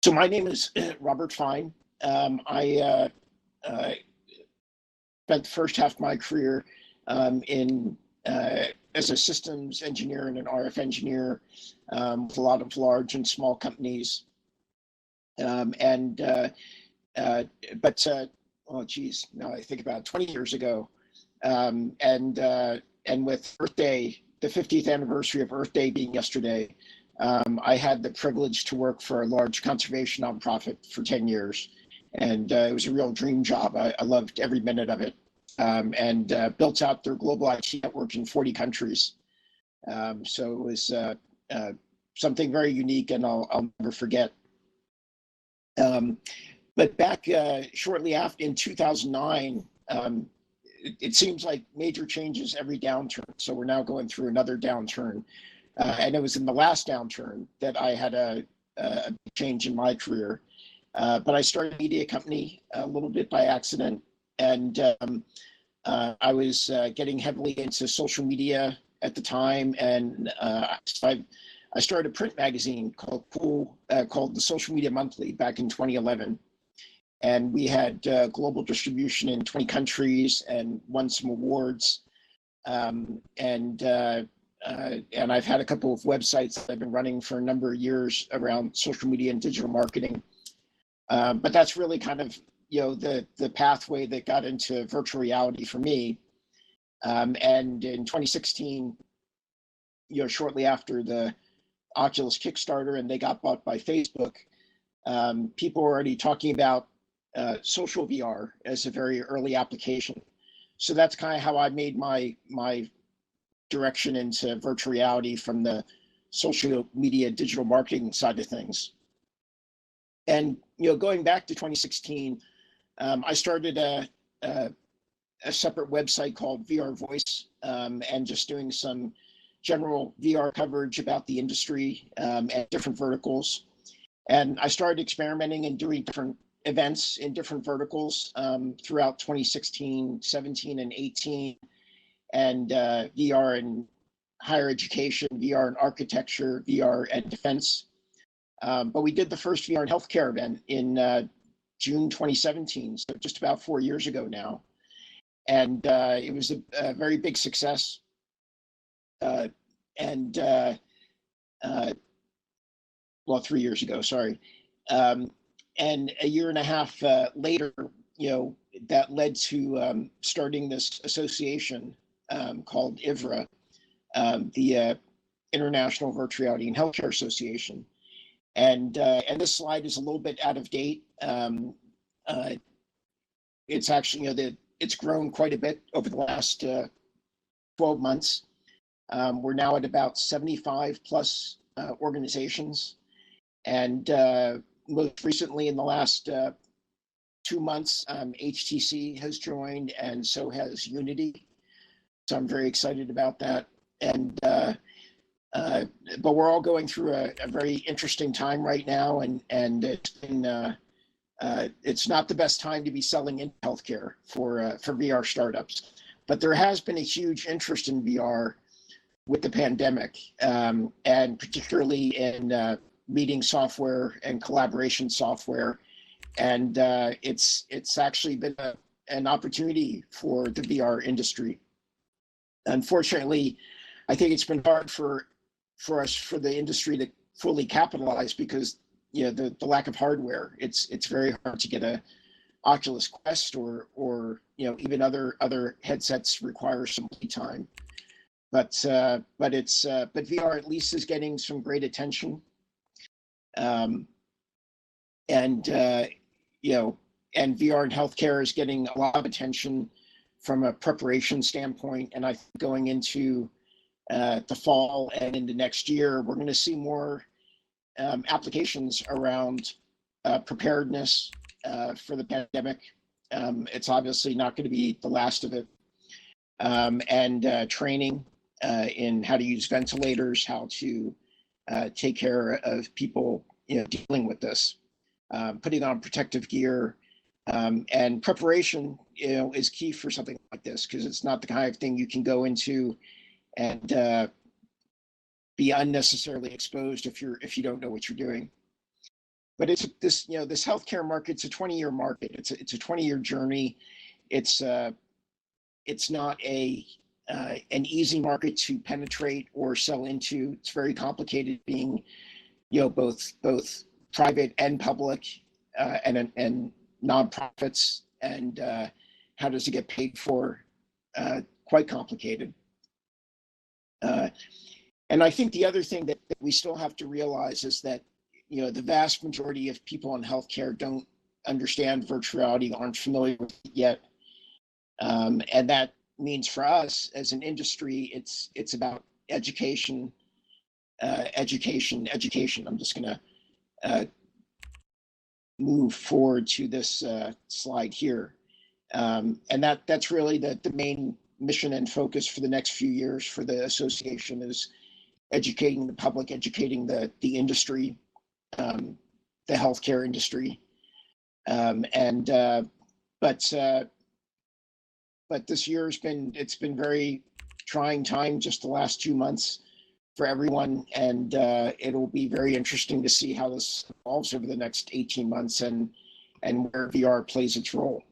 So my name is Robert Fine. I spent the first half of my career as a systems engineer and an RF engineer with a lot of large and small companies. Now I think about 20 years ago, and with Earth Day, the 50th anniversary of Earth Day being yesterday, I had the privilege to work for a large conservation nonprofit for 10 years. And it was a real dream job. I loved every minute of it, and built out their global IT network in 40 countries. So it was something very unique, and I'll never forget. But back shortly after, in 2009, it seems like major changes every downturn. So we're now going through another downturn. And it was in the last downturn that I had a change in my career. But I started a media company a little bit by accident. And I was getting heavily into social media at the time. And I started a print magazine called the Social Media Monthly back in 2011. And we had global distribution in 20 countries and won some awards. And I've had a couple of websites that I've been running for a number of years around social media and digital marketing. But that's really kind of, the pathway that got into virtual reality for me. And in 2016, shortly after the Oculus Kickstarter and they got bought by Facebook, people were already talking about social VR as a very early application. So that's kind of how I made my direction into virtual reality from the social media digital marketing side of things. And going back to 2016, I started a separate website called VR Voice, and just doing some general VR coverage about the industry and different verticals. And I started experimenting and doing different events in different verticals throughout 2016, 17, and 18. And VR in higher education, VR in architecture, VR and defense. But we did the first VR in healthcare event in June 2017, so just about 4 years ago now. And it was a very big success. Well, 3 years ago, sorry. And a year and a half later, that led to starting this association called IVRHA, the International Virtual Reality and Healthcare Association. And this slide is a little bit out of date. It's actually, it's grown quite a bit over the last 12 months. We're now at about 75 plus organizations. And most recently in the last 2 months, HTC has joined, and so has Unity. So I'm very excited about that. And but we're all going through a very interesting time right now, and it's been it's not the best time to be selling in healthcare for VR startups. But there has been a huge interest in VR with the pandemic, and particularly in meeting software and collaboration software. And it's actually been an opportunity for the VR industry. Unfortunately, I think it's been hard for the industry to fully capitalize because the lack of hardware. It's very hard to get a Oculus Quest or even other headsets require some lead time. But VR at least is getting some great attention. And VR in healthcare is getting a lot of attention from a preparation standpoint. And I think going into the fall and into next year, we're going to see more applications around preparedness for the pandemic. It's obviously not going to be the last of it. And training in how to use ventilators, how to take care of people dealing with this, putting on protective gear, and preparation is key for something like this, because it's not the kind of thing you can go into and be unnecessarily exposed if you don't know what you're doing. but it's this, this healthcare market's a 20-year market. It's a 20-year journey. It's not an easy market to penetrate or sell into. It's very complicated, being both private and public, and nonprofits, and how does it get paid for? Quite complicated. And I think the other thing that we still have to realize is that the vast majority of people in healthcare don't understand virtual reality, aren't familiar with it yet, and that means for us as an industry, it's about education. Education. I'm just going to move forward to this slide here, and that's really the main mission and focus for the next few years for the association, is educating the public, educating the industry, the healthcare industry, but this year it's been very trying time, just the last 2 months for everyone, and it'll be very interesting to see how this evolves over the next 18 months, and where VR plays its role.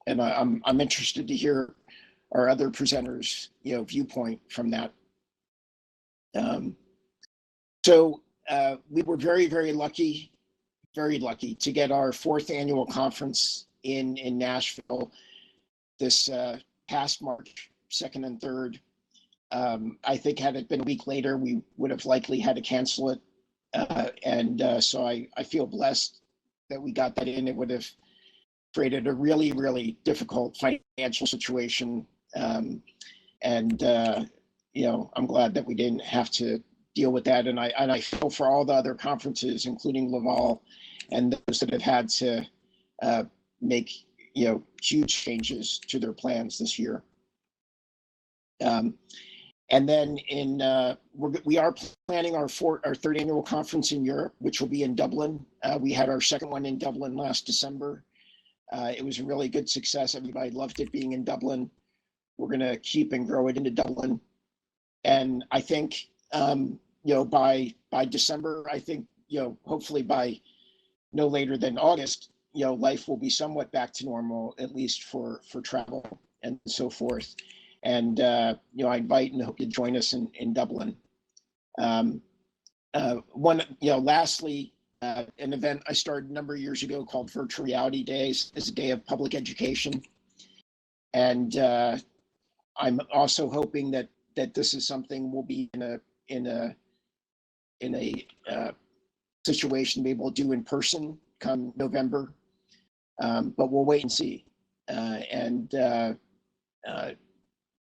And I'm interested to hear our other presenters' viewpoint from that. So we were very, very lucky to get our 4th annual conference in Nashville this past March 2nd and 3rd. I think had it been a week later, we would have likely had to cancel it. So I feel blessed that we got that in. It would have created a really, really difficult financial situation. I'm glad that we didn't have to deal with that. And I feel for all the other conferences, including Laval, and those that have had to make huge changes to their plans this year. And then we are planning our 3rd annual conference in Europe, which will be in Dublin. We had our 2nd one in Dublin last December. It was a really good success. Everybody loved it being in Dublin. We're going to keep and grow it into Dublin. And I think, by December, I think, hopefully by no later than August, life will be somewhat back to normal, at least for travel and so forth. And, I invite and hope you join us in Dublin. Lastly, an event I started a number of years ago called Virtual Reality Days is a day of public education. And I'm also hoping that this is something we'll be in a situation to be able to do in person come November. But we'll wait and see.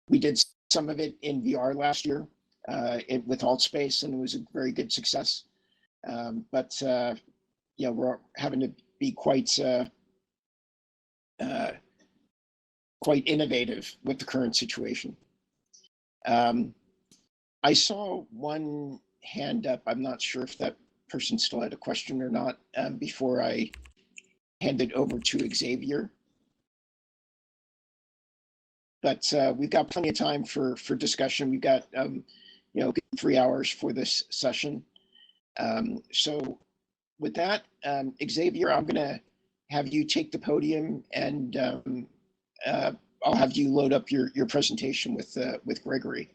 We did some of it in VR last year with AltSpace, and it was a very good success. But we're having to be quite innovative with the current situation. I saw one hand up. I'm not sure if that person still had a question or not before I hand it over to Xavier. But we've got plenty of time for discussion. We've got 3 hours for this session. So with that, Xavier, I'm going to have you take the podium, and I'll have you load up your presentation with Gregory.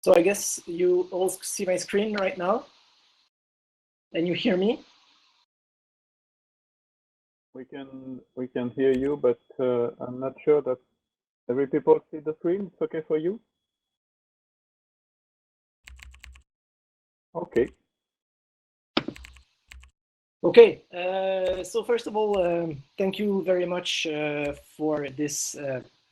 So I guess you all see my screen right now, and you hear me? We can hear you, but I'm not sure that every people see the screen. It's okay for you? Okay. Okay. So first of all, thank you very much for this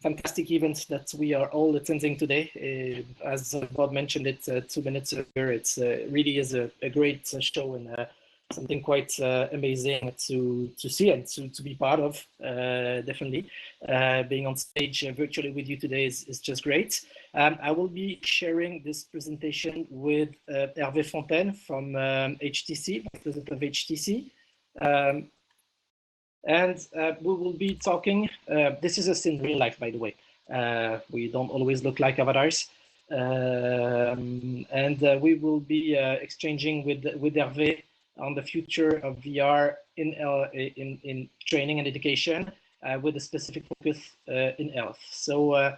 fantastic event that we are all attending today. As Bob mentioned it 2 minutes earlier, it's really is a great show, and something quite amazing to see and to be part of. Definitely, being on stage virtually with you today is just great. I will be sharing this presentation with Hervé Fontaine from HTC, President of HTC. And we will be talking, this is us in real life, by the way. We don't always look like avatars. And we will be exchanging with Hervé on the future of VR in training and education with a specific focus in health. So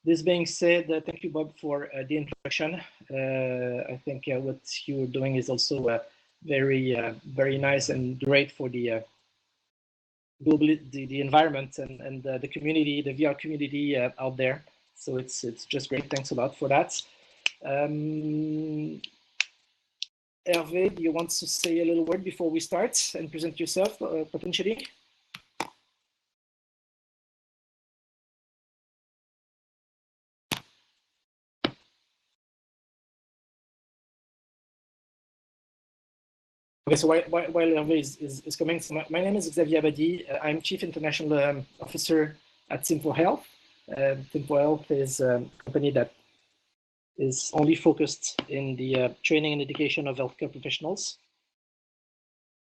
this being said, thank you, Bob, for the introduction. I think what you're doing is also very nice and great for the the environment and the community, the VR community out there. So it's just great. Thanks a lot for that. Hervé, do you want to say a little word before we start and present yourself potentially? Okay, so while Hervé is coming, so my name is Xavier ABADIE. I'm Chief International Officer at SimForHealth. SimForHealth is a company that is only focused in the training and education of healthcare professionals.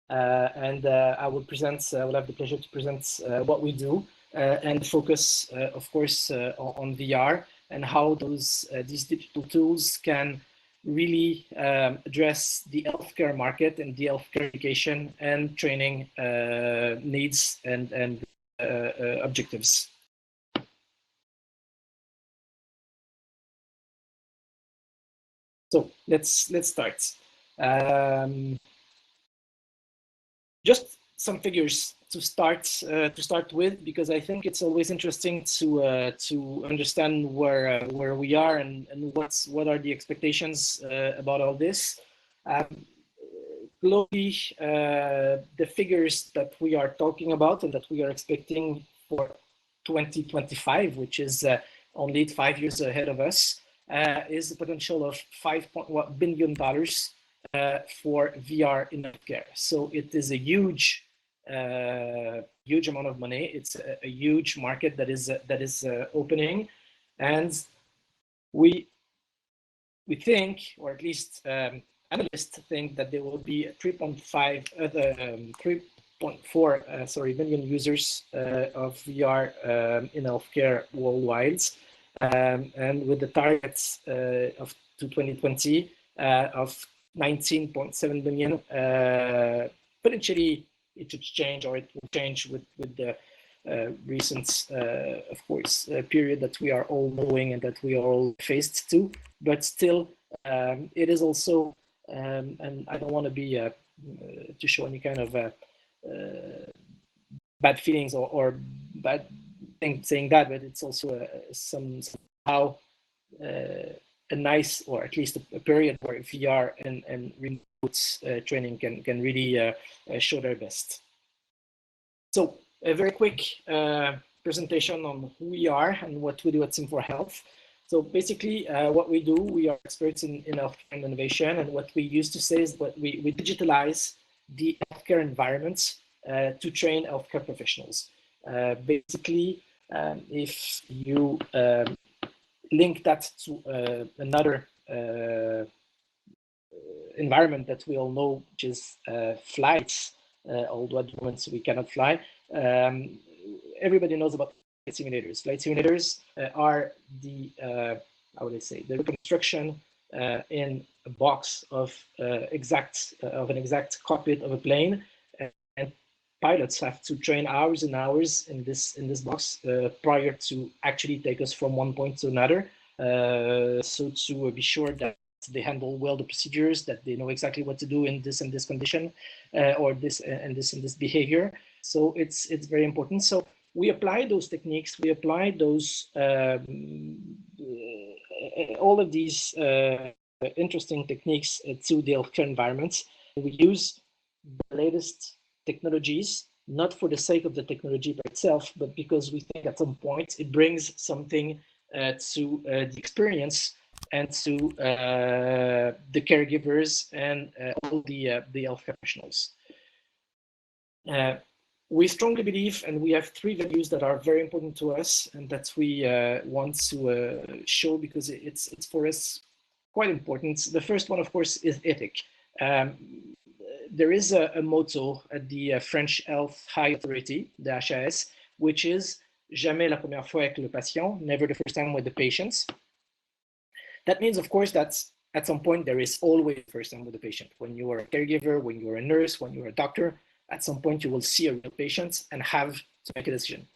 And I will have the pleasure to present what we do and focus, of course, on VR and how these digital tools can really address the healthcare market and the healthcare education and training needs and objectives. So let's start. Just some figures to start with, because I think it's always interesting to understand where we are and what are the expectations about all this. Globally, the figures that we are talking about and that we are expecting for 2025, which is only 5 years ahead of us, is the potential of $5.1 billion for VR in healthcare. So it is a huge amount of money. It's a huge market that is opening, and we think, or at least analysts think, that there will be 3.4 million users of VR in healthcare worldwide, and with the targets of 2020 of 19.7 million. Potentially it should change, or it will change with the recent, of course, period that we are all knowing and that we are all faced to. But still, it is also, and I don't want to be to show any kind of bad feelings or bad thing saying that, but it's also somehow a nice, or at least a period where VR and remote training can really show their best. So a very quick presentation on who we are and what we do at SimForHealth. So basically, what we do, we are experts in healthcare and innovation, and what we used to say is that we digitalize the healthcare environments to train healthcare professionals. Basically, if you link that to another environment that we all know, which is flights, although at the moment we cannot fly. Everybody knows about flight simulators. Flight simulators are the, how would I say, the reconstruction in a box of an exact cockpit of a plane, and pilots have to train hours and hours in this box prior to actually take us from one point to another. So to be sure that they handle well the procedures, that they know exactly what to do in this and this condition, or this and this behavior. So it's very important. So we apply those techniques. We apply those all of these interesting techniques to the healthcare environment. We use the latest technologies, not for the sake of the technology by itself, but because we think at some point it brings something to the experience and to the caregivers and all the health professionals. We strongly believe, and we have 3 values that are very important to us and that we want to show because it's for us quite important. The first one, of course, is ethic. There is a motto at the French Health High Authority, the HAS, which is jamais la première fois avec le patient, never the first time with the patients. That means, of course, that at some point there is always the first time with the patient. When you are a caregiver, when you are a nurse, when you are a doctor, at some point you will see a real patient and have to make a decision,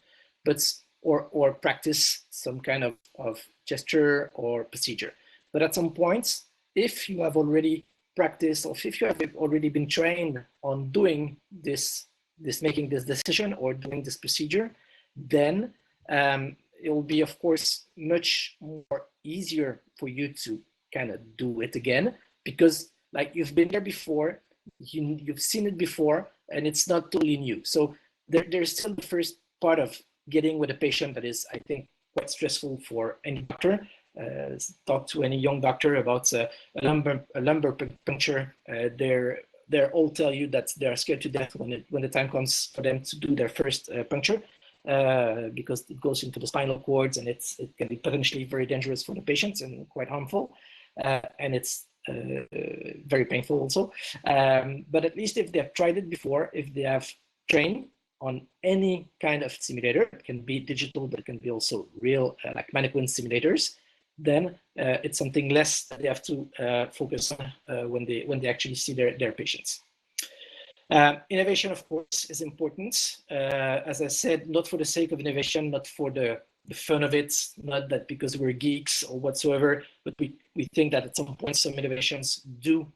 but or practice some kind of gesture or procedure. But at some point, if you have already practiced, or if you have already been trained on doing this making this decision or doing this procedure, then it will be, of course, much more easier for you to kind of do it again, because like you've been there before, you've seen it before, and it's not totally new. So there's still the first part of getting with a patient that is, I think, quite stressful for any doctor. Talk to any young doctor about a lumbar puncture. They're all tell you that they're scared to death when the time comes for them to do their first puncture, because it goes into the spinal cords and it can be potentially very dangerous for the patients and quite harmful, and it's very painful also. But at least if they have tried it before, if they have trained on any kind of simulator, it can be digital, but it can be also real, like mannequin simulators, then it's something less that they have to focus on when they actually see their patients. Innovation, of course, is important. As I said, not for the sake of innovation, not for the fun of it, not that because we're geeks or whatsoever, but we think that at some point some innovations do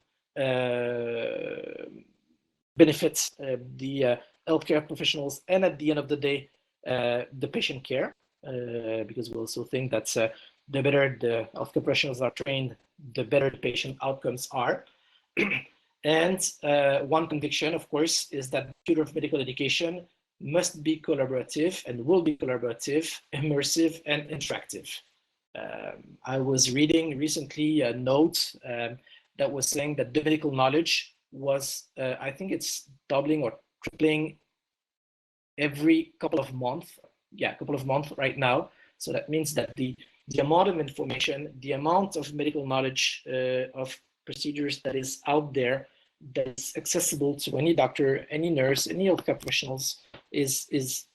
benefit the healthcare professionals, and at the end of the day, the patient care, because we also think that the better the healthcare professionals are trained, the better the patient outcomes are. And one conviction, of course, is that the future of medical education must be collaborative and will be collaborative, immersive, and interactive. I was reading recently a note that was saying that the medical knowledge was, I think it's doubling or tripling every couple of months. Yeah, couple of months right now. So that means that the amount of information, the amount of medical knowledge of procedures that is out there, that is accessible to any doctor, any nurse, any healthcare professionals, is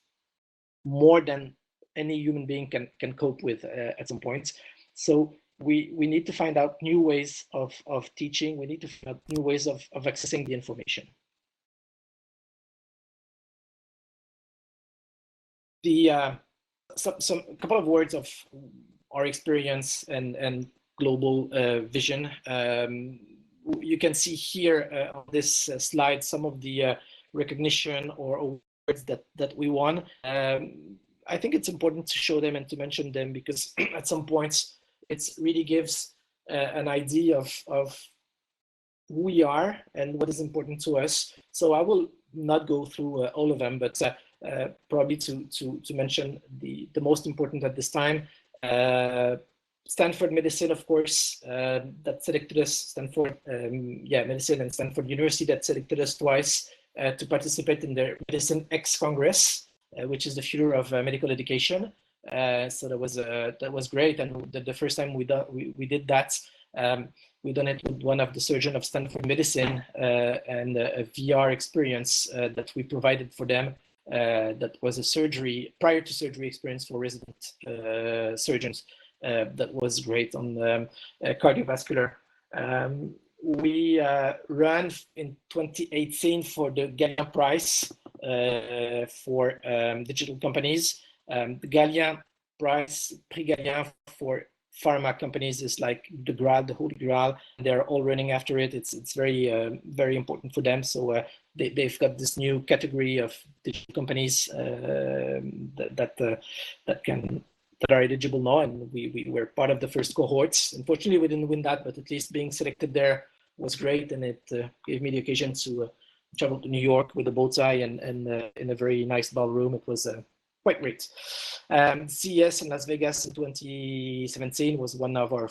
more than any human being can cope with at some point. So we need to find out new ways of teaching. We need to find out new ways of accessing the information. The some couple of words of our experience and global vision. You can see here on this slide some of the recognition or awards that we won. I think it's important to show them and to mention them, because at some points it really gives an idea of who we are and what is important to us. So I will not go through all of them, but probably to mention the most important at this time. Stanford Medicine, of course, that selected us, Stanford Medicine and Stanford University, that selected us twice to participate in their Medicine X Congress, which is the future of medical education. So that was great, and the first time we did that, we done it with one of the surgeons of Stanford Medicine and a VR experience that we provided for them. That was a prior to surgery experience for resident surgeons. That was great on cardiovascular. We ran in 2018 for the Galien Prize for digital companies. The Galien Prize, Prix Galien for pharma companies is like the Graal, the Holy Graal. They're all running after it. It's very very important for them. So they've got this new category of digital companies that are eligible now, and we were part of the first cohorts. Unfortunately, we didn't win that, but at least being selected there was great, and it gave me the occasion to travel to New York with a bow tie and in a very nice ballroom. It was quite great. CES in Las Vegas in 2017 was one of our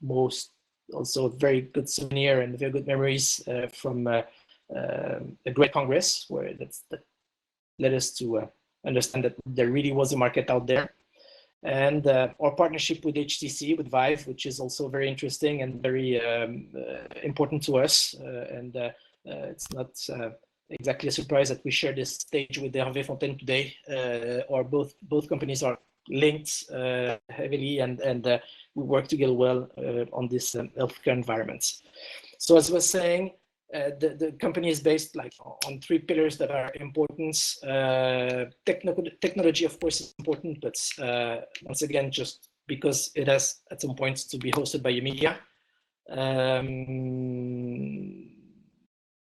most also very good souvenir and very good memories from a great congress where that led us to understand that there really was a market out there. And our partnership with HTC, with VIVE, which is also very interesting and very important to us. It's not exactly a surprise that we share this stage with Hervé FONTAINE today, or both companies are linked heavily, and we work together well on this healthcare environment. So as I was saying, the company is based like on 3 pillars that are important. Technology, of course, is important, but once again, just because it has at some point to be hosted by a media.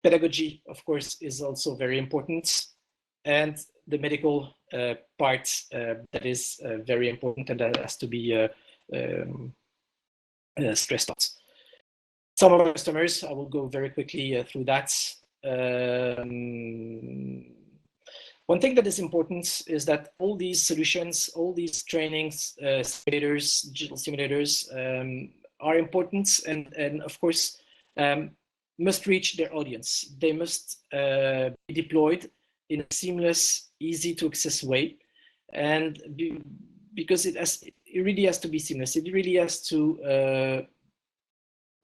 Pedagogy, of course, is also very important, and the medical part that is very important and that has to be stressed out. Some of our customers, I will go very quickly through that. One thing that is important is that all these solutions, all these trainings, simulators, digital simulators are important and of course, must reach their audience. They must be deployed in a seamless, easy to access way. And because it really has to be seamless. It really has to,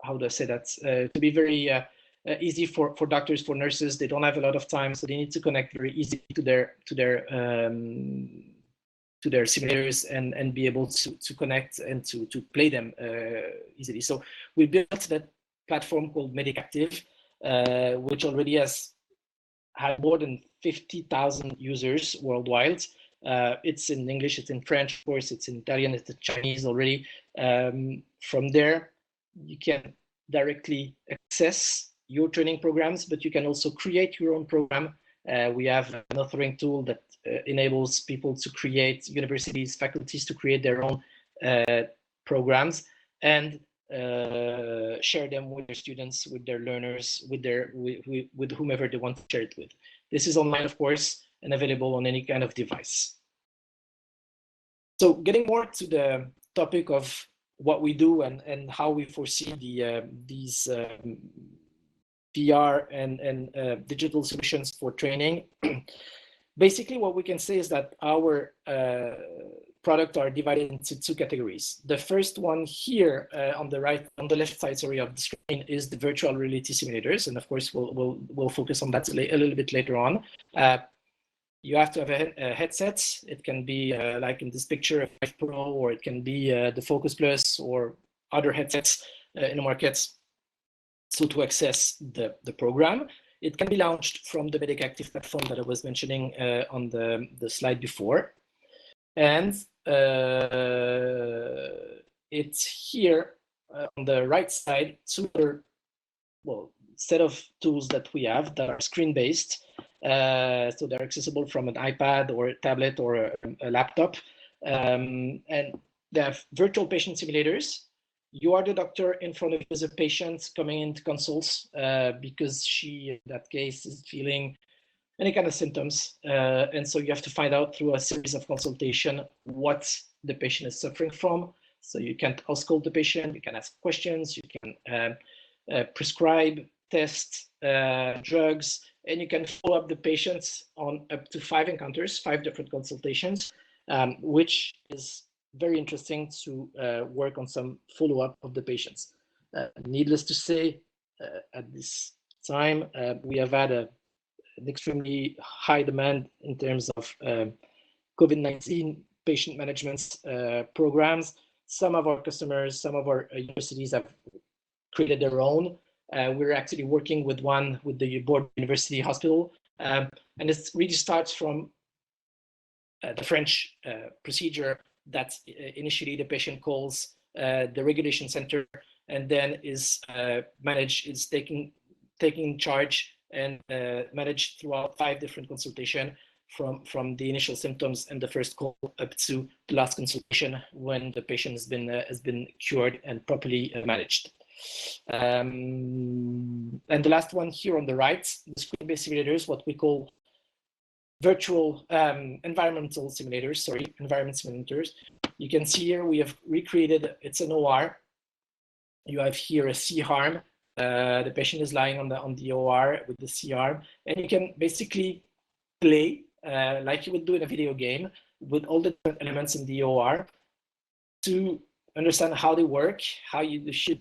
how do I say that? To be very easy for doctors, for nurses. They don't have a lot of time, so they need to connect very easily to their simulators and be able to connect and to play them easily. So we built that platform called Medicactive, which already has had more than 50,000 users worldwide. It's in English, it's in French, of course, it's in Italian, it's in Chinese already. From there, you can directly access your training programs, but you can also create your own program. We have an authoring tool that enables people to create, universities, faculties to create their own programs and share them with their students, with their learners, with whomever they want to share it with. This is online, of course, and available on any kind of device. So getting more to the topic of what we do and how we foresee these VR and digital solutions for training. Basically, what we can say is that our products are divided into 2 categories. The first one here on the left side, sorry, of the screen is the virtual reality simulators, and of course we'll focus on that a little bit later on. You have to have a headset. It can be like in this picture, a Vive Pro, or it can be the Focus Plus or other headsets in the market. So to access the program, it can be launched from the Medicactive platform that I was mentioning on the slide before. And it's here on the right side, 2 other, set of tools that we have that are screen-based. So they're accessible from an iPad or a tablet or a laptop. And they have virtual patient simulators. You are the doctor in front of you as a patient coming into consults because she, in that case, is feeling any kind of symptoms. And so you have to find out through a series of consultation what the patient is suffering from. So you can auscultate the patient, you can ask questions, you can prescribe, test drugs, and you can follow up the patients on up to 5 encounters, 5 different consultations, which is very interesting to work on some follow-up of the patients. Needless to say, at this time, we have had an extremely high demand in terms of COVID-19 patient management programs. Some of our customers, some of our universities have created their own. We're actually working with one with the Bordeaux University Hospital, and it really starts from the French procedure that initially the patient calls the regulation center and then is taking charge and managed throughout 5 different consultations from the initial symptoms and the first call up to the last consultation when the patient has been cured and properly managed. And the last one here on the right, the screen-based simulators, what we call virtual environmental simulators, environment simulators. You can see here we have recreated, it's an OR. You have here a C-arm. The patient is lying on the OR with the C-arm, and you can basically play like you would do in a video game with all the different elements in the OR to understand how they work, how you should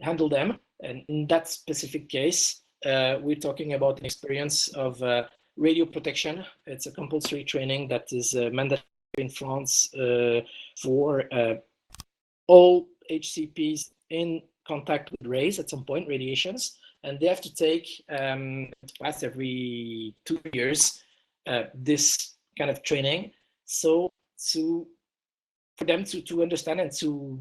handle them. And in that specific case, we're talking about an experience of radio protection. It's a compulsory training that is mandatory in France for all HCPs in contact with rays at some point, radiations, and they have to take pass every 2 years this kind of training. So for them to understand and to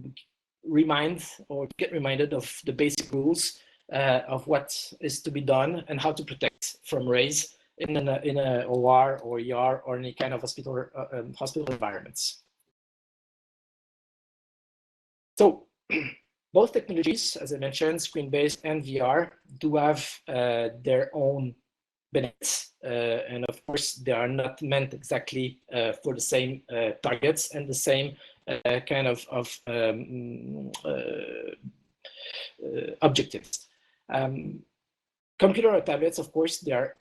remind or get reminded of the basic rules of what is to be done and how to protect from rays in a OR or ER or any kind of hospital environments. So both technologies, as I mentioned, screen-based and VR, do have their own benefits. And of course, they are not meant exactly for the same targets and the same kind of objectives. Computer or tablets, of course, they are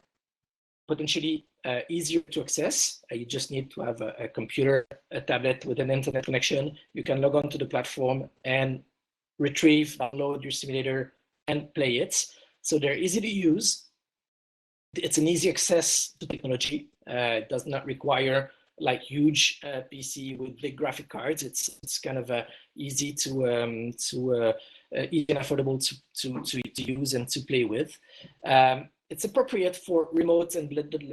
potentially easier to access. You just need to have a computer, a tablet with an internet connection. You can log on to the platform and retrieve, download your simulator and play it. So they're easy to use. It's an easy access to technology. It does not require like huge PC with big graphic cards. It's kind of easy to easy and affordable to use and to play with. It's appropriate for remote and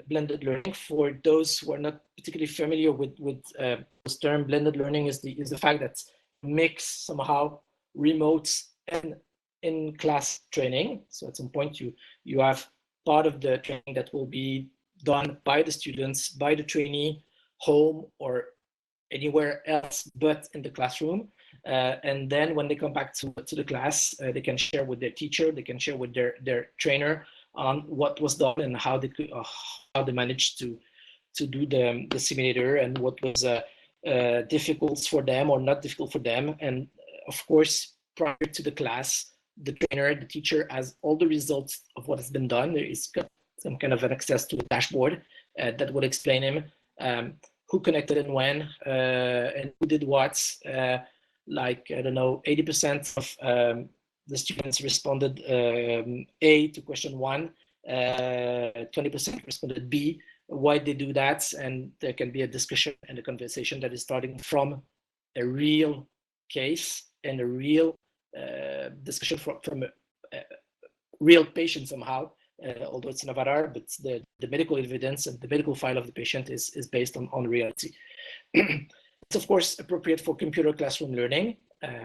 blended learning. For those who are not particularly familiar with this term, blended learning is the fact that mix somehow remote and in-class training. So at some point you have part of the training that will be done by the students, by the trainee, home or anywhere else but in the classroom. And then when they come back to the class, they can share with their teacher, they can share with their trainer on what was done and how they managed to do the simulator and what was difficult for them or not difficult for them. And of course, prior to the class, the trainer, the teacher has all the results of what has been done. There is some kind of an access to a dashboard that will explain him who connected and when and who did what. Like, I don't know, 80% of the students responded A to question 1, 20% responded B. Why they do that? And there can be a discussion and a conversation that is starting from a real case and a real discussion from a real patient somehow, although it's an avatar, but the medical evidence and the medical file of the patient is based on reality. It's of course appropriate for computer classroom learning.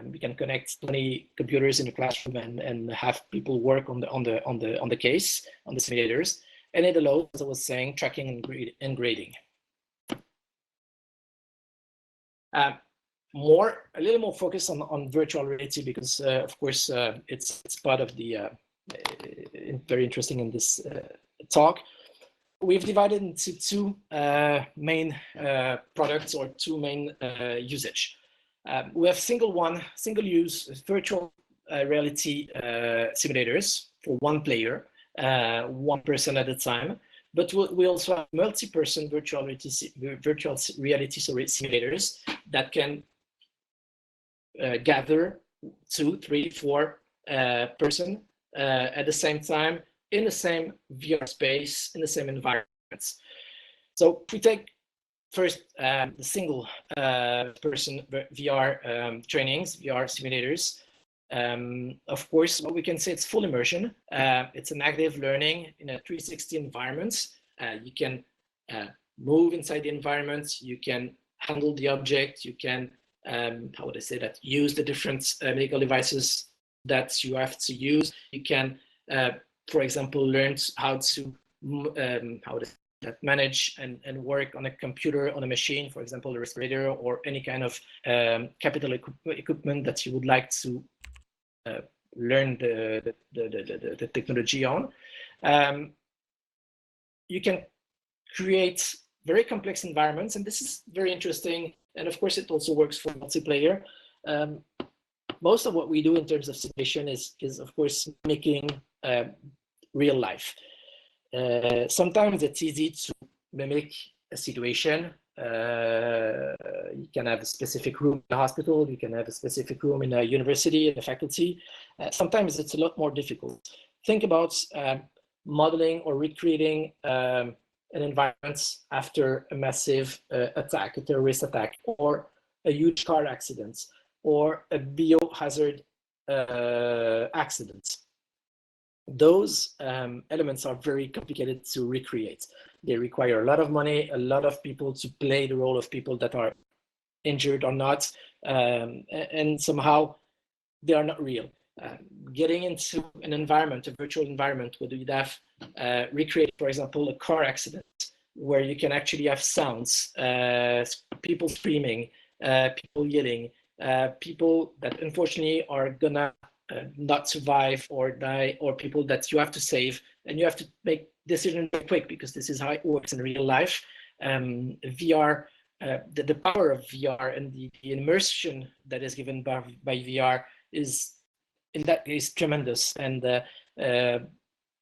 We can connect 20 computers in the classroom and have people work on the case, on the simulators, and it allows, as I was saying, tracking and grading. A little more focus on virtual reality because, of course, it's part of the very interesting in this talk. We've divided into two main products or two main usage. We have single-use virtual reality simulators for one player, one person at a time. But we also have multi-person virtual reality simulators that can gather 2, 3, 4 person at the same time in the same VR space, in the same environments. So if we take first the single person VR trainings, VR simulators, of course, what we can say, it's full immersion. It's an active learning in a 360 environment. You can move inside the environment. You can handle the object. You can, how would I say that, use the different medical devices that you have to use. You can, for example, learn how to manage and work on a computer, on a machine, for example, a respirator or any kind of capital equipment that you would like to learn the technology on. You can create very complex environments, and this is very interesting. And of course, it also works for multiplayer. Most of what we do in terms of simulation is of course mimicking real life. Sometimes it's easy to mimic a situation. You can have a specific room in a hospital, you can have a specific room in a university, in a faculty. Sometimes it's a lot more difficult. Think about modeling or recreating an environment after a massive attack, a terrorist attack, or a huge car accident, or a biohazard accident. Those elements are very complicated to recreate. They require a lot of money, a lot of people to play the role of people that are injured or not, and somehow they are not real. Getting into an environment, a virtual environment, where you'd have recreate, for example, a car accident, where you can actually have sounds, people screaming, people yelling, people that unfortunately are gonna not survive or die, or people that you have to save, and you have to make decisions quick because this is how it works in real life. VR, the power of VR and the immersion that is given by VR is, in that case, tremendous. And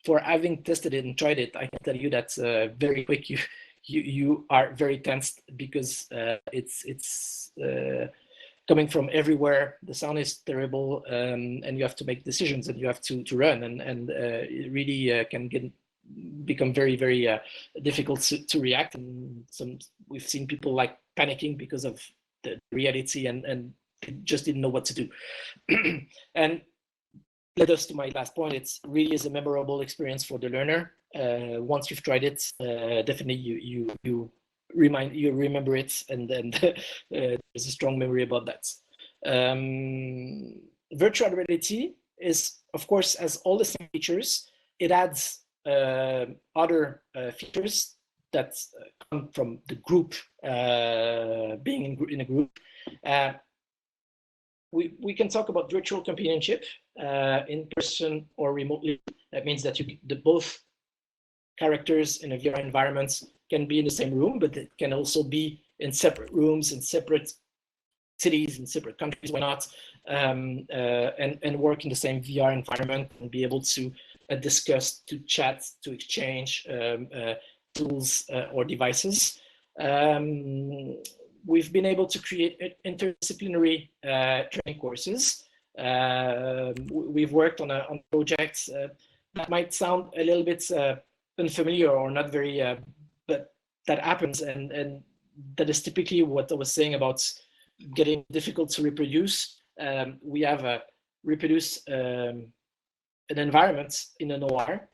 for having tested it and tried it, I can tell you that very quick you are very tensed because it's coming from everywhere. The sound is terrible, and you have to make decisions, and you have to run, and it really can become very, very difficult to react. And we've seen people like panicking because of the reality and just didn't know what to do. And led us to my last point. It's really is a memorable experience for the learner. Once you've tried it, definitely you remember it, and then there's a strong memory about that. Virtual reality is, of course, has all the same features. It adds other features that come from the group, being in a group. We can talk about virtual companionship, in person or remotely. That means that both characters in a VR environment can be in the same room, but it can also be in separate rooms, in separate cities, in separate countries, why not, and work in the same VR environment and be able to discuss, to chat, to exchange tools or devices. We've been able to create interdisciplinary training courses. We've worked on projects that might sound a little bit unfamiliar or not very, but that happens, and that is typically what I was saying about getting difficult to reproduce. We have reproduce an environment in an OR,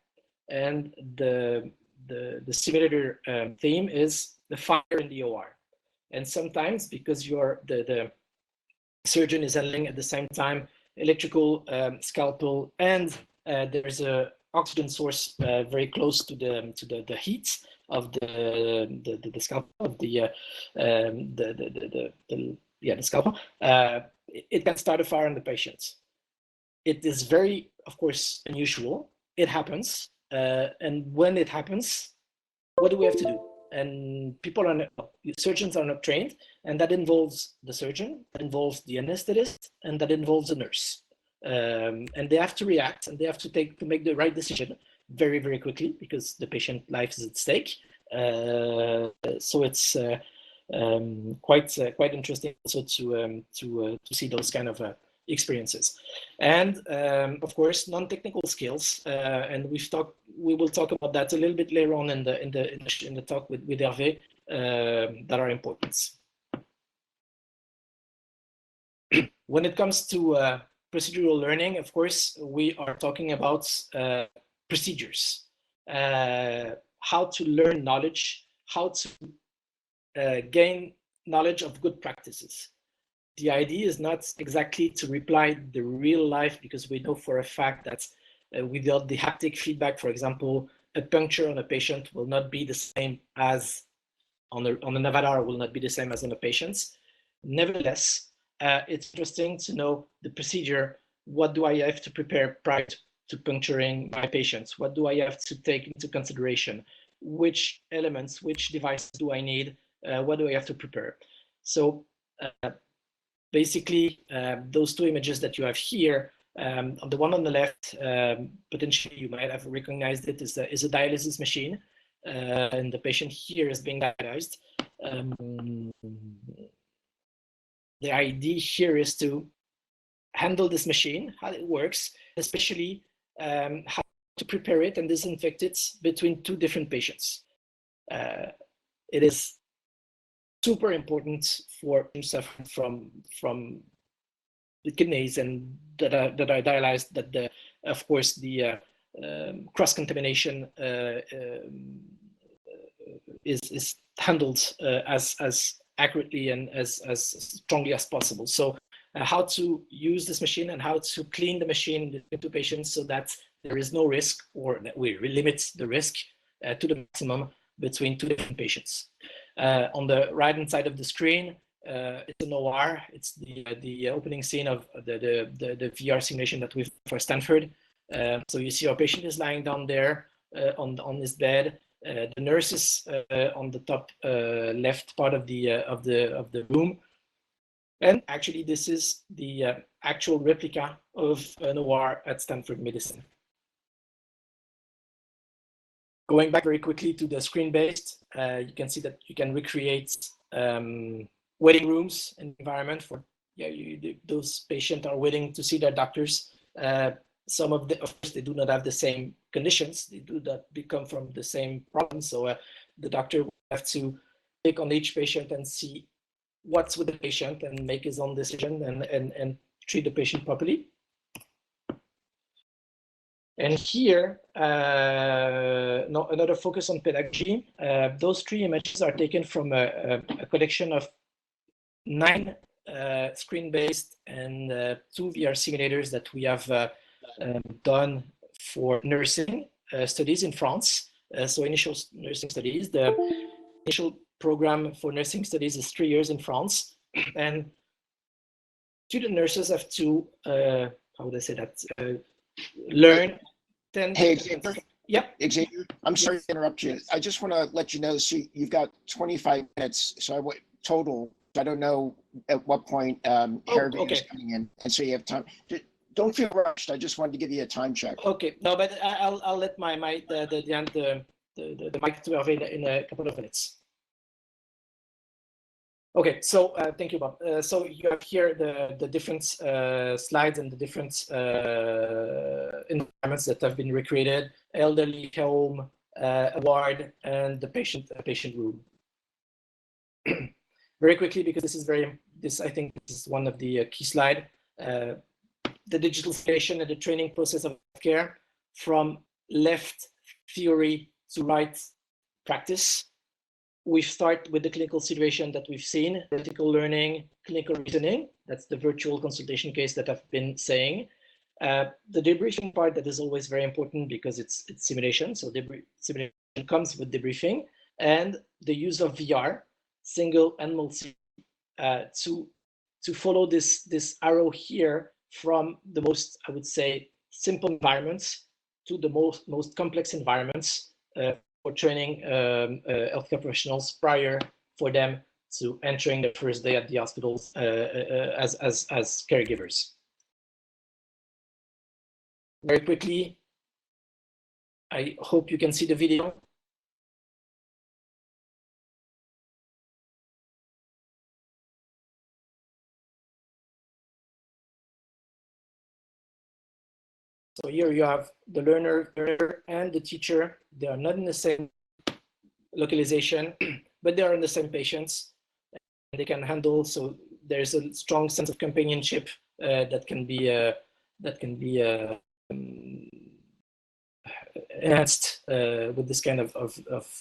and the simulator theme is the fire in the OR. And sometimes, because the surgeon is handling at the same time electrical, scalpel, and there's a oxygen source very close to the heat of the scalpel of the scalpel, it can start a fire in the patient. It is very, of course, unusual. It happens, and when it happens, what do we have to do? And surgeons are not trained, and that involves the surgeon, that involves the anesthetist, and that involves the nurse. And they have to react, and they have to make the right decision very, very quickly because the patient life is at stake. So it's quite interesting also to see those kind of experiences. And of course, non-technical skills, and we will talk about that a little bit later on in the talk with Hervé, that are important. When it comes to procedural learning, of course, we are talking about procedures, how to learn knowledge, how to gain knowledge of good practices. The idea is not exactly to reply the real life, because we know for a fact that without the haptic feedback, for example, a puncture on a patient will not be the same as on an avatar, will not be the same as on a patient. Nevertheless, it's interesting to know the procedure. What do I have to prepare prior to puncturing my patients? What do I have to take into consideration? which elements, which devices do I need, what do I have to prepare. So basically, those two images that you have here, on the one on the left, potentially you might have recognized it, is a dialysis machine, and the patient here is being dialyzed. The idea here is to handle this machine, how it works, especially how to prepare it and disinfect it between two different patients. It is super important for suffering from the kidneys and that are dialyzed, that of course the cross-contamination is handled as accurately and as strongly as possible. So how to use this machine and how to clean the machine into patients so that there is no risk, or that we limit the risk to the maximum between two different patients. On the right-hand side of the screen, it's an OR. It's the opening scene of the VR simulation that we've for Stanford. So you see our patient is lying down there on his bed. The nurse is on the top left part of the room. And actually, this is the actual replica of an OR at Stanford Medicine. Going back very quickly to the screen-based, you can see that you can recreate waiting rooms environment for those patients are waiting to see their doctors. Some of course, they do not have the same conditions. They do not come from the same problem. So the doctor will have to pick on each patient and see what's with the patient and make his own decision and treat the patient properly. And here, another focus on pedagogy. Those three images are taken from a collection of 9 screen-based and 2 VR simulators that we have done for nursing studies in France. So initial nursing studies. The initial program for nursing studies is 3 years in France. And student nurses have to, how would I say that? Learn 10 Hey, Xavier. Yep. Xavier, I'm sorry to interrupt you. I just want to let you know, so you've got 25 minutes, so total. I don't know at what point Hervé is coming in, and so you have time. Don't feel rushed. I just wanted to give you a time check. Okay, no, but I'll let the mic to Hervé in a couple of minutes. Okay, so thank you, Bob. So you have here the different slides and the different environments that have been recreated: elderly home, a ward, and the patient room. Very quickly, because I think this is one of the key slides. The digitalization and the training process of care, from left theory to right practice. We start with the clinical situation that we've seen: vertical learning, clinical reasoning. That's the virtual consultation case that I've been saying. The debriefing part, that is always very important because it's simulation. So simulation comes with debriefing, and the use of VR, single and multi, to follow this arrow here from the most, I would say, simple environments to the most complex environments for training healthcare professionals prior for them to entering the first day at the hospitals as caregivers. Very quickly, I hope you can see the video. So here you have the learner and the teacher. They are not in the same localization, but they are in the same patients. And they can handle. So there's a strong sense of companionship that can be enhanced with this kind of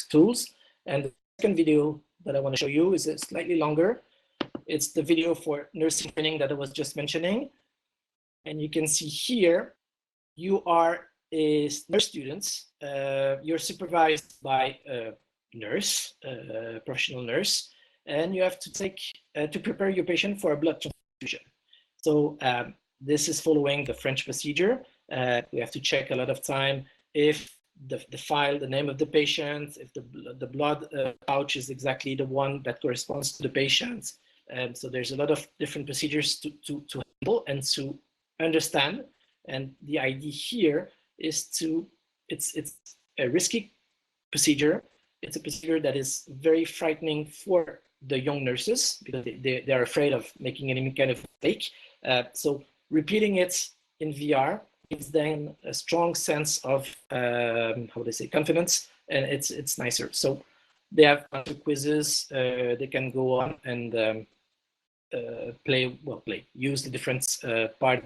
tools. And the second video that I want to show you is slightly longer. It's the video for nursing training that I was just mentioning. And you can see here, you are a nurse student. You're supervised by a nurse, a professional nurse, and you have to to prepare your patient for a blood transfusion. So this is following the French procedure. We have to check a lot of time if the file, the name of the patient, if the blood pouch is exactly the one that corresponds to the patient. So there's a lot of different procedures to handle and to understand. And the idea here is it's a risky procedure. It's a procedure that is very frightening for the young nurses because they're afraid of making any kind of mistake. So repeating it in VR gives them a strong sense of how they say, confidence, and it's nicer. So they have quizzes. They can go on and use the different part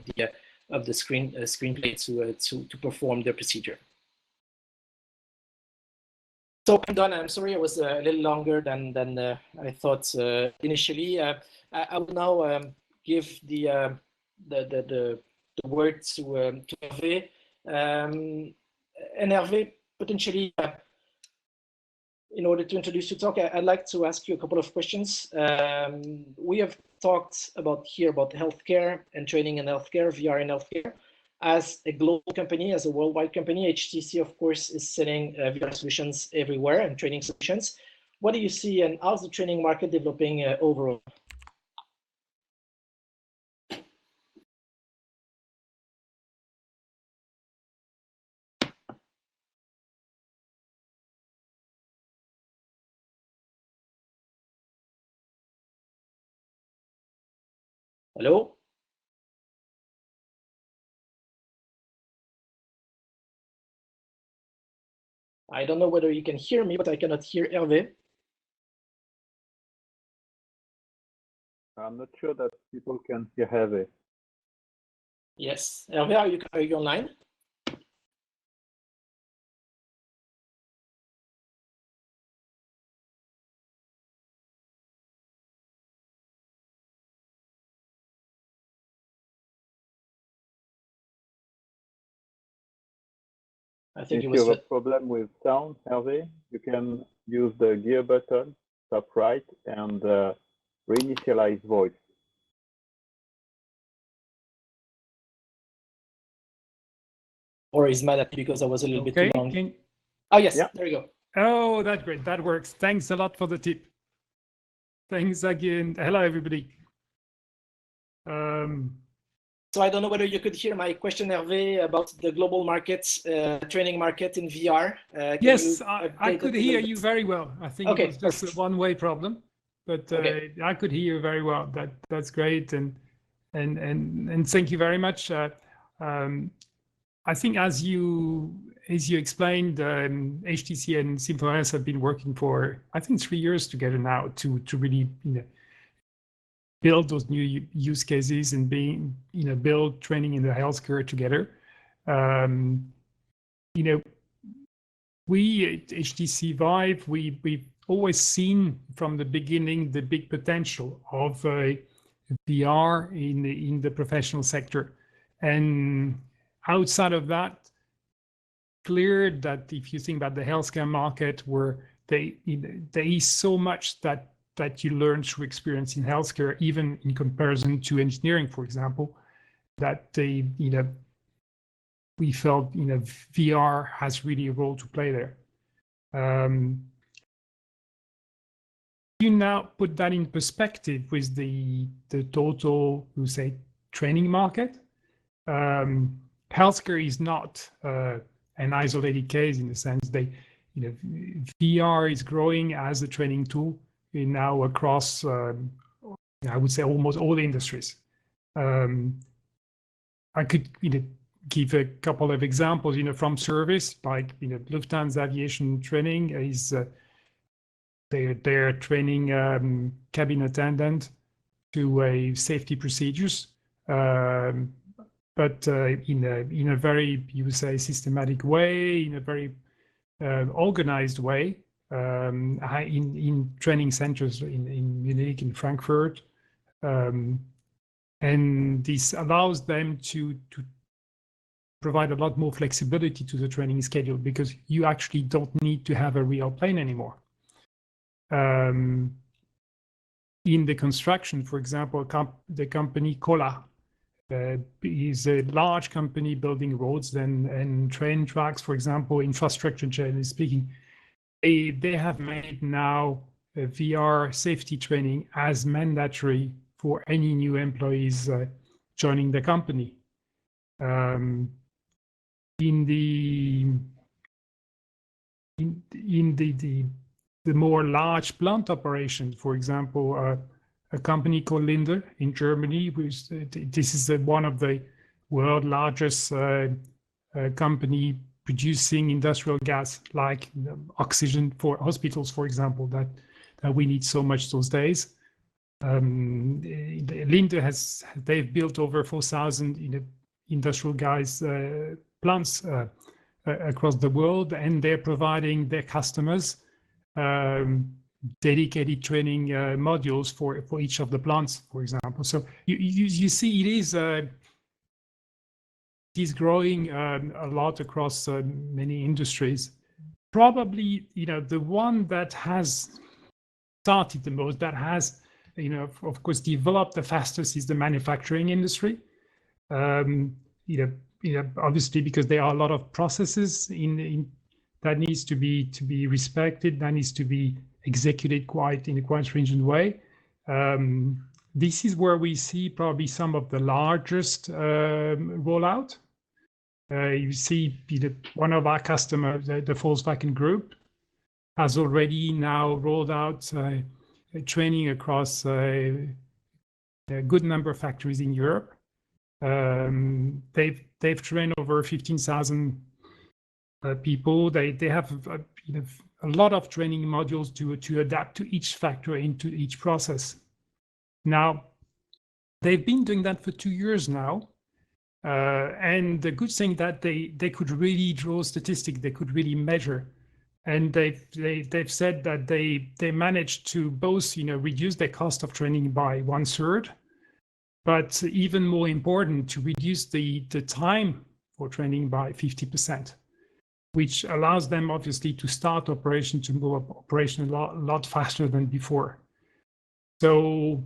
of the screenplay to perform their procedure. So I'm done. I'm sorry I was a little longer than I thought initially. I will now give the word to Hervé. And Hervé, potentially, in order to introduce your talk, I'd like to ask you a couple of questions. We have talked about healthcare and training in healthcare, VR in healthcare. As a global company, as a worldwide company, HTC, of course, is selling VR solutions everywhere and training solutions. What do you see, and how's the training market developing overall? Hello? I don't know whether you can hear me, but I cannot hear Hervé. I'm not sure that people can hear Hervé. Yes. Hervé, are you online? I think if you have a problem with sound, Hervé, you can use the gear button, top right, and reinitialize voice. Or is mad at me because I was a little bit too long. Oh, yes, yeah. There you go. Oh, that's great. That works. Thanks a lot for the tip. Thanks again. Hello, everybody. So I don't know whether you could hear my question, Hervé, about the global markets, training market in VR. Yes, I could hear you very well. I think it was just a one-way problem, but I could hear you very well. That's great, and thank you very much. I think as you explained, HTC and SimForHealth have been working for, I think, 3 years together now to really build those new use cases and build training in the healthcare together. We at HTC VIVE, we've always seen from the beginning the big potential of VR in the professional sector, and outside of that, clear that if you think about the healthcare market, where there is so much that you learn through experience in healthcare, even in comparison to engineering, for example, that we felt VR has really a role to play there. You now put that in perspective with the total, we say, training market. Healthcare is not an isolated case in the sense that VR is growing as a training tool now across, I would say, almost all industries. I could give a couple of examples, from service, like Lufthansa Aviation Training is they're training cabin attendant to safety procedures, but in a very, you would say, systematic way, in a very organized way, in training centers in Munich, in Frankfurt, and this allows them to provide a lot more flexibility to the training schedule because you actually don't need to have a real plane anymore. In the construction, for example, the company Kola is a large company building roads and train tracks, for example, infrastructure generally speaking. They have made now VR safety training as mandatory for any new employees joining the company. In the more large plant operations, for example, a company called Linde in Germany, which this is one of the world's largest company producing industrial gas like oxygen for hospitals, for example, that we need so much those days. Linde they've built over 4,000 industrial gas plants across the world, and they're providing their customers dedicated training modules for each of the plants, for example. So you see it is growing a lot across many industries. Probably, the one that has started the most, that has, of course, developed the fastest is the manufacturing industry. Obviously, because there are a lot of processes in that needs to be respected, that needs to be executed in a quite stringent way. This is where we see probably some of the largest rollout. You see, one of our customers, the Volkswagen Group, has already now rolled out training across a good number of factories in Europe. They've trained over 15,000 people. They have a lot of training modules to adapt to each factor, into each process. Now, they've been doing that for 2 years now. And the good thing that they could really draw statistics, they could really measure. And they've said that they managed to both reduce their cost of training by 1/3, but even more important, to reduce the time for training by 50%, which allows them obviously to start operation, to move up operation a lot faster than before. So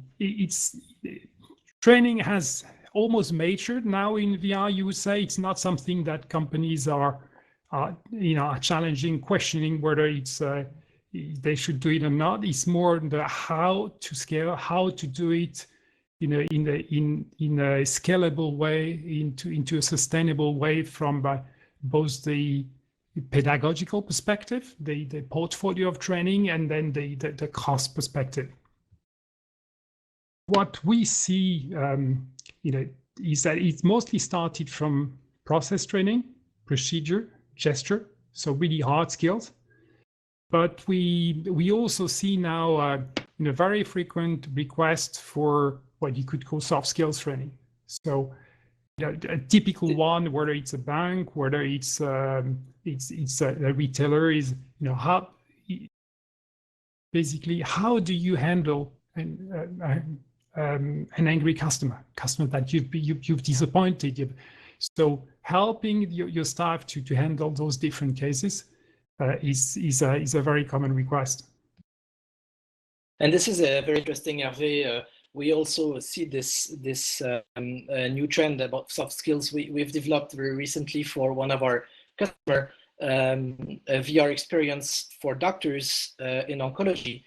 training has almost matured now in VR. You would say it's not something that companies are challenging, questioning whether they should do it or not. It's more the how to scale, how to do it in a scalable way, into a sustainable way, from both the pedagogical perspective, the portfolio of training, and then the cost perspective. What we see, is that it mostly started from process training, procedure, gesture, so really hard skills. But we also see now very frequent requests for what you could call soft skills training. So a typical one, whether it's a bank, whether it's a retailer, is how do you handle an angry customer that you've disappointed. So helping your staff to handle those different cases is a very common request. And this is a very interesting, Hervé. We also see this new trend about soft skills. We've developed very recently for one of our customers a VR experience for doctors in oncology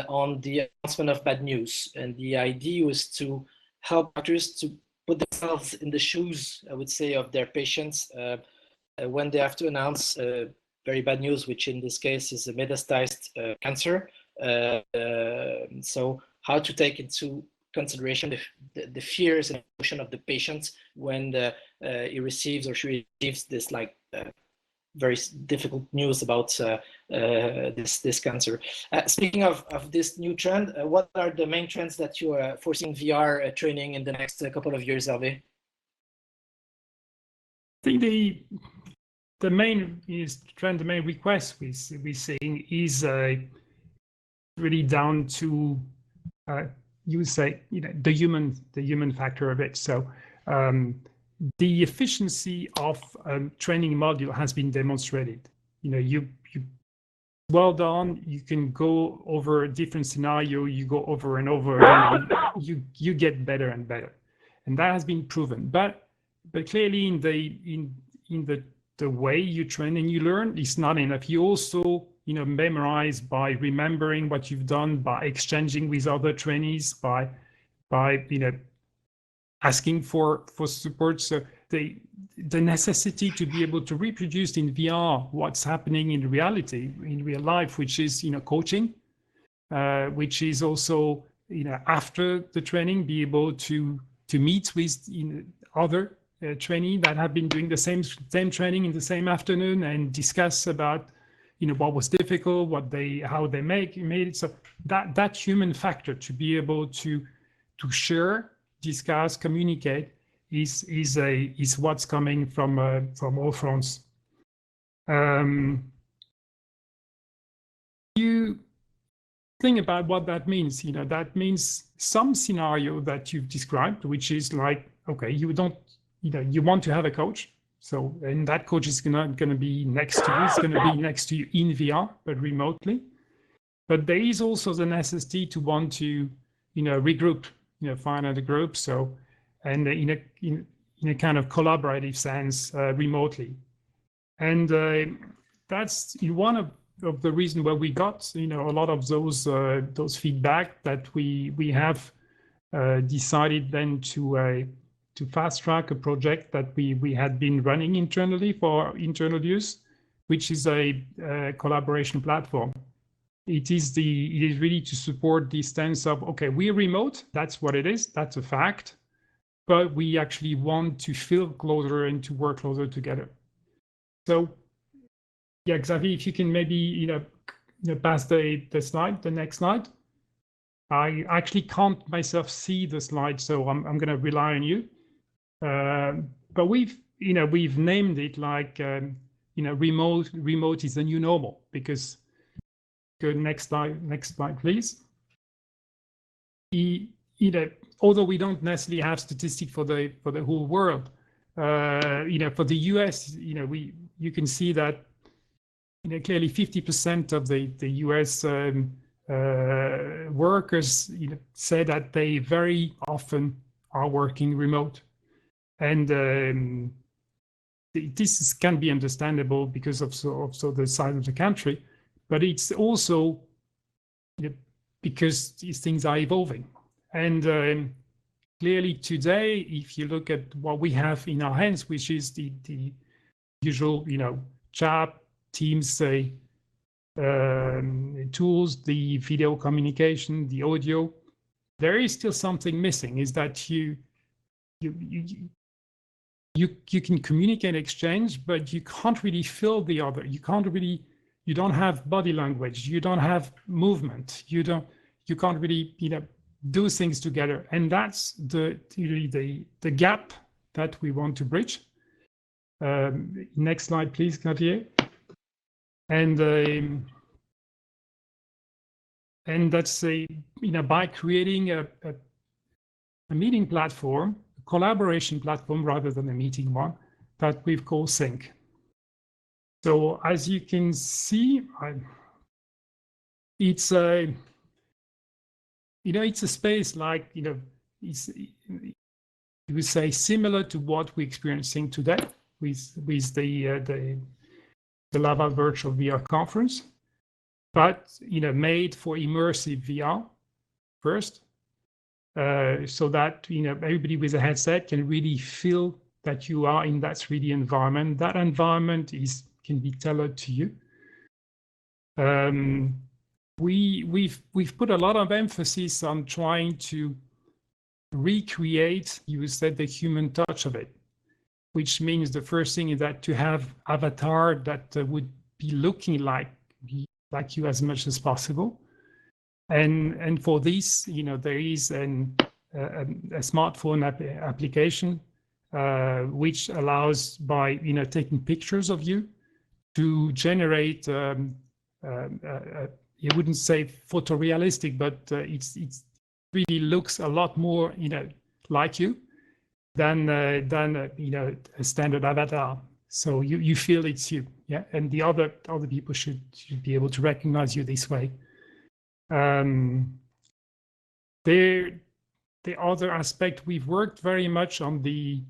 on the announcement of bad news. And the idea was to help doctors to put themselves in the shoes, I would say, of their patients when they have to announce very bad news, which in this case is a metastasized cancer. So how to take into consideration the fears and emotion of the patient when he receives or she receives this very difficult news about this cancer. Speaking of this new trend, what are the main trends that you are foreseeing VR training in the next couple of years, Hervé? I think the main trend, the main request we're seeing is really down to you would say the human factor of it. So the efficiency of a training module has been demonstrated. You well done. You can go over a different scenario. You go over and over again. You get better and better. and that has been proven. But clearly in the way you train and you learn is not enough. You also memorize by remembering what you've done, by exchanging with other trainees, by asking for support. So the necessity to be able to reproduce in VR what's happening in reality, in real life, which is coaching, which is also after the training be able to meet with other trainees that have been doing the same training in the same afternoon and discuss about what was difficult, how they made it. So that human factor to be able to share, discuss, communicate is what's coming from all fronts. You think about what that means. That means some scenario that you've described, which is like, okay, you want to have a coach. So, and that coach is not going to be next to you. It's going to be next to you in VR, but remotely. But there is also the necessity to want to, regroup, find a group. So, and in a kind of collaborative sense, remotely. And that's one of the reasons where we got, a lot of those feedback that we have decided then to fast track a project that we had been running internally for internal use, which is a collaboration platform. It is really to support the stance of, okay, we're remote, that's what it is, that's a fact, but we actually want to feel closer and to work closer together. So, yeah, Xavier, if you can maybe pass the slide, the next slide. I actually can't myself see the slide, so I'm going to rely on you. But we've named it like remote is the new normal, because go next slide, please. Although we don't necessarily have statistics for the whole world, for the US, you can see that clearly 50% of the US workers say that they very often are working remote. And this can be understandable because of the size of the country, but it's also because these things are evolving. And clearly today, if you look at what we have in our hands, which is the usual, chat, Teams, tools, the video communication, the audio, there is still something missing. Is that you can communicate, exchange, but you can't really feel the other. You don't have body language. You don't have movement. You can't really, do things together. And that's the gap that we want to bridge. Next slide, please, Xavier. And that's by creating a meeting platform, a collaboration platform rather than a meeting one, that we've called Sync. So as you can see, it's a it's a space like it's, you would say, similar to what we're experiencing today with the Laval Virtual VR Conference, but made for immersive VR first, so that everybody with a headset can really feel that you are in that 3D environment. That environment can be tailored to you. We've put a lot of emphasis on trying to recreate, you said, the human touch of it, which means the first thing is that to have avatar that would be looking like you as much as possible. And for this, there is a smartphone application which allows, by taking pictures of you, to generate you wouldn't say photorealistic, but it really looks a lot more like you than a standard avatar. So you feel it's you, yeah. And the other people should be able to recognize you this way. There the other aspect. We've worked very much on the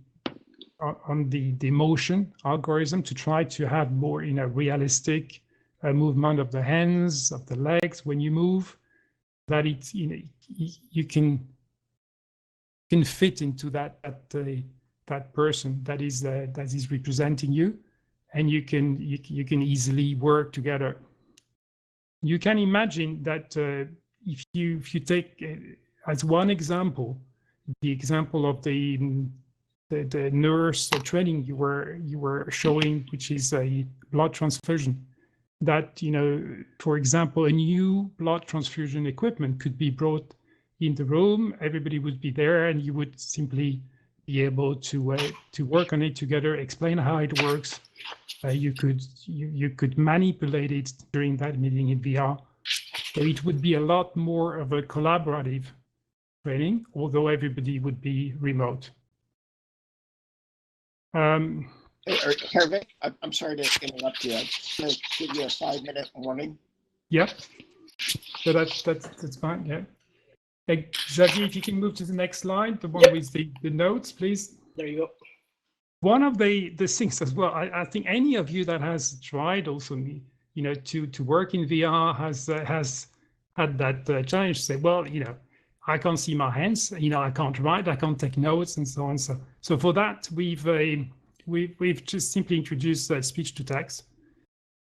motion algorithm to try to have more, realistic movement of the hands, of the legs when you move, that it's, you can fit into that person that is representing you, and you can easily work together. You can imagine that if you take as one example, the example of the nurse training you were showing, which is a blood transfusion, that, for example, a new blood transfusion equipment could be brought in the room, everybody would be there, and you would simply be able to work on it together, explain how it works. You could manipulate it during that meeting in VR. So it would be a lot more of a collaborative training, although everybody would be remote. Hervé, I'm sorry to interrupt you. I'm just going to give you a 5-minute warning. Yep. So that's fine. Yeah. Xavier, if you can move to the next slide, the one with the notes, please. There you go. One of the things as well, I think any of you that has tried also, to work in VR has had that challenge to say, well, I can't see my hands, I can't write, I can't take notes, and so on. So for that, we've just simply introduced speech to text.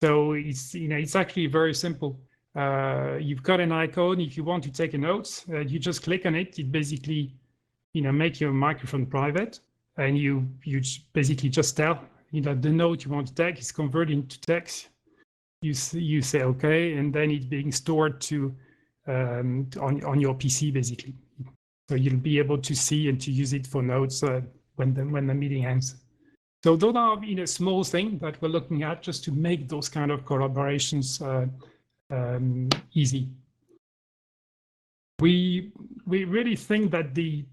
So it's actually very simple. You've got an icon. If you want to take a note, you just click on it. It basically, make your microphone private, and you basically just tell, the note you want to take is converted into text. You say okay, and then it's being stored to on your PC basically. So you'll be able to see and to use it for notes when the meeting ends. So those are small things that we're looking at just to make those kind of collaborations easy. We really think that the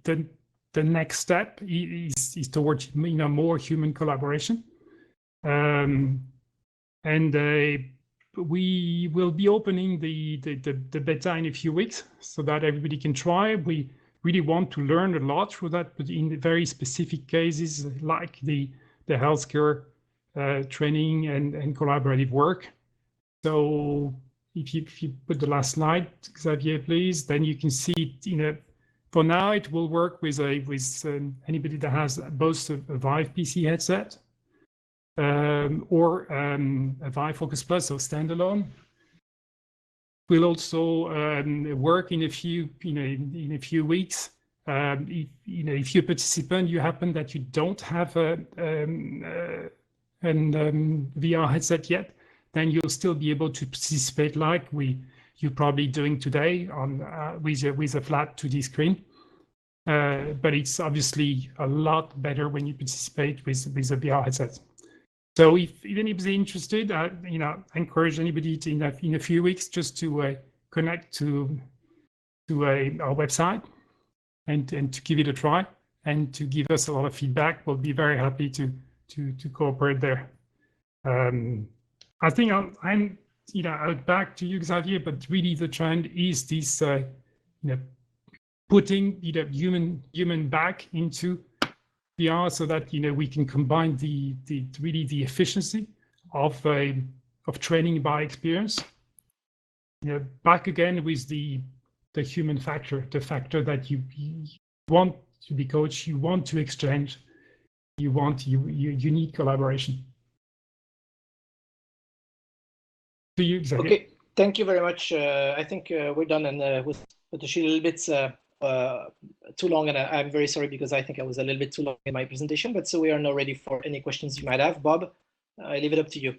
next step is towards more human collaboration, and we will be opening the beta in a few weeks so that everybody can try. We really want to learn a lot through that, but in very specific cases like the healthcare training and collaborative work. So if you put the last slide, Xavier, please, then you can see for now it will work with anybody that has both a VIVE PC headset or a VIVE Focus Plus, so standalone. Will also work in a few weeks. If you're a participant, you happen that you don't have a VR headset yet, then you'll still be able to participate like you're probably doing today with a flat 2D screen. But it's obviously a lot better when you participate with a VR headset. So if anybody's interested, I encourage anybody to in a few weeks just to connect to our website and to give it a try and to give us a lot of feedback. We'll be very happy to cooperate there. I think I'm back to you, Xavier, but really the trend is this putting human back into VR so that we can combine the efficiency of training by experience. Back again with the human factor, the factor that you want to be coached, you want to exchange, you need collaboration. To you, Xavier. Okay, thank you very much. I think we're done, and with a little bit too long, and I'm very sorry because I think I was a little bit too long in my presentation, but so we are now ready for any questions you might have. Bob, I leave it up to you.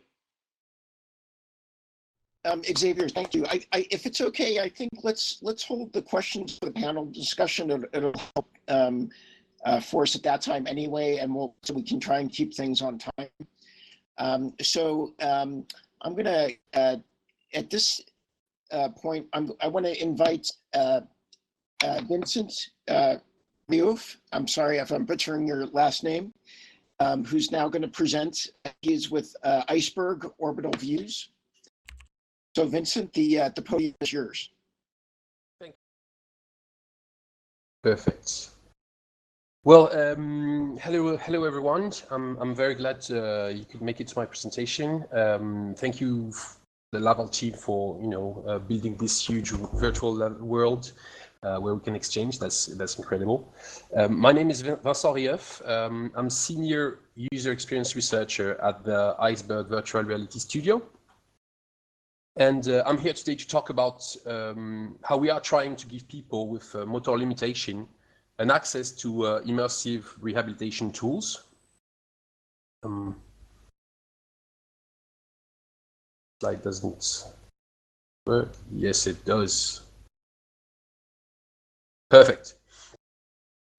Xavier, thank you. If it's okay, I think let's hold the questions for the panel discussion. It'll help for us at that time anyway, and so we can try and keep things on time. I'm gonna at this point I want to invite VINCENT RIEUF. I'm sorry if I'm butchering your last name. Who's now going to present. He is with ICEBERG Orbital Views. So VINCENT, the podium is yours. Perfect. Well, hello everyone. I'm very glad you could make it to my presentation. Thank you, the Laval team, for building this huge virtual world where we can exchange. That's incredible. My name is Vincent RIEUF. I'm senior user experience researcher at the ICEBERG Virtual Reality Studio. And I'm here today to talk about how we are trying to give people with motor limitation an access to immersive rehabilitation tools. Slide doesn't work. Yes, it does. Perfect.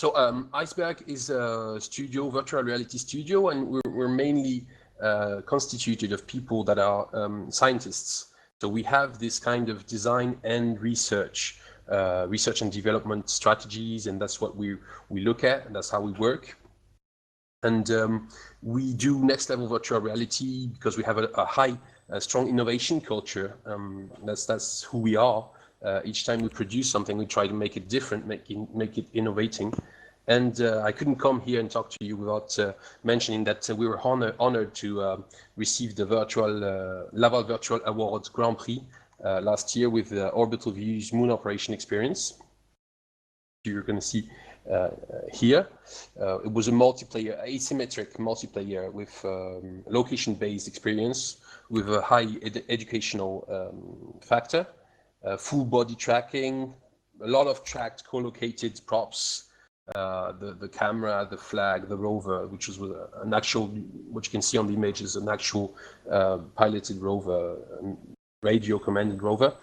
So ICEBERG is a studio, virtual reality studio, and we're mainly constituted of people that are scientists. So we have this kind of design and research and development strategies, and that's what we look at, and that's how we work. And we do next level virtual reality because we have a strong innovation culture. That's who we are. Each time we produce something, we try to make it different, make it innovating. And I couldn't come here and talk to you without mentioning that we were honored to receive the Laval Virtual Awards Grand Prix last year with the Orbital Views moon operation experience. You're going to see here. It was a multiplayer, asymmetric multiplayer with location-based experience with a high educational factor, full body tracking, a lot of tracked co-located props, the camera, the flag, the rover, which was an actual, what you can see on the image is an actual piloted rover, radio commanded rover.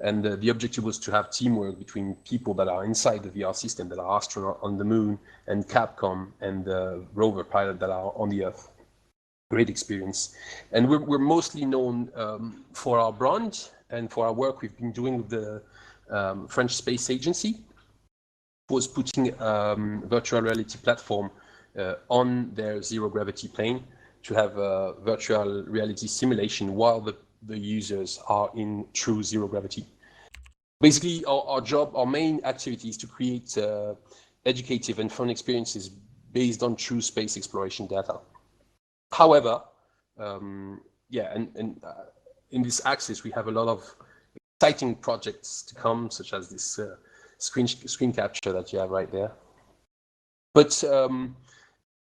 And the objective was to have teamwork between people that are inside the VR system, that are astronauts on the moon, and Capcom and the rover pilot that are on the Earth. Great experience. And we're mostly known for our brand and for our work we've been doing with the French Space Agency, was putting virtual reality platform on their zero gravity plane to have a virtual reality simulation while the users are in true zero gravity. Basically, our main activity is to create educative and fun experiences based on true space exploration data. However, in this axis, we have a lot of exciting projects to come, such as this screen capture that you have right there. But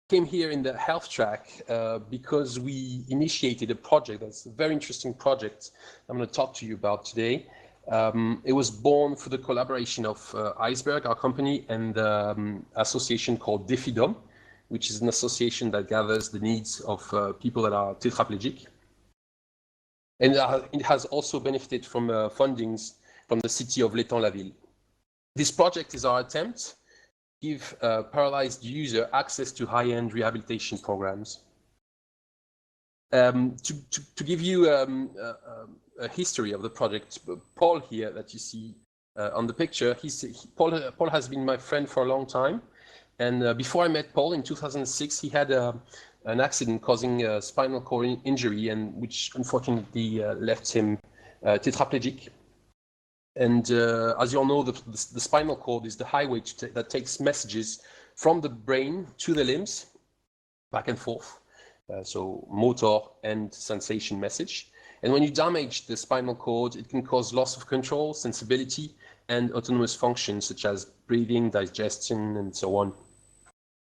came here in the health track because we initiated a project that's a very interesting project I'm going to talk to you about today. It was born through the collaboration of ICEBERG, our company, and the association called DEFIDOM, which is an association that gathers the needs of people that are tetraplegic. And it has also benefited from fundings from the city of Laval. This project is our attempt give a paralyzed user access to high-end rehabilitation programs. To give you a history of the project, Paul here that you see on the picture, Paul has been my friend for a long time. And before I met Paul in 2006, he had an accident causing a spinal cord injury, and which unfortunately left him tetraplegic. And as you all know, the spinal cord is the highway that takes messages from the brain to the limbs, back and forth. So motor and sensation message. And when you damage the spinal cord, it can cause loss of control, sensibility, and autonomous functions such as breathing, digestion, and so on.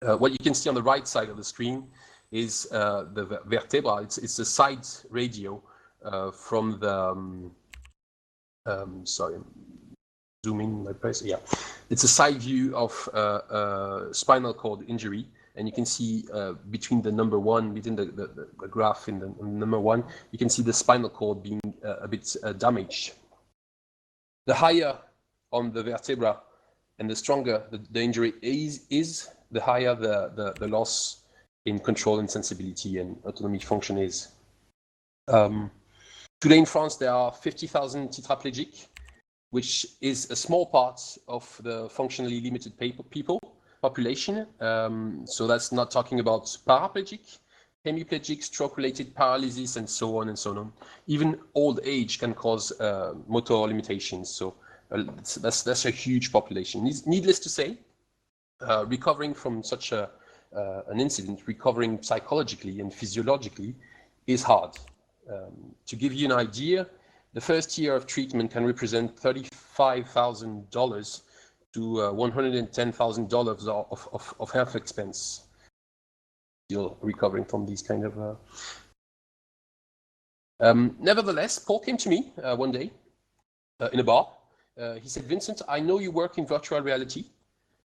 What you can see on the right side of the screen is the vertebra. It's a side radio from the sorry, zoom in my place. Yeah, it's a side view of spinal cord injury, and you can see between the number one, between the graph in the number one, you can see the spinal cord being a bit damaged. The higher on the vertebra and the stronger the injury is, the higher the loss in control and sensibility and autonomy function is. Today in France, there are 50,000 tetraplegic, which is a small part of the functionally limited people population. So that's not talking about paraplegic, hemiplegic, stroke-related paralysis, and so on and so on. Even old age can cause motor limitations. So that's a huge population. Needless to say, recovering from such an incident, recovering psychologically and physiologically, is hard. To give you an idea, the first year of treatment can represent $35,000 to $110,000 of health expense. Still recovering from these kind of. Nevertheless, Paul came to me one day in a bar. He said, "Vincent, I know you work in virtual reality.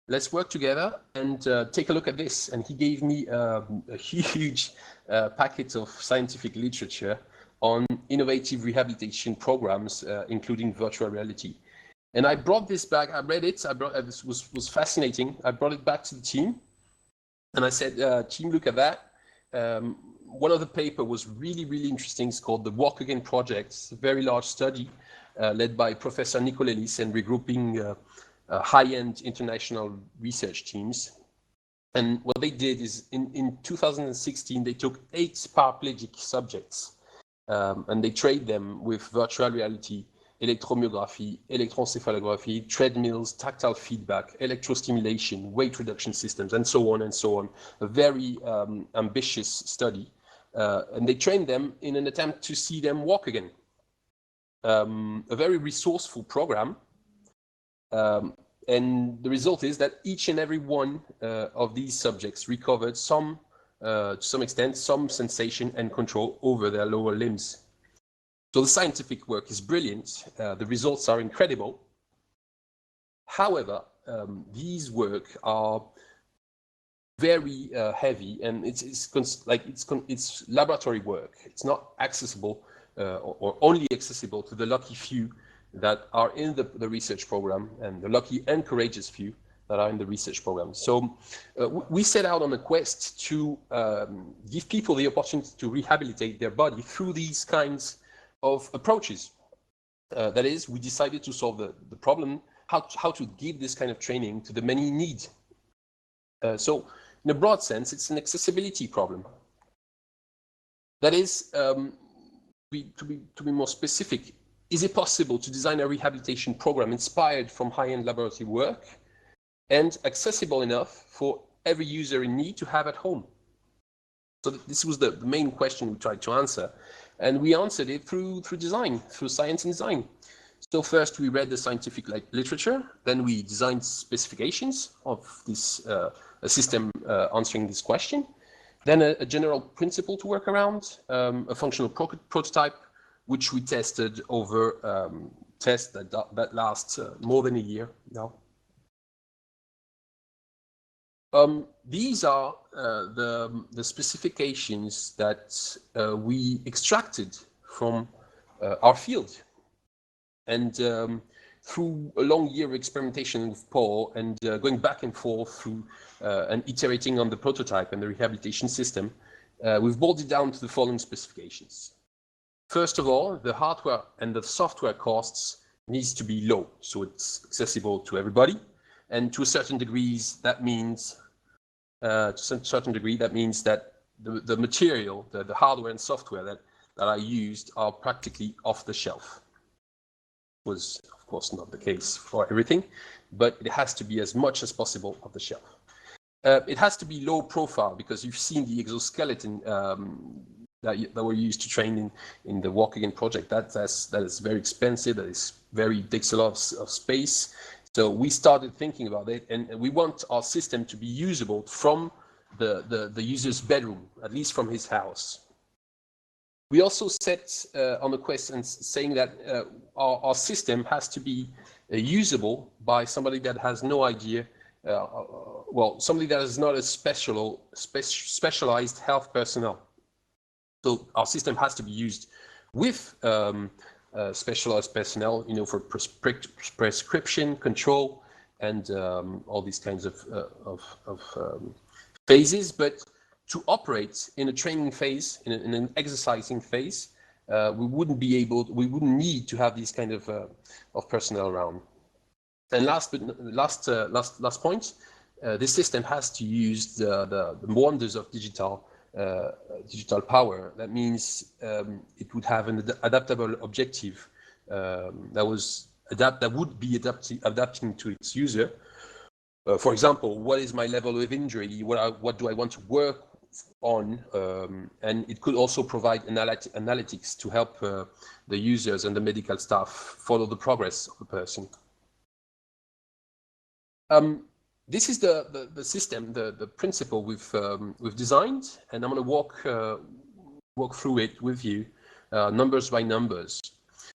Let's work together and take a look at this." And he gave me a huge packet of scientific literature on innovative rehabilitation programs, including virtual reality. And I brought this back. I read it. This was fascinating. I brought it back to the team, and I said, "Team, look at that." One of the paper was really, really interesting. It's called the Walk Again Project. It's a very large study led by Professor Nicolelis and regrouping high-end international research teams. And what they did is in 2016, they took 8 paraplegic subjects and they trained them with virtual reality, electromyography, electroencephalography, treadmills, tactile feedback, electrostimulation, weight reduction systems, and so on and so on. A very ambitious study. And they trained them in an attempt to see them walk again. A very resourceful program. And the result is that each and every one of these subjects recovered to some extent, some sensation and control over their lower limbs. So the scientific work is brilliant. The results are incredible. However, these work are very heavy, and it's laboratory work. It's not accessible or only accessible to the lucky few that are in the research program, and the lucky and courageous few that are in the research program. So we set out on a quest to give people the opportunity to rehabilitate their body through these kinds of approaches. That is, we decided to solve the problem, how to give this kind of training to the many in need. So in a broad sense, it's an accessibility problem. That is, to be more specific, is it possible to design a rehabilitation program inspired from high-end laboratory work and accessible enough for every user in need to have at home? So this was the main question we tried to answer. And we answered it through design, through science and design. So first we read the scientific literature, then we designed specifications of this a system answering this question, then a general principle to work around, a functional prototype, which we tested over tests that last more than a year now. These are the specifications that we extracted from our field. And through a long year of experimentation with Paul and going back and forth through and iterating on the prototype and the rehabilitation system, we've boiled it down to the following specifications. First of all, the hardware and the software costs needs to be low, so it's accessible to everybody. And to a certain degree, that means that the material, the hardware and software that are used are practically off the shelf. Was of course not the case for everything, but it has to be as much as possible off the shelf. It has to be low profile, because you've seen the exoskeleton that were used to train in the Walk Again project. That is very expensive. Takes a lot of space. So we started thinking about it, and we want our system to be usable from the user's bedroom, at least from his house. We also set on a question saying that our system has to be usable by somebody that has no idea, somebody that is not a specialized health personnel. So our system has to be used with specialized personnel, for prescription control and all these kinds of phases. But to operate in a training phase, in an exercising phase, we wouldn't need to have these kind of personnel around. And last point, this system has to use the wonders of digital power. That means it would have an adaptable objective that would be adapting to its user. For example, what is my level of injury? What do I want to work on? And it could also provide analytics to help the users and the medical staff follow the progress of the person. This is the system, the principle we've designed, and I'm going to walk through it with you, numbers by numbers.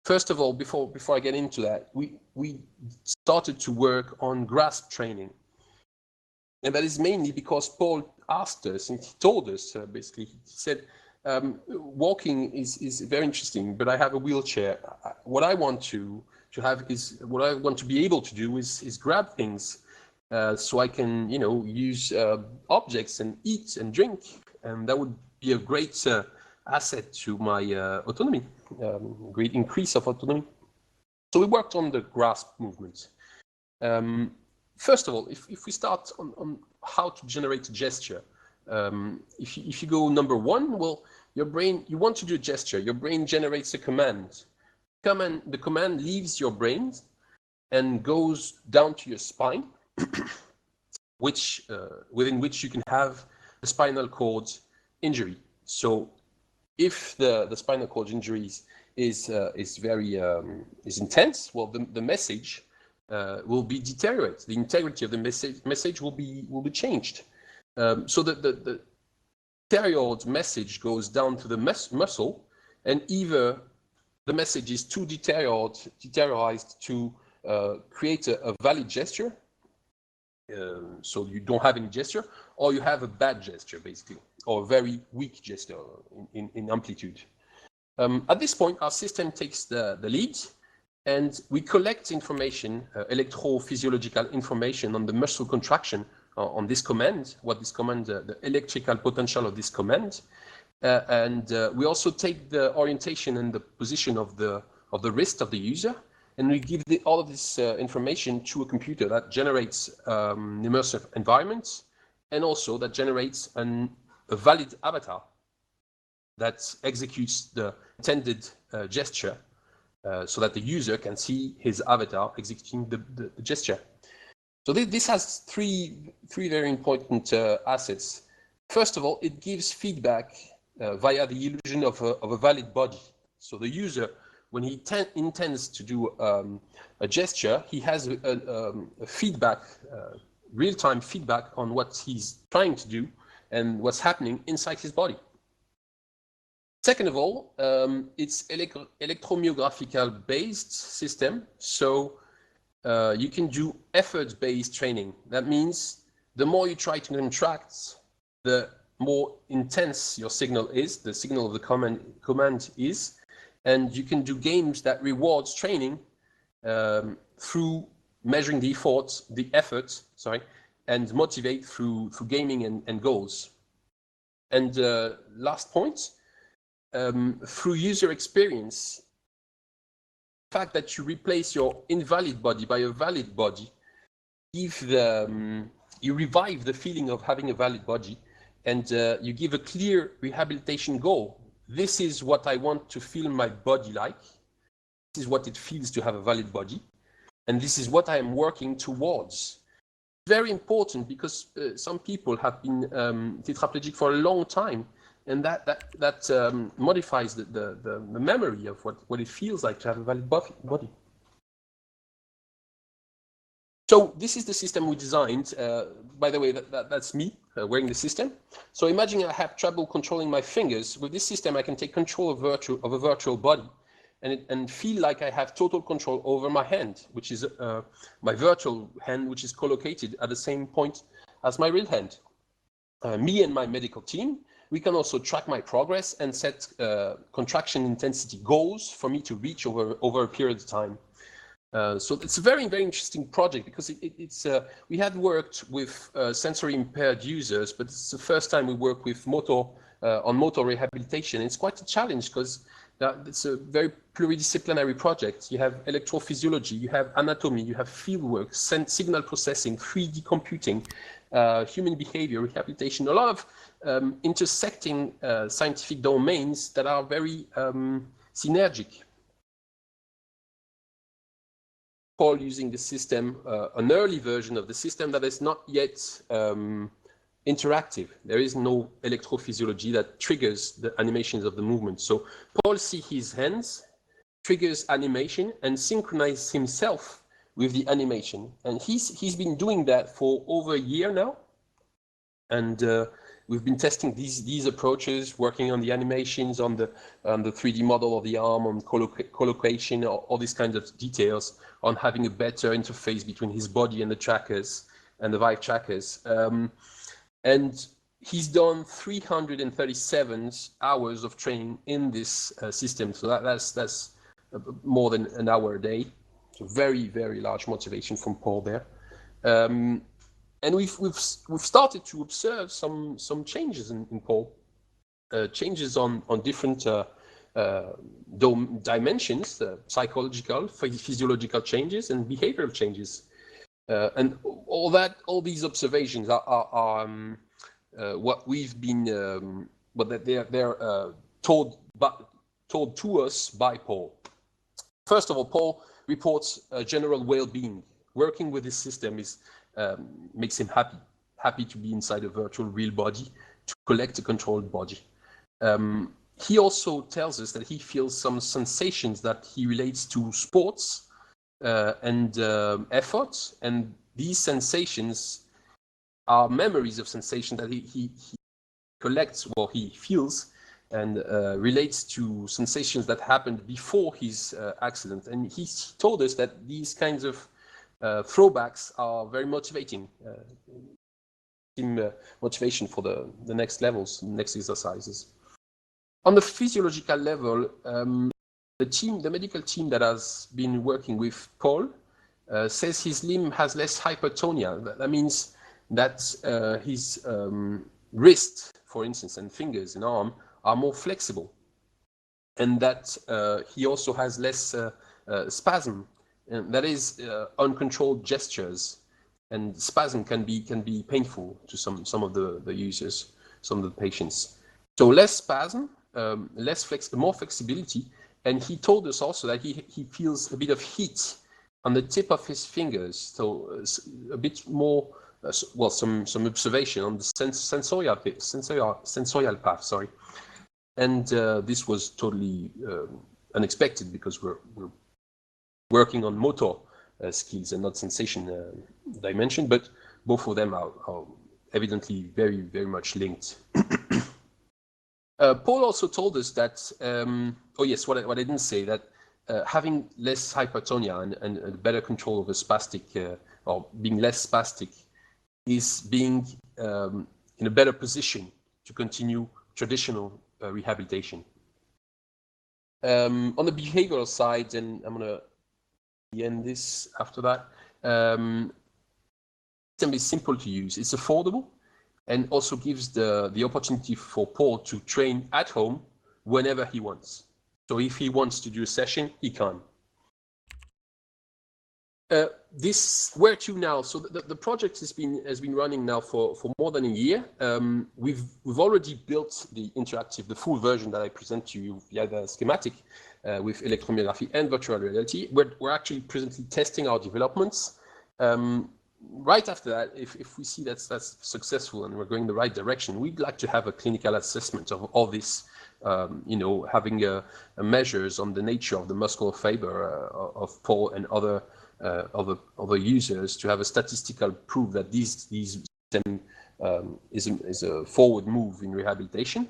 First of all, before I get into that, we started to work on grasp training. And that is mainly because Paul asked us, and he told us, basically, he said, walking is very interesting, but I have a wheelchair. What I want to have is, what I want to be able to do is grab things so I can, use objects and eat and drink. And that would be a great asset to my autonomy, great increase of autonomy. So we worked on the grasp movement. First of all, if we start on how to generate a gesture, if you go number one, well, your brain, you want to do a gesture, your brain generates a command. The command leaves your brain and goes down to your spine, within which you can have a spinal cord injury. So if the spinal cord injury is intense, well, the message will be deteriorated. The integrity of the message will be changed. So the deteriorated message goes down to the muscle, and either the message is too deteriorized to create a valid gesture, so you don't have any gesture, or you have a bad gesture, basically, or a very weak gesture in amplitude. At this point, our system takes the lead, and we collect information, electrophysiological information on the muscle contraction on this command, the electrical potential of this command. And we also take the orientation and the position of the wrist of the user, and we give all of this information to a computer that generates an immersive environment, and also that generates a valid avatar that executes the intended gesture, so that the user can see his avatar executing the gesture. So this has three very important assets. First of all, it gives feedback via the illusion of a valid body. So the user, when he intends to do a gesture, he has a feedback, real-time feedback on what he's trying to do and what's happening inside his body. Second of all, it's electromyographical based system. So you can do effort-based training. That means the more you try to contract, the more intense your signal is, the signal of the command is, and you can do games that rewards training through measuring the effort, and motivate through gaming and goals. And last point, through user experience, the fact that you replace your invalid body by a valid body, you revive the feeling of having a valid body, and you give a clear rehabilitation goal. This is what I want to feel my body like. This is what it feels to have a valid body, and this is what I am working towards. Very important, because some people have been tetraplegic for a long time, and that modifies the memory of what it feels like to have a valid body. So this is the system we designed. By the way, that's me wearing the system. So imagine I have trouble controlling my fingers. With this system, I can take control of a virtual body and feel like I have total control over my hand, which is my virtual hand, which is collocated at the same point as my real hand. Me and my medical team, we can also track my progress and set contraction intensity goals for me to reach over a period of time. So it's a very, very interesting project, because we had worked with sensory impaired users, but it's the first time we work with on motor rehabilitation. It's quite a challenge, because it's a very pluridisciplinary project. You have electrophysiology, you have anatomy, you have fieldwork, signal processing, 3D computing, human behavior, rehabilitation, a lot of intersecting scientific domains that are very synergic. Paul using the system, an early version of the system that is not yet interactive. There is no electrophysiology that triggers the animations of the movement. So Paul sees his hands, triggers animation, and synchronizes himself with the animation. And he's been doing that for over a year now. And we've been testing these approaches, working on the animations, on the 3D model of the arm, on collocation, all these kinds of details, on having a better interface between his body and the trackers, and the VIVE trackers. And he's done 337 hours of training in this system. So that's more than an hour a day. So very, very large motivation from Paul there. And we've started to observe some changes in Paul, changes on different dimensions, psychological, physiological changes, and behavioral changes. And all these observations are what we've been, what they're told to us by Paul. First of all, Paul reports general well-being. Working with this system makes him happy to be inside a virtual real body, to collect a controlled body. He also tells us that he feels some sensations that he relates to sports and effort, and these sensations are memories of sensations that he collects, or he feels, and relates to sensations that happened before his accident. And he told us that these kinds of throwbacks are very motivating, motivation for the next levels, next exercises. On the physiological level, the medical team that has been working with Paul says his limb has less hypertonia. That means that his wrist, for instance, and fingers and arm are more flexible, and that he also has less spasm. And that is uncontrolled gestures, and spasm can be painful to some of the users, some of the patients. So less spasm, more flexibility, and he told us also that he feels a bit of heat on the tip of his fingers, so a bit more, well, some observation on the sensorial path, sorry. And this was totally unexpected, because we're working on motor skills and not sensation dimension, but both of them are evidently very, very much linked. Paul also told us that, oh yes, what I didn't say, that having less hypertonia and better control over spastic, or being less spastic, is being in a better position to continue traditional rehabilitation. On the behavioral side, and I'm going to end this after that, it is simple to use, it's affordable, and also gives the opportunity for Paul to train at home whenever he wants. So if he wants to do a session, he can. Where to now? So the project has been running now for more than a year. We've already built the full version that I present to you via the schematic with electromyography and virtual reality. We're actually presently testing our developments. Right after that, if we see that's successful and we're going the right direction, we'd like to have a clinical assessment of all this, having measures on the nature of the muscular fiber of Paul and other users, to have a statistical proof that this system is a forward move in rehabilitation.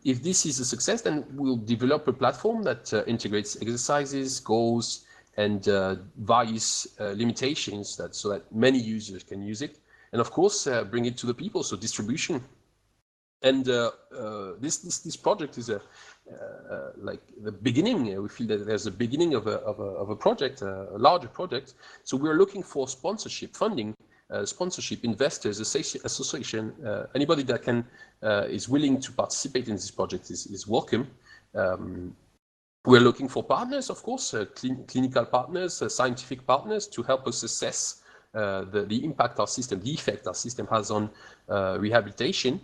If this is a success, then we'll develop a platform that integrates exercises, goals, and various limitations, so that many users can use it, and of course bring it to the people, so distribution. And this project is like the beginning. We feel that there's a beginning of a project, a larger project. So we're looking for sponsorship, funding, sponsorship, investors, association, anybody that is willing to participate in this project is welcome. We're looking for partners, of course, clinical partners, scientific partners, to help us assess the impact the effect our system has on rehabilitation,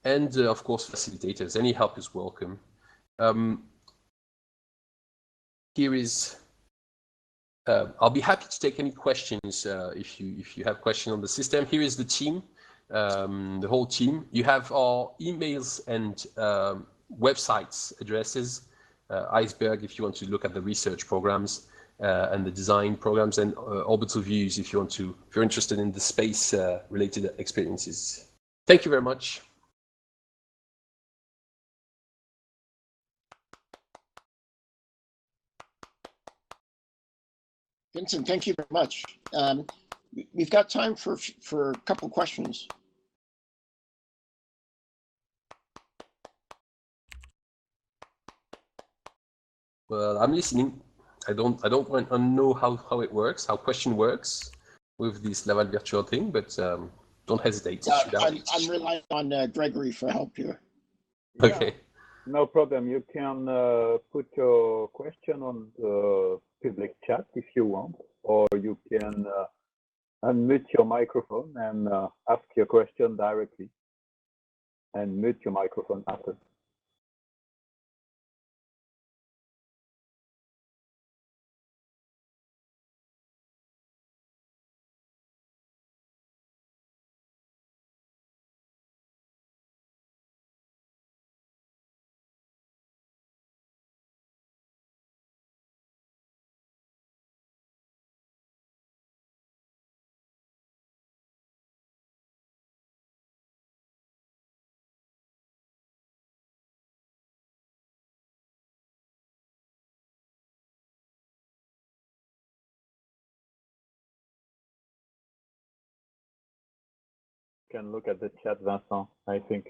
and of course facilitators. Any help is welcome. Here is I'll be happy to take any questions if you have questions on the system. Here is the team, the whole team. You have our emails and websites addresses. ICEBERG if you want to look at the research programs and the design programs, and Orbital Views if you're interested in the space related experiences. Thank you very much. Vincent, thank you very much. We've got time for a couple questions. Well, I'm listening. I don't want to know how it works, how question works with this Laval virtual thing, but don't hesitate. I'm relying on Gregory for help here. Okay. Yeah, no problem. You can put your question on the public chat if you want, or you can unmute your microphone and ask your question directly and mute your microphone after. Can look at the chat, Vincent. I think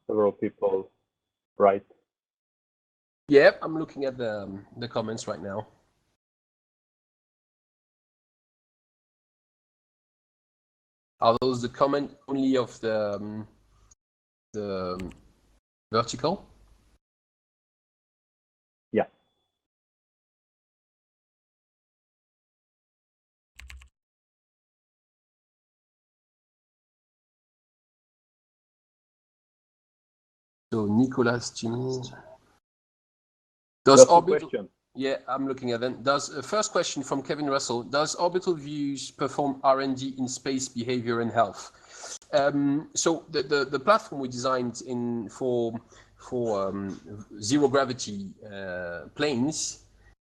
several people write. Yeah, I'm looking at the comments right now. Are those the comment only of the vertical? Yeah. So Nicolas, does Orbital? Yeah, I'm looking at them. First question from Kevin Russell: does Orbital Views perform R&D in space behavior and health? So the platform we designed for zero gravity planes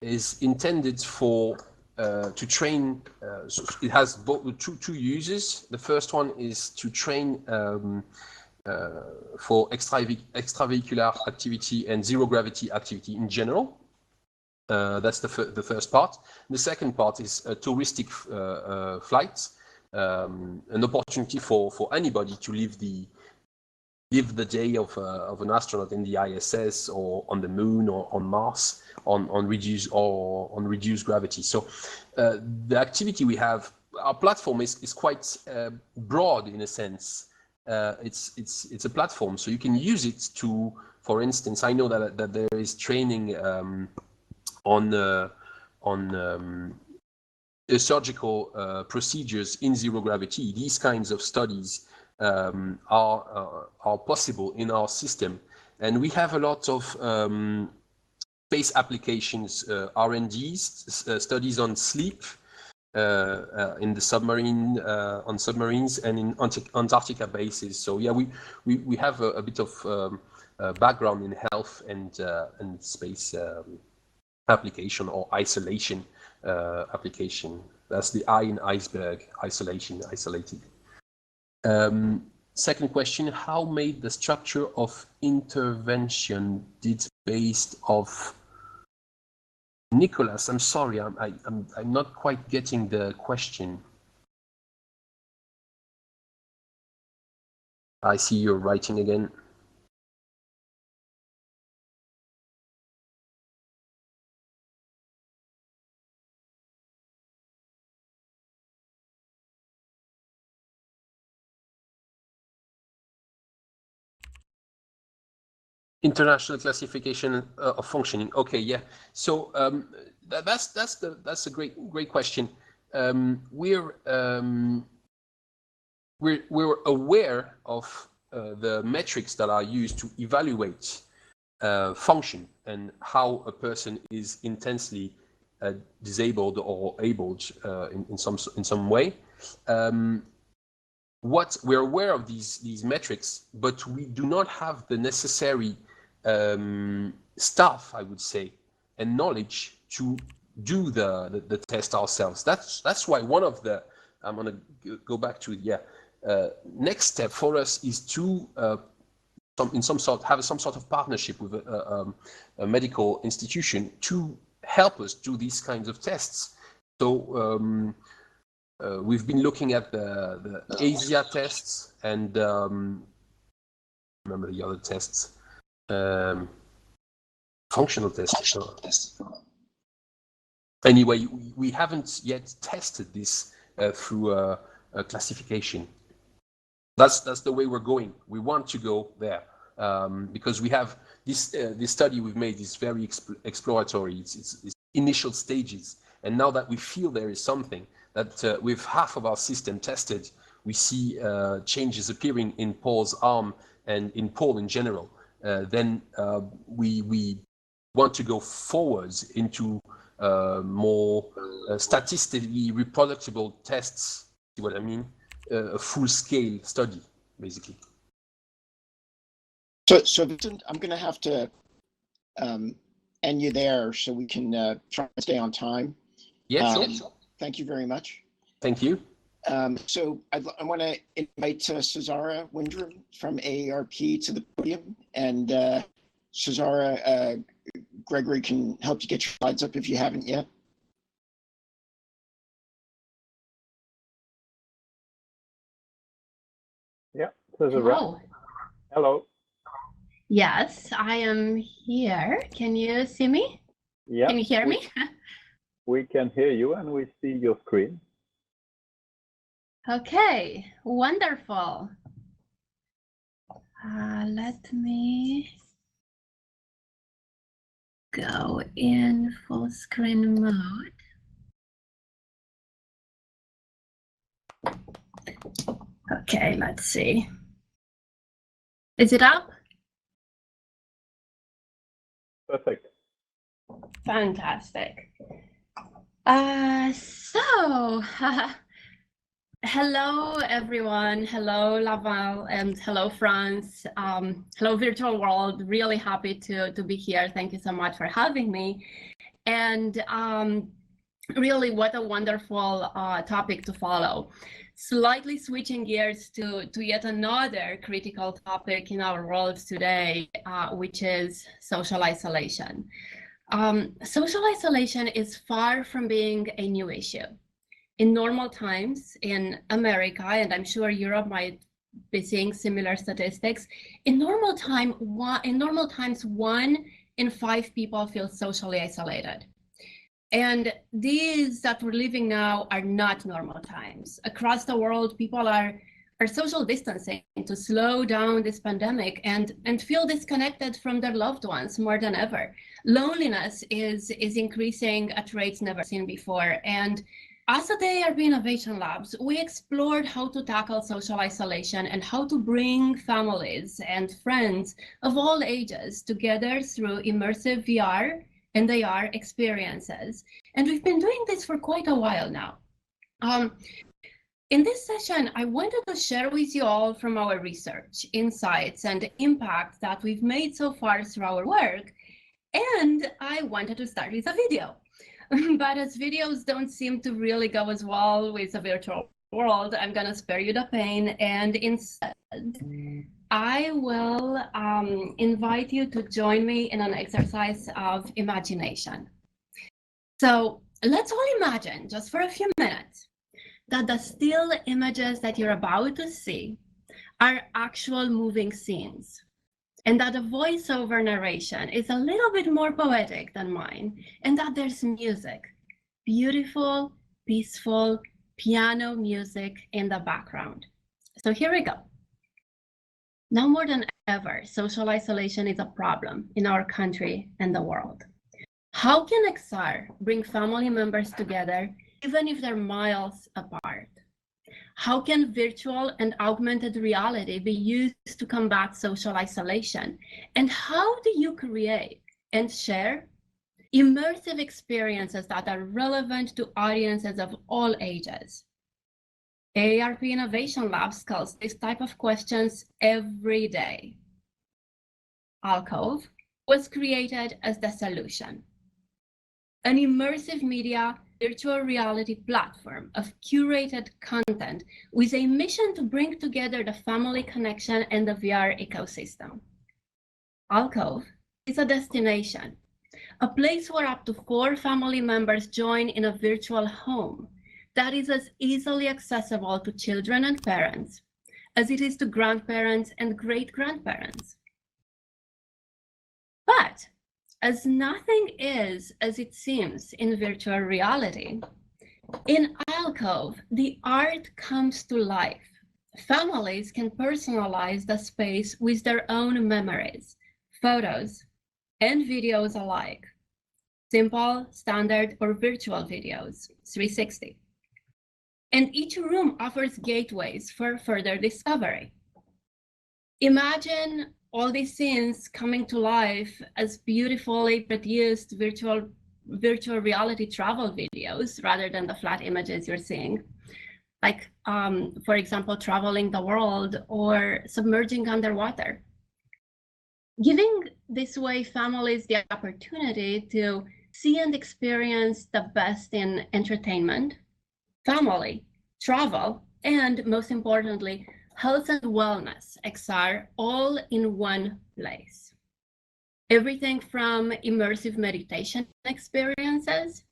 is intended for to train. So it has both two uses. The first one is to train for extravehicular activity and zero gravity activity in general. That's the first part. The second part is touristic flights, an opportunity for anybody to live the day of an astronaut in the ISS or on the moon or on Mars on reduced gravity. So the activity we have, our platform is quite broad in a sense. It's a platform, so you can use it to, for instance, I know that there is training on surgical procedures in zero gravity. These kinds of studies are possible in our system, and we have a lot of space applications, R&Ds, studies on sleep. In the submarine, on submarines, and in Antarctica bases. So yeah, we have a bit of background in health and space application or isolation application. That's the I in ICEBERG, isolation, isolated. Second question: how made the structure of intervention did based off? Nicolas, I'm sorry, I'm not quite getting the question. I see you're writing again. International classification of functioning. Okay, yeah. So that's a great question. We're aware of the metrics that are used to evaluate function and how a person is intensely disabled or abled in some way. What we're aware of these metrics, but we do not have the necessary staff, I would say, and knowledge to do the test ourselves. That's why one of the, I'm gonna go back to it, next step for us is to have some sort of partnership with a medical institution to help us do these kinds of tests. So we've been looking at the ASIA tests and remember the other tests, functional tests. Anyway, we haven't yet tested this through a classification. That's the way we're going. We want to go there because we have this study we've made is very exploratory. It's initial stages, and now that we feel there is something that with half of our system tested, we see changes appearing in Paul's arm and in Paul in general. Then we want to go forwards into more statistically reproducible tests. See what I mean? A full-scale study, basically. So Vincent, I'm going to have to end you there so we can try to stay on time. Yeah, sure. Thank you very much. Thank you. So I want to invite Cezara WINDREM from AARP to the podium, and Cezara, Gregory can help you get your slides up if you haven't yet. Yeah, Cezara. Hello. Yes, I am here. Can you see me? Yeah. Can you hear me? We can hear you and we see your screen. Okay, wonderful. Let me go in full screen mode. Okay, let's see. Is it up? Perfect. Fantastic. Hello, everyone. Hello, Laval, and hello, France. Hello, virtual world. Really happy to be here. Thank you so much for having me. And really, what a wonderful topic to follow. Slightly switching gears to yet another critical topic in our world today, which is social isolation. Social isolation is far from being a new issue. In normal times in America, and I'm sure Europe might be seeing similar statistics, in normal times, 1 in 5 people feel socially isolated. And these that we're living now are not normal times. Across the world, people are social distancing to slow down this pandemic and feel disconnected from their loved ones more than ever. Loneliness is increasing at rates never seen before. And as at the AARP Innovation Labs, we explored how to tackle social isolation and how to bring families and friends of all ages together through immersive VR and AR experiences. And we've been doing this for quite a while now. In this session, I wanted to share with you all from our research, insights, and impact that we've made so far through our work. And I wanted to start with a video. But as videos don't seem to really go as well with a virtual world, I'm going to spare you the pain. And instead, I will invite you to join me in an exercise of imagination. So let's all imagine, just for a few minutes, that the still images that you're about to see are actual moving scenes, and that the voiceover narration is a little bit more poetic than mine, and that there's music, beautiful, peaceful piano music in the background. So here we go. Now more than ever, social isolation is a problem in our country and the world. How can XR bring family members together even if they're miles apart? How can virtual and augmented reality be used to combat social isolation? And how do you create and share immersive experiences that are relevant to audiences of all ages. AARP Innovation Labs calls this type of questions every day. Alcove was created as the solution, an immersive media virtual reality platform of curated content with a mission to bring together the family connection and the VR ecosystem. Alcove is a destination, a place where up to 4 family members join in a virtual home that is as easily accessible to children and parents as it is to grandparents and great-grandparents. But as nothing is as it seems in virtual reality, in Alcove, the art comes to life. Families can personalize the space with their own memories, photos, and videos alike. Simple, standard, or virtual videos, 360. And each room offers gateways for further discovery. Imagine all these scenes coming to life as beautifully produced virtual reality travel videos rather than the flat images you're seeing. Like, for example, traveling the world or submerging underwater. Giving this way families the opportunity to see and experience the best in entertainment, family, travel, and most importantly, health and wellness, XR, all in one place. Everything from immersive meditation experiences.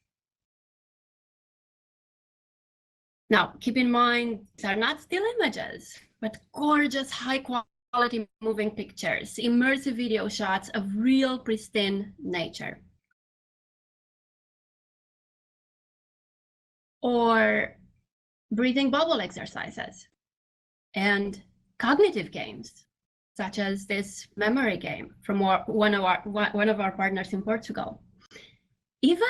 Now, keep in mind, these are not still images, but gorgeous, high quality moving pictures, immersive video shots of real pristine nature. Or breathing bubble exercises. And cognitive games, such as this memory game from one of our partners in Portugal. Even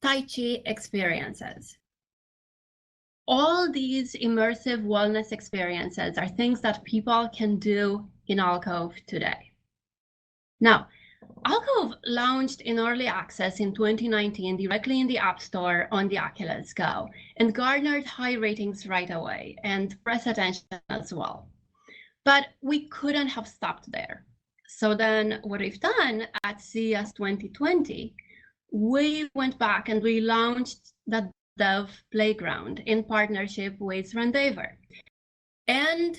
Tai Chi experiences. All these immersive wellness experiences are things that people can do in Alcove today. Now, Alcove launched in early access in 2019 directly in the App Store on the Oculus Go and garnered high ratings right away and press attention as well. But we couldn't have stopped there. So then what we've done at CES 2020, we went back and we launched the Dev Playground in partnership with Rendezvous. And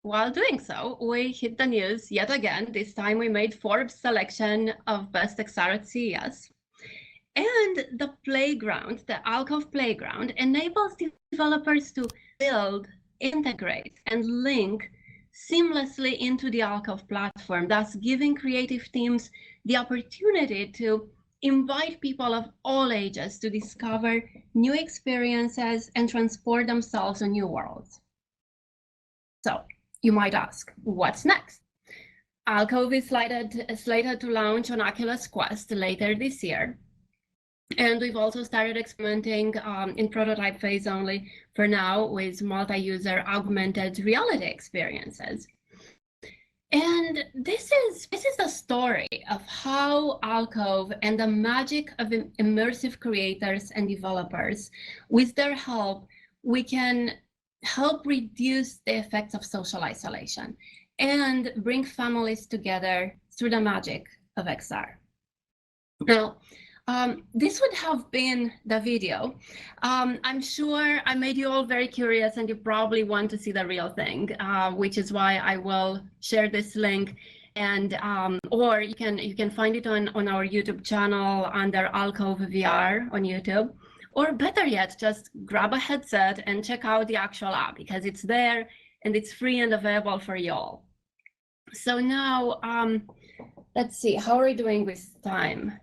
while doing so, we hit the news yet again. This time we made Forbes selection of Best XR at CES. And the playground, the Alcove Playground, enables developers to build, integrate, and link seamlessly into the Alcove platform, thus giving creative teams the opportunity to invite people of all ages to discover new experiences and transport themselves in new worlds. So, you might ask, what's next? Alcove is slated to launch on Oculus Quest later this year. And we've also started experimenting in prototype phase only for now with multi-user augmented reality experiences. And this is the story of how Alcove and the magic of immersive creators and developers, with their help, we can help reduce the effects of social isolation and bring families together through the magic of XR. Now, this would have been the video. I'm sure I made you all very curious and you probably want to see the real thing, which is why I will share this link, and or you can find it on our YouTube channel under Alcove VR on YouTube. Or better yet, just grab a headset and check out the actual app because it's there and it's free and available for you all. So now, let's see, how are we doing with time?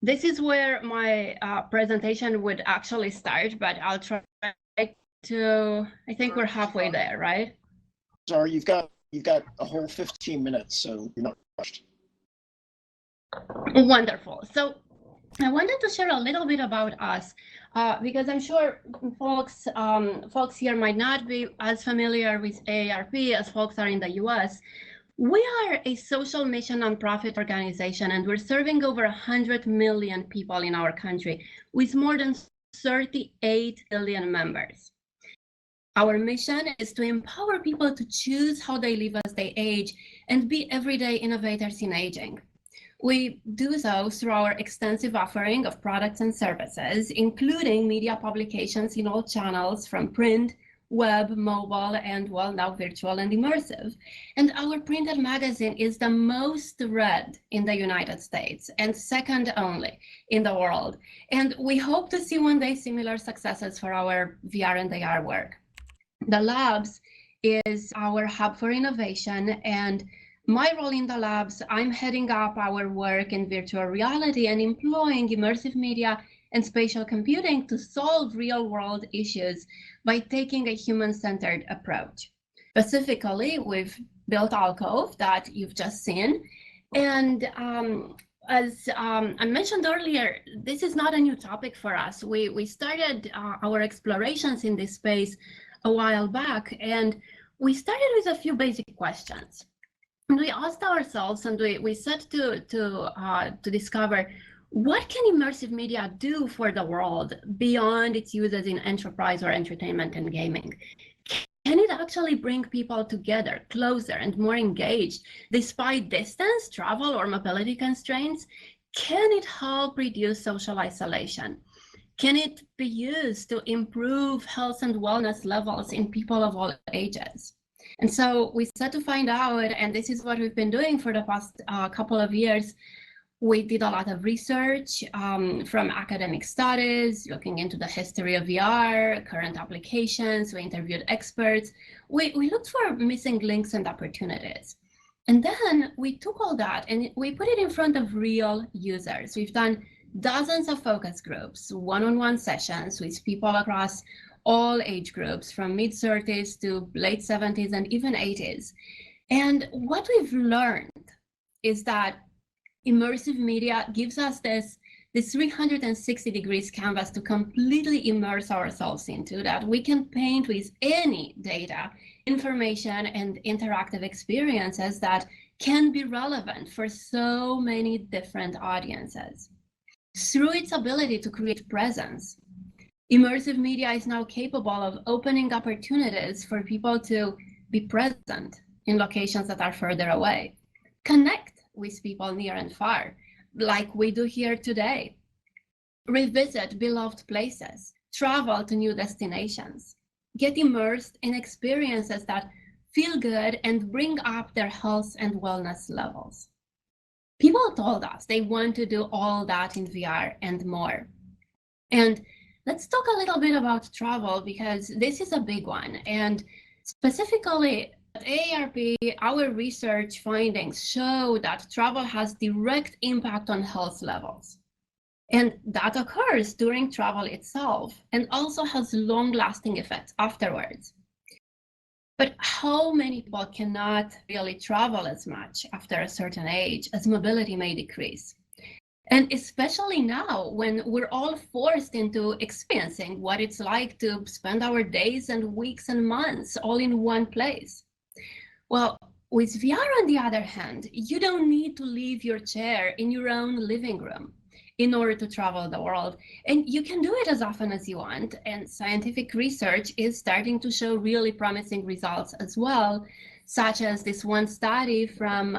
This is where my presentation would actually start, but I'll try to, I think we're halfway there, right? Sorry, you've got a whole 15 minutes, so you're not rushed. Wonderful. So I wanted to share a little bit about us because I'm sure folks here might not be as familiar with AARP as folks are in the US. We are a social mission nonprofit organization, and we're serving over 100 million people in our country with more than 38 million members. Our mission is to empower people to choose how they live as they age and be everyday innovators in aging. We do so through our extensive offering of products and services, including media publications in all channels from print, web, mobile, and well, now virtual and immersive. And our printed magazine is the most read in the United States and second only in the world. And we hope to see one day similar successes for our VR and AR work. The Labs is our hub for innovation, and my role in the Labs, I'm heading up our work in virtual reality and employing immersive media and spatial computing to solve real-world issues by taking a human-centered approach. Specifically, we've built Alcove that you've just seen. And as I mentioned earlier, this is not a new topic for us. We started our explorations in this space a while back, and we started with a few basic questions. And we asked ourselves, and we set to discover, what can immersive media do for the world beyond its uses in enterprise or entertainment and gaming? Can it actually bring people together, closer and more engaged, despite distance, travel, or mobility constraints? Can it help reduce social isolation? Can it be used to improve health and wellness levels in people of all ages? And so we set to find out, and this is what we've been doing for the past couple of years. We did a lot of research from academic studies, looking into the history of VR, current applications. We interviewed experts. We looked for missing links and opportunities. And then we took all that and we put it in front of real users. We've done dozens of focus groups, one-on-one sessions with people across all age groups, from mid-30s to late 70s and even 80s. And what we've learned is that immersive media gives us this 360 degrees canvas to completely immerse ourselves into, that we can paint with any data, information, and interactive experiences that can be relevant for so many different audiences. Through its ability to create presence, immersive media is now capable of opening opportunities for people to be present in locations that are further away, connect with people near and far, like we do here today, revisit beloved places, travel to new destinations, get immersed in experiences that feel good and bring up their health and wellness levels. People told us they want to do all that in VR and more. And let's talk a little bit about travel, because this is a big one. And specifically, at AARP, our research findings show that travel has direct impact on health levels. And that occurs during travel itself and also has long-lasting effects afterwards. But how many people cannot really travel as much after a certain age, as mobility may decrease? And especially now, when we're all forced into experiencing what it's like to spend our days and weeks and months all in one place. Well, with VR, on the other hand, you don't need to leave your chair in your own living room in order to travel the world. And you can do it as often as you want. And scientific research is starting to show really promising results as well, such as this one study from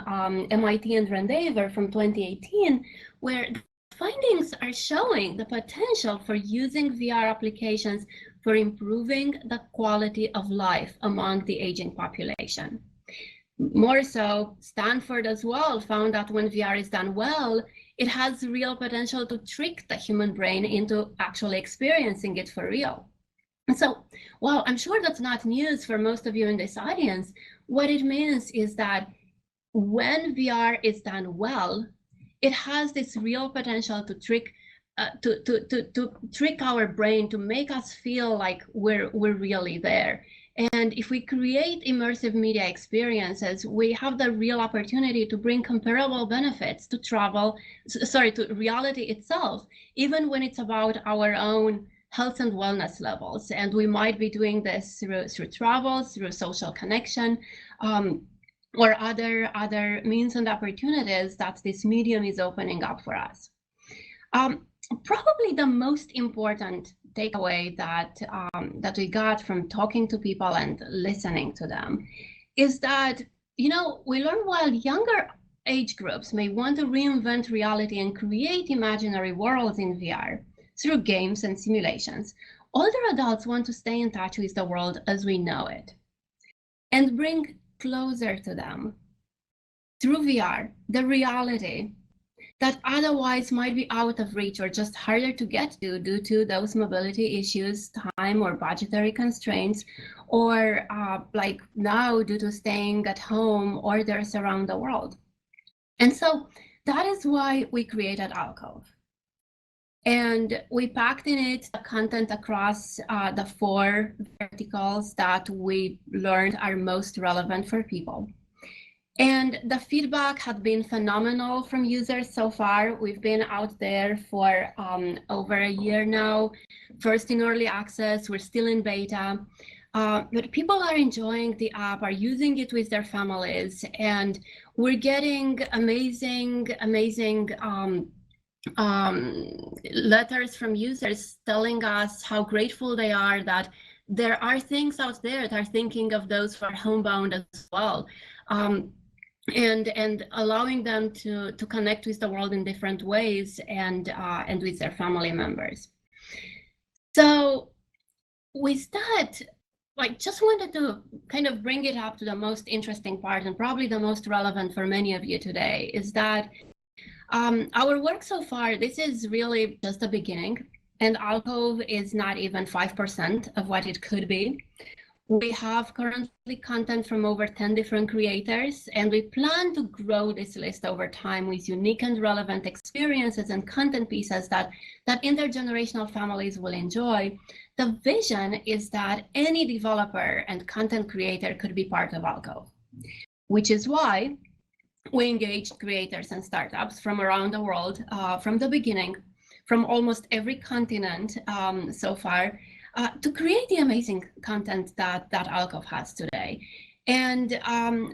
MIT and Rendezvous from 2018, where the findings are showing the potential for using VR applications for improving the quality of life among the aging population. More so, Stanford as well found that when VR is done well, it has real potential to trick the human brain into actually experiencing it for real. And so, while I'm sure that's not news for most of you in this audience, what it means is that when VR is done well, it has this real potential to trick trick our brain, to make us feel like we're really there. And if we create immersive media experiences, we have the real opportunity to bring comparable benefits to to reality itself, even when it's about our own health and wellness levels. And we might be doing this through travel, through social connection. or other means and opportunities that this medium is opening up for us. Probably the most important takeaway that we got from talking to people and listening to them is that, you know, we learn while younger age groups may want to reinvent reality and create imaginary worlds in VR through games and simulations, older adults want to stay in touch with the world as we know it and bring closer to them through VR the reality that otherwise might be out of reach or just harder to get to due to those mobility issues, time or budgetary constraints, or like now due to staying at home orders around the world. And so that is why we created Alcove. And we packed in it the content across the 4 verticals that we learned are most relevant for people. And the feedback had been phenomenal from users so far. We've been out there for over a year now, first in early access, we're still in beta. But people are enjoying the app, are using it with their families, and we're getting amazing letters from users telling us how grateful they are that there are things out there that are thinking of those who are homebound as well. And allowing them to connect with the world in different ways and with their family members. So with that, I just wanted to kind of bring it up to the most interesting part and probably the most relevant for many of you today is that our work so far, this is really just the beginning, and Alcove is not even 5% of what it could be. We have currently content from over 10 different creators, and we plan to grow this list over time with unique and relevant experiences and content pieces that intergenerational families will enjoy. The vision is that any developer and content creator could be part of Alcove, which is why we engaged creators and startups from around the world from the beginning, from almost every continent so far, to create the amazing content that Alcove has today. And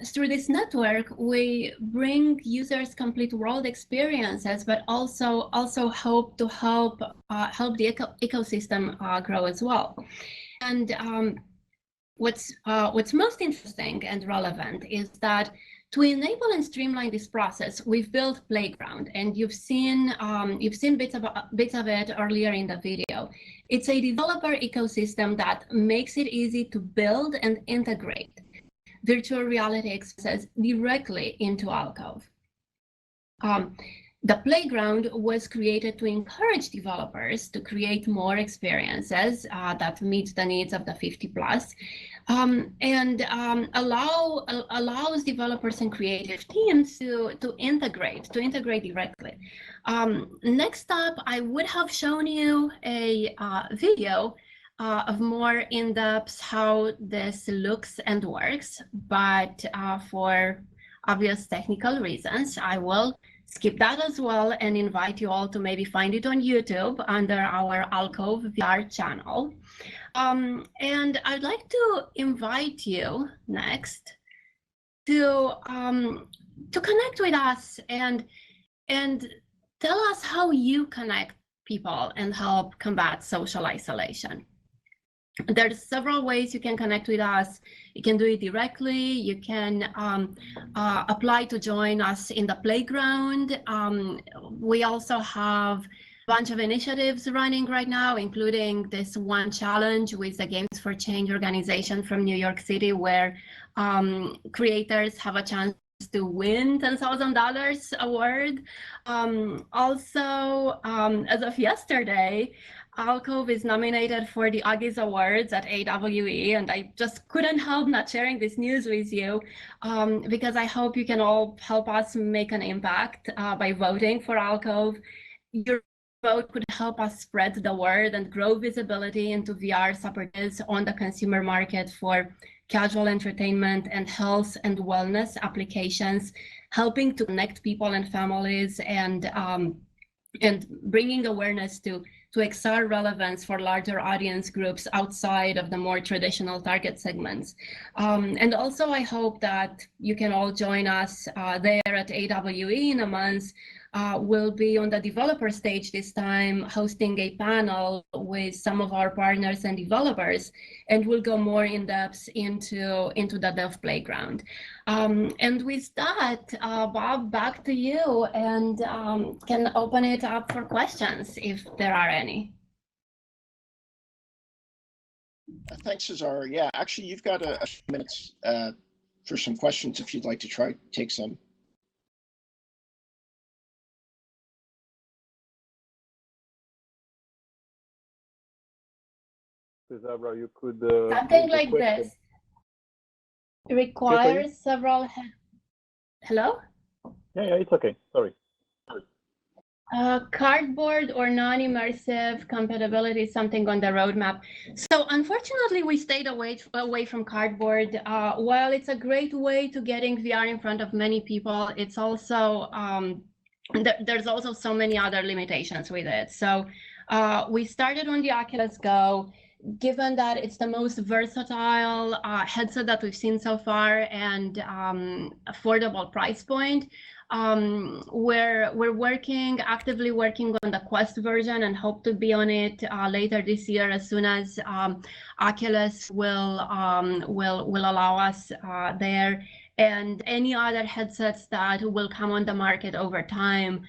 through this network, we bring users complete world experiences, but also hope to help the ecosystem grow as well. And what's most interesting and relevant is that to enable and streamline this process, we've built Playground, and you've seen bits of it earlier in the video. It's a developer ecosystem that makes it easy to build and integrate virtual reality experiences directly into Alcove. The Playground was created to encourage developers to create more experiences that meet the needs of the 50+, and allows developers and creative teams to integrate directly. Next up, I would have shown you a video of more in-depth how this looks and works, but for obvious technical reasons, I will skip that as well and invite you all to maybe find it on YouTube under our Alcove VR channel. And I'd like to invite you next to connect with us and tell us how you connect people and help combat social isolation. There's several ways you can connect with us. You can do it directly. You can apply to join us in the Playground. We also have a bunch of initiatives running right now, including this one challenge with the Games for Change organization from New York City, where creators have a chance to win $10,000 award. Also, as of yesterday, Alcove is nominated for the August Awards at AWE, and I just couldn't help not sharing this news with you because I hope you can all help us make an impact by voting for Alcove. Your vote could help us spread the word and grow visibility into VR's opportunities on the consumer market for casual entertainment and health and wellness applications, helping to connect people and families and bringing awareness to to exert relevance for larger audience groups outside of the more traditional target segments. And also, I hope that you can all join us there at AWE in a month. We'll be on the developer stage this time, hosting a panel with some of our partners and developers, and we'll go more in depth into the dev playground. And with that, Bob, back to you, and can open it up for questions if there are any. Thanks, Cezara. Yeah, actually, you've got a few minutes for some questions if you'd like to take some. Cezara, you could something like this. It requires several. Hello? Yeah, it's okay. Sorry. Cardboard or non-immersive compatibility is something on the roadmap. So unfortunately, we stayed away from cardboard. While it's a great way to getting VR in front of many people, it's also there's also so many other limitations with it. So we started on the Oculus Go. Given that it's the most versatile headset that we've seen so far and affordable price point, we're actively working on the Quest version and hope to be on it later this year as soon as Oculus will allow us there, and any other headsets that will come on the market over time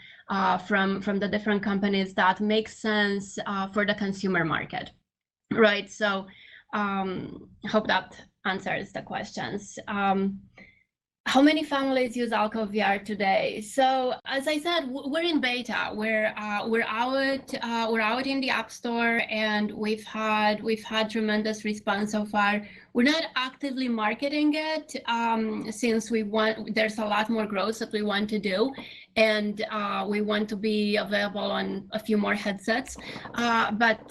from the different companies that make sense for the consumer market. Right, so hope that answers the questions. How many families use Alco VR today? So as I said, we're in beta. We're out in the App Store, and we've had tremendous response so far. We're not actively marketing it since there's a lot more growth that we want to do, and we want to be available on a few more headsets. But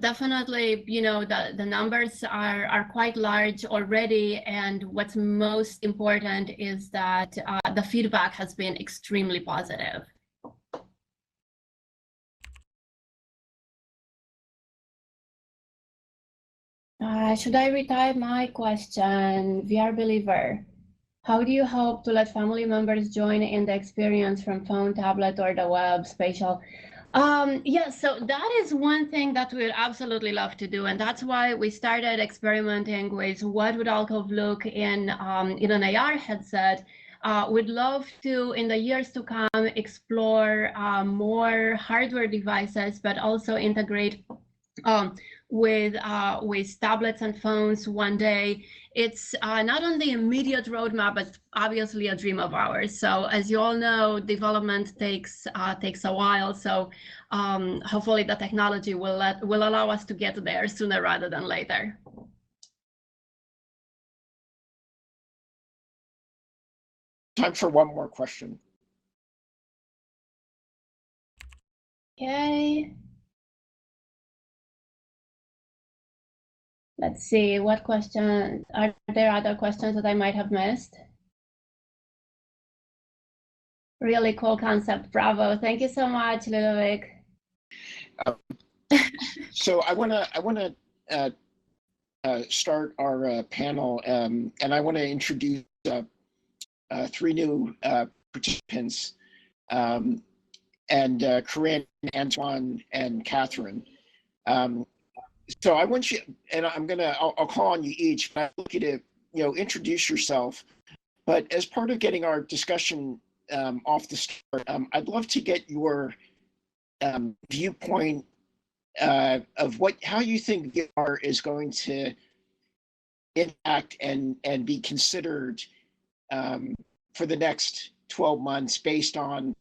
definitely, you know, the numbers are quite large already, and what's most important is that the feedback has been extremely positive. Should I retype my question? VR Believer, how do you hope to let family members join in the experience from phone, tablet, or the web, spatial? Yeah, so that is one thing that we'd absolutely love to do, and that's why we started experimenting with what would Alcove look in an AR headset. We'd love to, in the years to come, explore more hardware devices, but also integrate with tablets and phones one day. It's not on the immediate roadmap, but obviously a dream of ours. So as you all know, development takes a while. So hopefully the technology will allow us to get there sooner rather than later. Time for one more question. Okay. Let's see, what questions, are there other questions that I might have missed? Really cool concept, bravo. Thank you so much, Ludovic. So I wanna start our panel, and I wanna introduce three new participants, and Carine, Antoine, and Catherine. So I want you, and I'll call on you each, but I want you to, introduce yourself. But as part of getting our discussion off the start, I'd love to get your viewpoint of how you think VR is going to impact and be considered for the next 12 months based on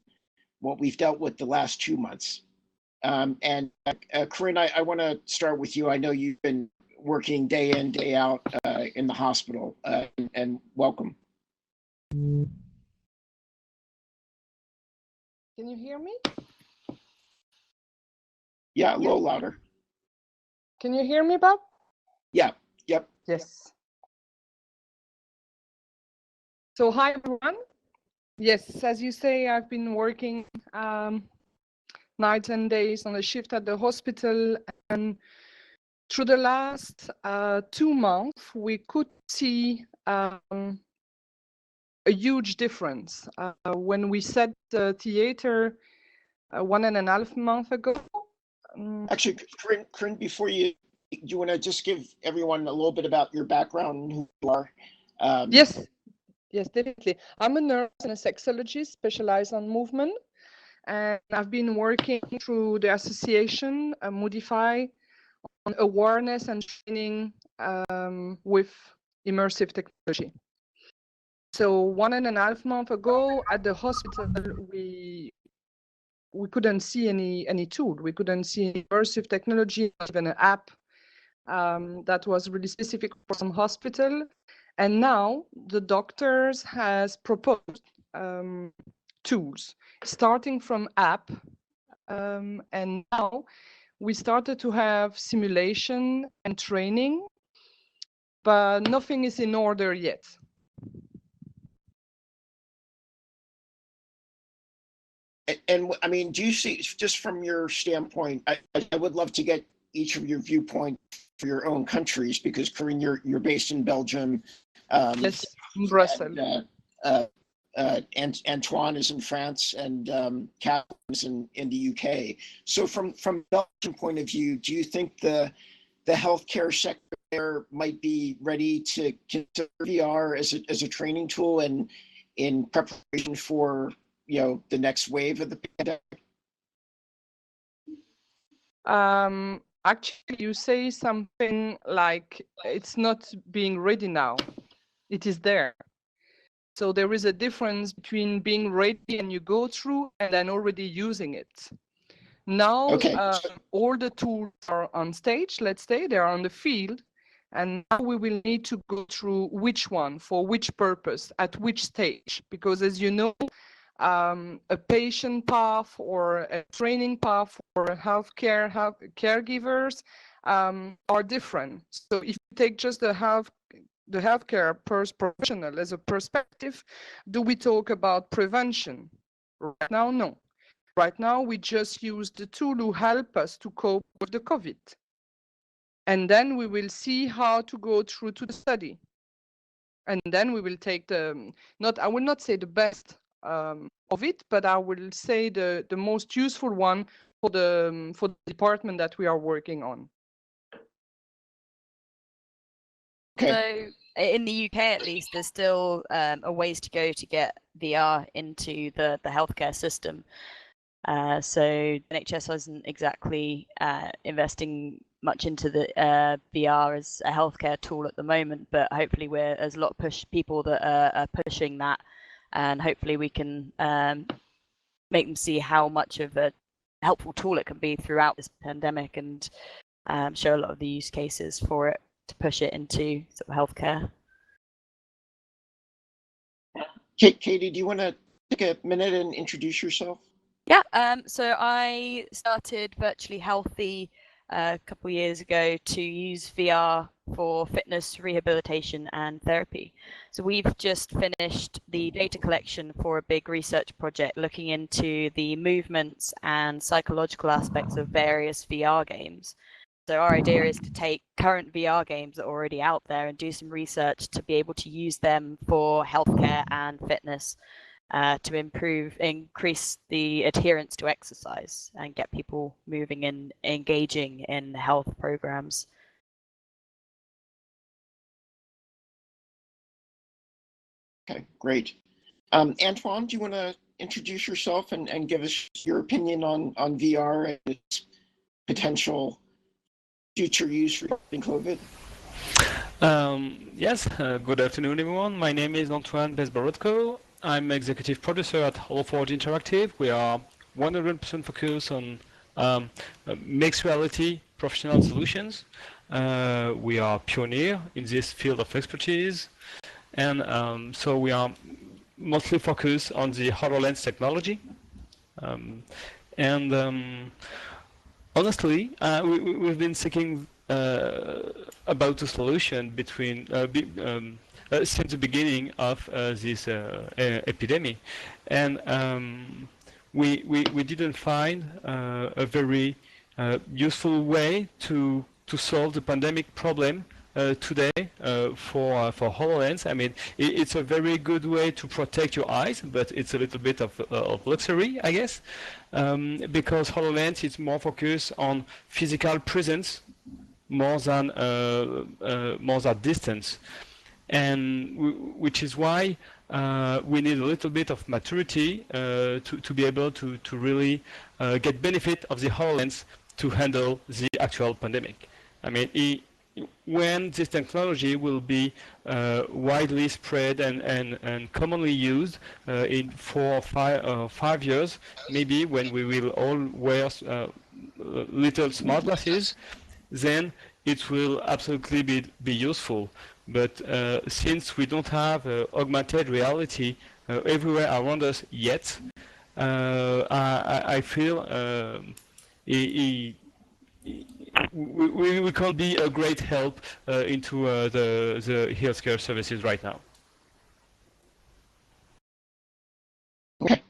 what we've dealt with the last 2 months. And Carine, I want to start with you. I know you've been working day in, day out in the hospital, and welcome. Can you hear me? Yeah, a little louder. Can you hear me, Bob? Yeah, yep. Yes. So hi, everyone. Yes, as you say, I've been working nights and days on a shift at the hospital. And through the last 2 months, we could see a huge difference. When we set the theater 1.5 months ago. Actually, Carine, before you want to just give everyone a little bit about your background and who you are? Yes, definitely. I'm a nurse and a sexologist specialized on movement. And I've been working through the association, MOODIFY, on awareness and training with immersive technology. So 1.5 months ago at the hospital, we couldn't see any tool. We couldn't see any immersive technology, not even an app that was really specific for some hospital. And now the doctors has proposed tools, starting from app. And now we started to have simulation and training, but nothing is in order yet. And I mean, do you see, just from your standpoint, I would love to get each of your viewpoints for your own countries, because Carine, you're based in Belgium. Yes, in Brussels. And Antoine is in France, and Catherine is in the UK. So from Belgian point of view, do you think the healthcare sector might be ready to consider VR as a training tool and in preparation for the next wave of the pandemic? Actually, you say something like it's not being ready now. It is there. So there is a difference between being ready and you go through and then already using it. Now, okay. All the tools are on stage, let's say, they are on the field. And now we will need to go through which one, for which purpose, at which stage. Because as you know, a patient path or a training path for healthcare caregivers are different. So if you take just the healthcare professional as a perspective, do we talk about prevention? Right now, no. Right now, we just use the tool to help us to cope with the COVID. And then we will see how to go through to the study. And then we will take I will not say the best of it, but I will say the most useful one for the department that we are working on. Okay. So in the UK, at least, there's still a ways to go to get VR into the healthcare system. So NHS isn't exactly investing much into the VR as a healthcare tool at the moment, but hopefully there's a lot of people that are pushing that, and hopefully we can make them see how much of a helpful tool it can be throughout this pandemic, and show a lot of the use cases for it to push it into sort of healthcare. Katie, do you want to take a minute and introduce yourself? Yeah, so I started Virtually Healthy a couple of years ago to use VR for fitness, rehabilitation and therapy. So we've just finished the data collection for a big research project looking into the movements and psychological aspects of various VR games. So our idea is to take current VR games that are already out there and do some research to be able to use them for healthcare and fitness to increase the adherence to exercise and get people moving and engaging in health programs. Okay, great. Antoine, do you want to introduce yourself and give us your opinion on VR and its potential future use regarding COVID? Yes, good afternoon, everyone. My name is Antoine BEZBORDKO. I'm executive producer at HOLOFORGE Interactive. We are 100% focused on mixed reality professional solutions. We are pioneer in this field of expertise. And so we are mostly focused on the HoloLens technology. Honestly, we've been thinking about a solution between since the beginning of this epidemic, and we didn't find a very useful way to solve the pandemic problem today for HoloLens. I mean, it's a very good way to protect your eyes, but it's a little bit of luxury, I guess, because HoloLens is more focused on physical presence more than distance, and which is why we need a little bit of maturity to be able to really get benefit of the HoloLens to handle the actual pandemic. I mean, when this technology will be widely spread and commonly used in 4 or 5 years, maybe when we will all wear little smart glasses, then it will absolutely be useful. But since we don't have augmented reality everywhere around us yet, I feel we can't be a great help into the healthcare services right now. Okay.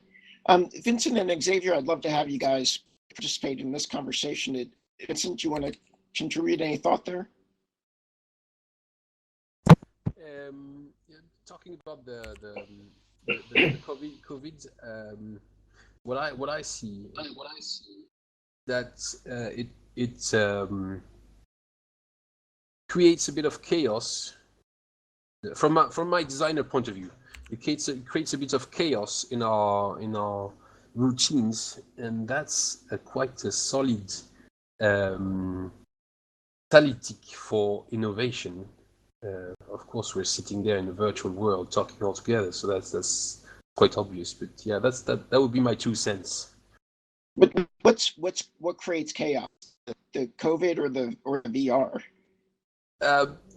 Vincent and Xavier, I'd love to have you guys participate in this conversation. Vincent, do you want to contribute any thought there? Talking about the COVID, what I see that it creates a bit of chaos from my designer point of view. It creates a bit of chaos in our routines, and that's quite a solid catalytic for innovation. Of course, we're sitting there in a virtual world talking all together, so that's quite obvious. But yeah, that would be my 2 cents. But what creates chaos? The COVID or the VR?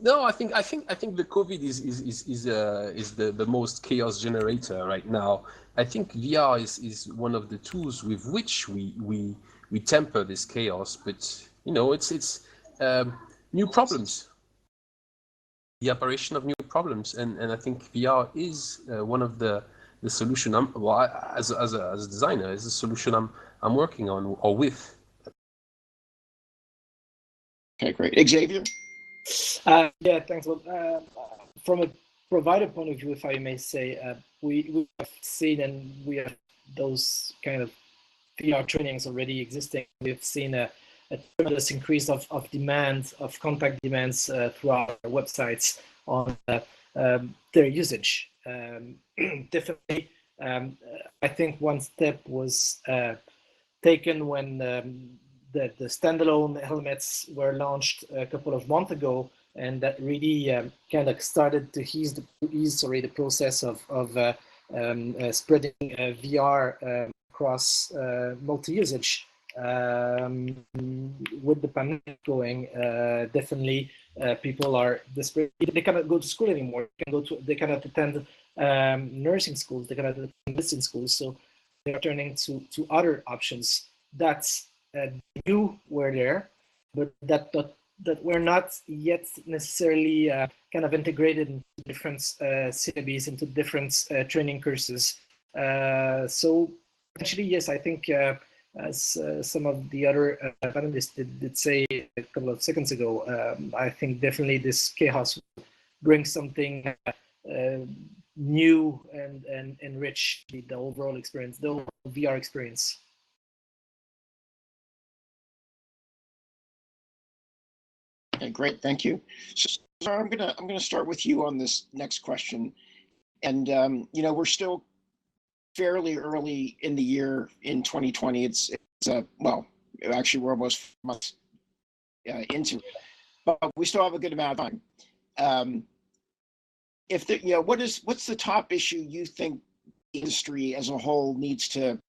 No, I think the COVID is the most chaos generator right now. I think VR is one of the tools with which we temper this chaos. But you know, it's new problems. The apparition of new problems, and I think VR is one of the solution. As a designer, is a solution I'm working on or with. Okay, great. Xavier? Yeah, thanks. From a provider point of view, if I may say, we have seen and we have those kind of VR trainings already existing. We've seen a tremendous increase of demand, of contact demands through our websites on their usage. Definitely, I think one step was taken when the standalone helmets were launched a couple of months ago, and that really kind of started to ease the process of spreading VR across multi-usage. With the pandemic going, definitely people are desperate. They cannot go to school anymore. They cannot attend nursing schools. They cannot attend medicine schools. So they are turning to other options. That's new. Were there, but that we're not yet necessarily kind of integrated into different syllabi, into different training courses. So actually, yes, I think. As some of the other panelists did say a couple of seconds ago, I think definitely this chaos brings something new and enrich the overall experience, the overall VR experience. Okay, great, thank you. So I'm gonna start with you on this next question, and you know, we're still fairly early in the year in 2020. It's well, actually we're almost 4 months into it, but we still have a good amount of time. What's the top issue you think the industry as a whole needs to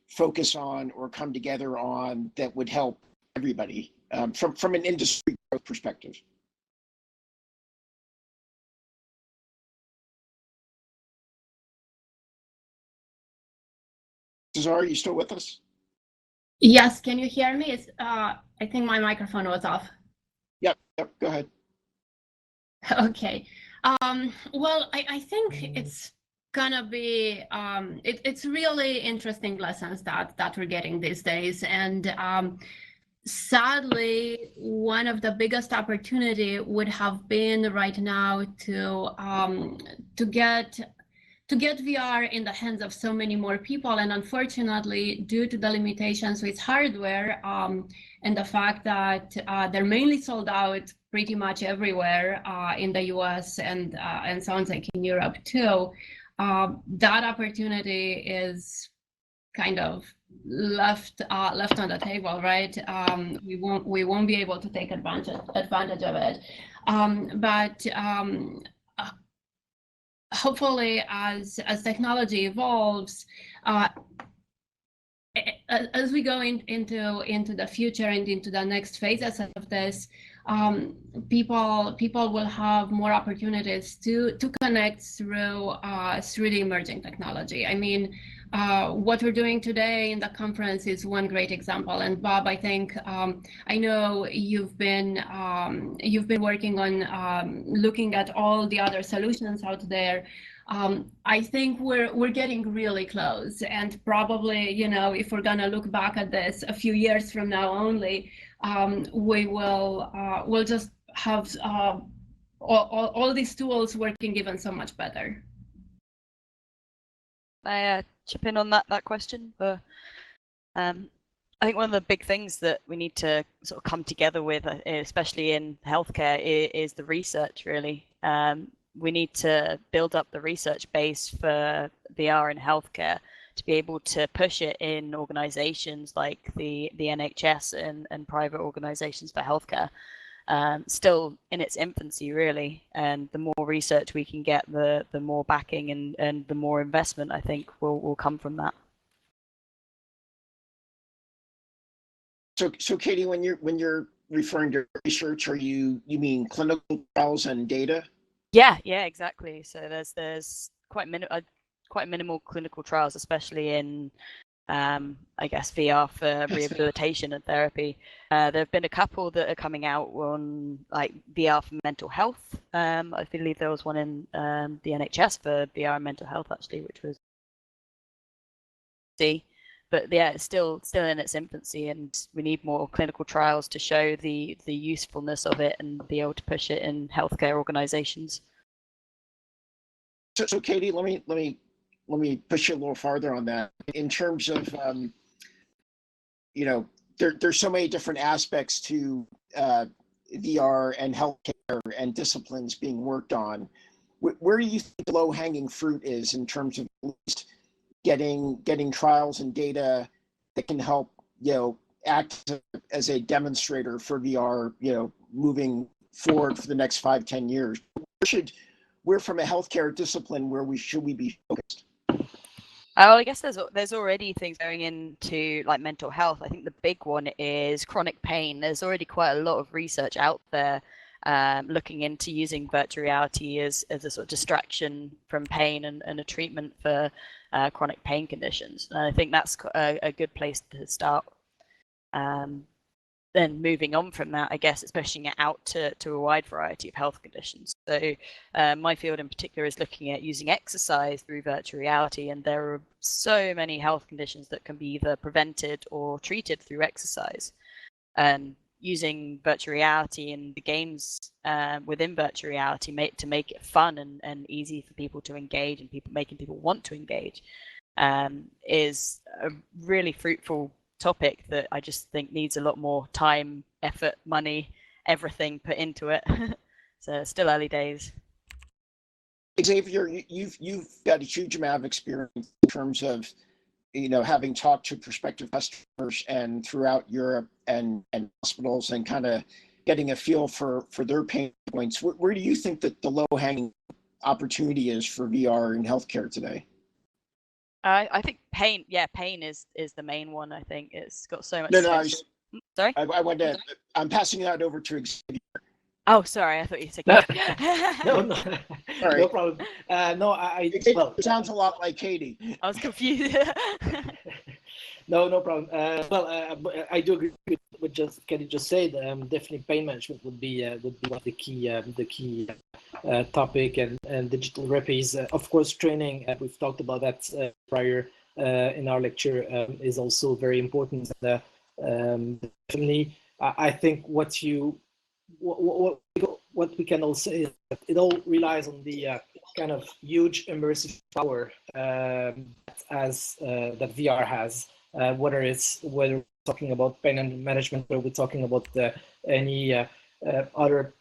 focus on or come together on that would help everybody from an industry growth perspective? Cezara, are you still with us? Yes, can you hear me? I think my microphone was off. Yep, go ahead. Okay. Well, I think it's gonna be it's really interesting lessons that we're getting these days, and sadly, one of the biggest opportunity would have been right now to get VR in the hands of so many more people. And unfortunately, due to the limitations with hardware and the fact that they're mainly sold out pretty much everywhere in the US and sounds like in Europe too, that opportunity is kind of left on the table, right? We won't be able to take advantage of it. But hopefully, as technology evolves, as we go into the future and into the next phases of this, people will have more opportunities to connect through the emerging technology. I mean, what we're doing today in the conference is one great example. And Bob, I think I know you've been working on looking at all the other solutions out there. I think we're getting really close, and probably, you know, if we're gonna look back at this a few years from now only, we'll just have all these tools working even so much better. I chip in on that question. I think one of the big things that we need to sort of come together with, especially in healthcare, is the research. Really, we need to build up the research base for VR in healthcare to be able to push it in organizations like the NHS and private organizations for healthcare. Still in its infancy, really, and the more research we can get, the more backing and the more investment, I think, will come from that. So Katie, when you're referring to research, you mean clinical trials and data? Yeah, exactly. So there's quite minimal clinical trials, especially in I guess VR for rehabilitation and therapy. There have been a couple that are coming out on like VR for mental health. I believe there was one in the NHS for VR and mental health, actually, which was but yeah, it's still in its infancy, and we need more clinical trials to show the usefulness of it and be able to push it in healthcare organizations. So Katie, let me push you a little farther on that. In terms of, you know, there's so many different aspects to VR and healthcare and disciplines being worked on. Where do you think the low-hanging fruit is in terms of at least getting trials and data that can help, you know, act as a demonstrator for VR, you know, moving forward for the next 5-10 years? We're from a healthcare discipline, should we be focused? I guess there's already things going into like mental health. I think the big one is chronic pain. There's already quite a lot of research out there looking into using virtual reality as a sort of distraction from pain and a treatment for chronic pain conditions. And I think that's a good place to start. Then moving on from that, I guess it's pushing it out to a wide variety of health conditions. So my field in particular is looking at using exercise through virtual reality, and there are so many health conditions that can be either prevented or treated through exercise. And using virtual reality and the games within virtual reality to make it fun and easy for people to engage, and making people want to engage is a really fruitful topic that I just think needs a lot more time, effort, money, everything put into it. So still early days. Xavier, you've got a huge amount of experience in terms of, you know, having talked to prospective customers and throughout Europe and hospitals and kind of getting a feel for their pain points. Where do you think that the low-hanging opportunity is for VR in healthcare today? I think pain is the main one. I think it's got so much. Sorry. I'm passing that over to Xavier. Oh, sorry. I thought you said. No, Sorry. No problem. It sounds a lot like Katie. I was confused. No problem. I do agree with Kelly just said, definitely pain management would be one of the key topic, and digital rep is of course training. We've talked about that prior in our lecture, is also very important. Definitely, I think what we can all say is that it all relies on the kind of huge immersive power that VR has. Whether we're talking about pain management, or we're talking about any other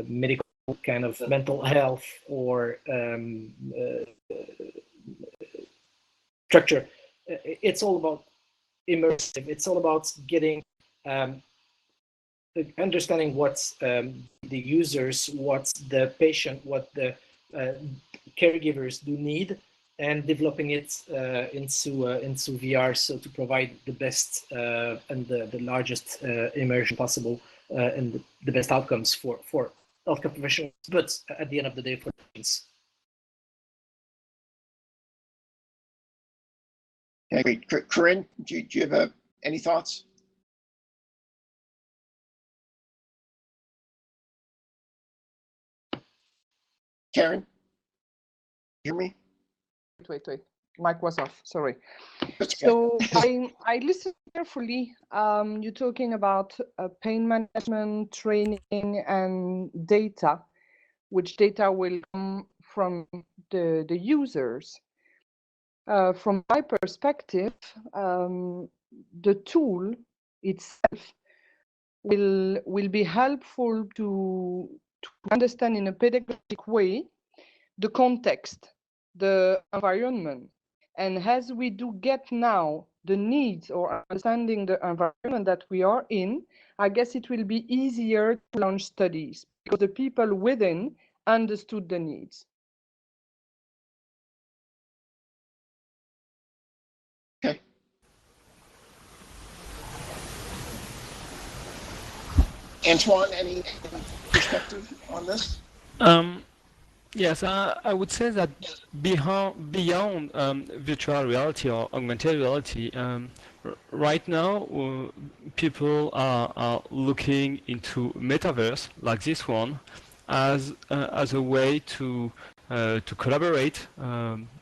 medical kind of mental health or structure, it's all about immersive. It's all about getting understanding what's the users, what's the patient, what the caregivers do need, and developing it into VR, so to provide the best and the largest immersion possible and the best outcomes for healthcare professionals, but at the end of the day for patients. Okay, great. Carine, do you have any thoughts? Karen, hear me? Wait. Mic was off. Sorry. That's okay. So I listened carefully. You're talking about pain management, training, and data, which data will come from the users. From my perspective, the tool itself will be helpful to understand in a pedagogic way the context, the environment. And as we do get now the needs or understanding the environment that we are in, I guess it will be easier to launch studies because the people within understood the needs. Okay. Antoine, any perspective on this? Yes, I would say that beyond virtual reality or augmented reality, right now people are looking into metaverse like this one as a way to collaborate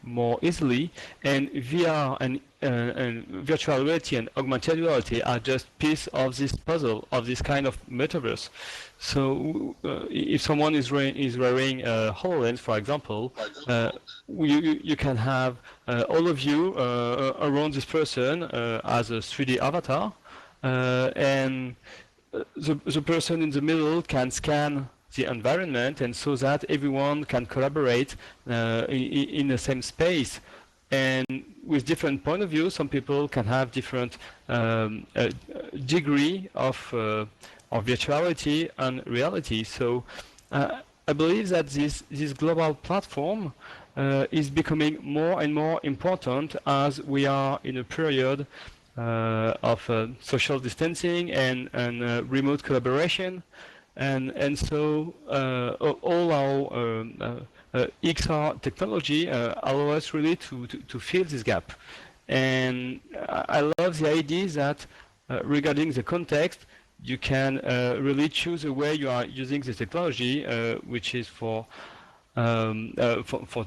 more easily, and VR and virtual reality and augmented reality are just piece of this puzzle of this kind of metaverse. So if someone is wearing HoloLens, for example, you can have all of you around this person as a 3D avatar, and the person in the middle can scan the environment, and so that everyone can collaborate in the same space. And with different point of view, some people can have different degree of virtuality and reality. So I believe that this global platform is becoming more and more important as we are in a period of social distancing and remote collaboration. And so all our XR technology allow us really to fill this gap. And I love the idea that regarding the context, you can really choose the way you are using the technology, which is for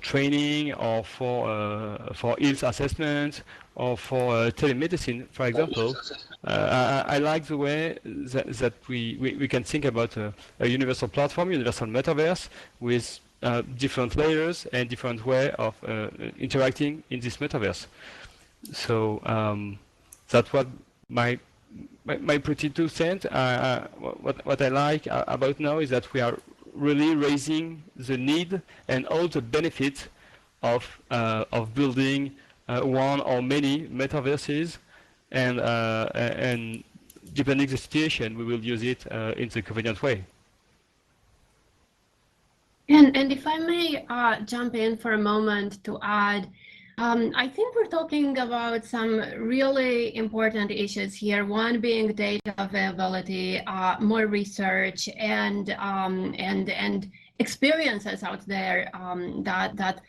training or for health assessment or for telemedicine, for example. I like the way that we can think about a universal platform, universal metaverse with different layers and different way of interacting in this metaverse. So that's what my pretty 2 cents. What I like about now is that we are really raising the need and all the benefits of building one or many metaverses, and depending the situation, we will use it in the convenient way. And if I may jump in for a moment to add, I think we're talking about some really important issues here. One being data availability, more research, and experiences out there that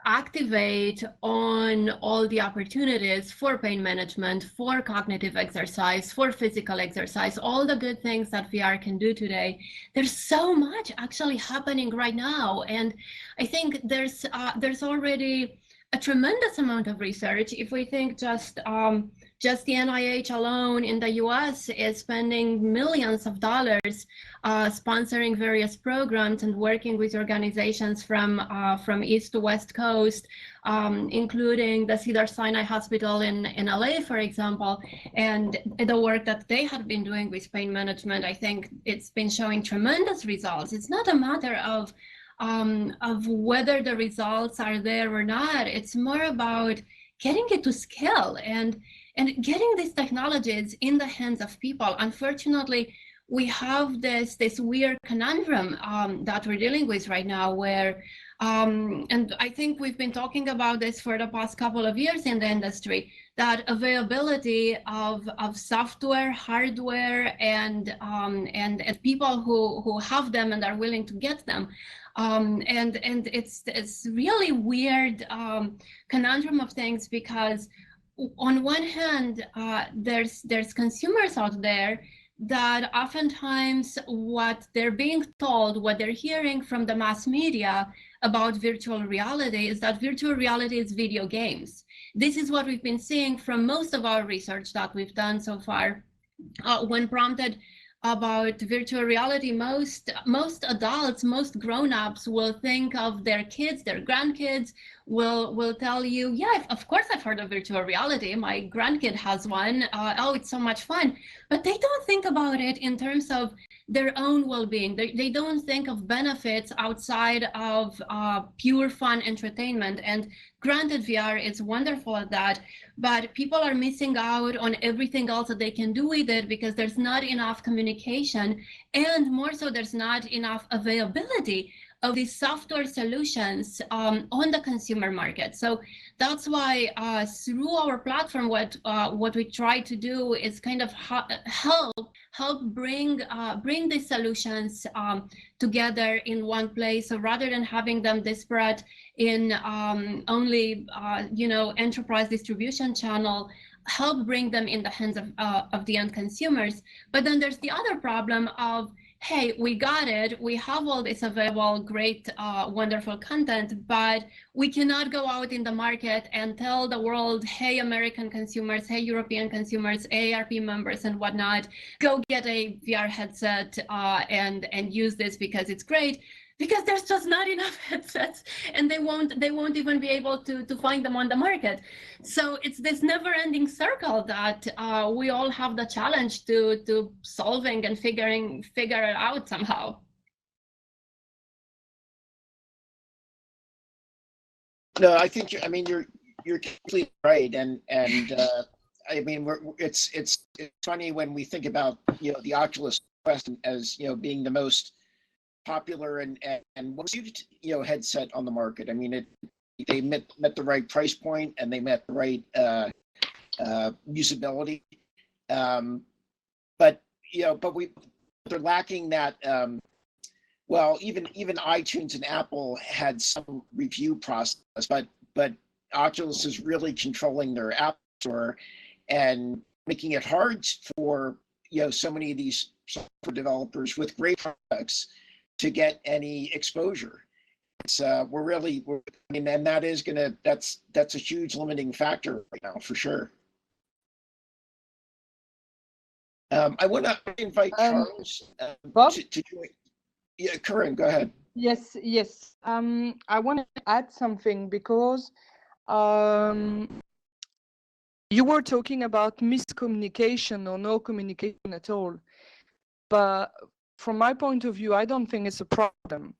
activate on all the opportunities for pain management, for cognitive exercise, for physical exercise, all the good things that VR can do today. There's so much actually happening right now. And I think there's already a tremendous amount of research. If we think just the NIH alone in the US is spending millions of dollars sponsoring various programs and working with organizations from East to West Coast, including the Cedars-Sinai Hospital in LA, for example, and the work that they have been doing with pain management. I think it's been showing tremendous results. It's not a matter of whether the results are there or not. It's more about getting it to scale and getting these technologies in the hands of people. Unfortunately, we have this weird conundrum that we're dealing with right now where, and I think we've been talking about this for the past couple of years in the industry, that availability of software, hardware, and people who have them and are willing to get them. And it's really weird conundrum of things, because on one hand, there's consumers out there that oftentimes what they're being told, what they're hearing from the mass media about virtual reality is that virtual reality is video games. This is what we've been seeing from most of our research that we've done so far. When prompted about virtual reality, most adults, most grown-ups will think of their kids, their grandkids, will tell you, yeah, of course I've heard of virtual reality. My grandkid has one. Oh, it's so much fun. But they don't think about it in terms of their own well-being. They don't think of benefits outside of pure fun entertainment. And granted, VR is wonderful at that, but people are missing out on everything else that they can do with it because there's not enough communication, and more so, there's not enough availability of these software solutions on the consumer market. So that's why through our platform, what we try to do is kind of help bring these solutions together in one place. So rather than having them disparate in only enterprise distribution channel, help bring them in the hands of the end consumers. But then there's the other problem of, hey, we got it, we have all this available great, wonderful content, but we cannot go out in the market and tell the world, hey, American consumers, hey, European consumers, AARP members and whatnot, go get a VR headset and use this because it's great. Because there's just not enough headsets, and they won't even be able to find them on the market. So it's this never-ending circle that we all have the challenge to solving and figure it out somehow. No, I think you're completely right, and I mean it's funny when we think about the Oculus Quest as being the most popular and most used headset on the market. I mean, they met the right price point and they met the right usability, but they're lacking that. Well, even iTunes and Apple had some review process, but Oculus is really controlling their app store and making it hard for so many of these software developers with great products to get any exposure. It's and that is that's a huge limiting factor right now for sure. I want to invite Charles Bob? to join. Yeah, Carine, go ahead. Yes. I want to add something because you were talking about miscommunication or no communication at all, but from my point of view, I don't think it's a problem.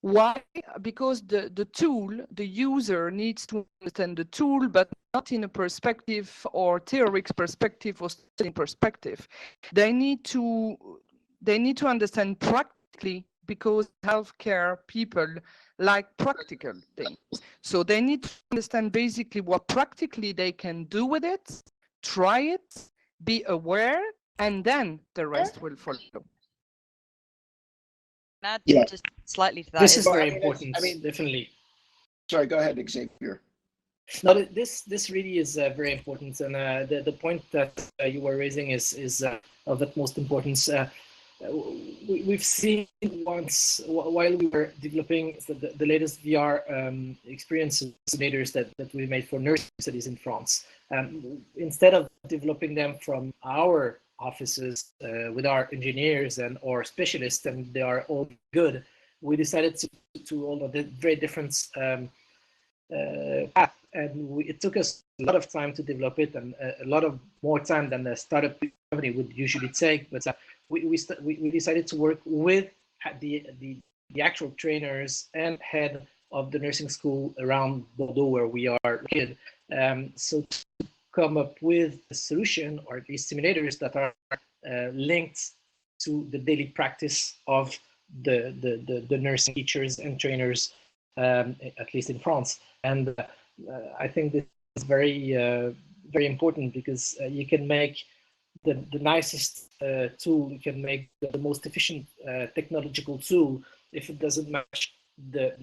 Why? Because the tool, the user needs to understand the tool, but not in a perspective or theoric perspective or studying perspective. They need to understand practically, because healthcare people like practical things. So they need to understand basically what practically they can do with it, try it, be aware, and then the rest will follow. Add Yeah. just slightly to that. This is very important. Definitely. Sorry, go ahead, Xavier. No, this really is very important, and the point that you were raising is of utmost importance. We've seen once while we were developing the latest VR experience simulators that we made for nursing studies in France. Instead of developing them from our offices with our engineers and or specialists, and they are all good, we decided to all of the very different path, and it took us a lot of time to develop it, and a lot of more time than a startup company would usually take. But we decided to work with the actual trainers and head of the nursing school around Bordeaux, where we are located. So to come up with a solution, or at least simulators that are linked to the daily practice of the nursing teachers and trainers, at least in France. And I think this is very very important, because you can make the nicest tool, you can make the most efficient technological tool. If it doesn't match the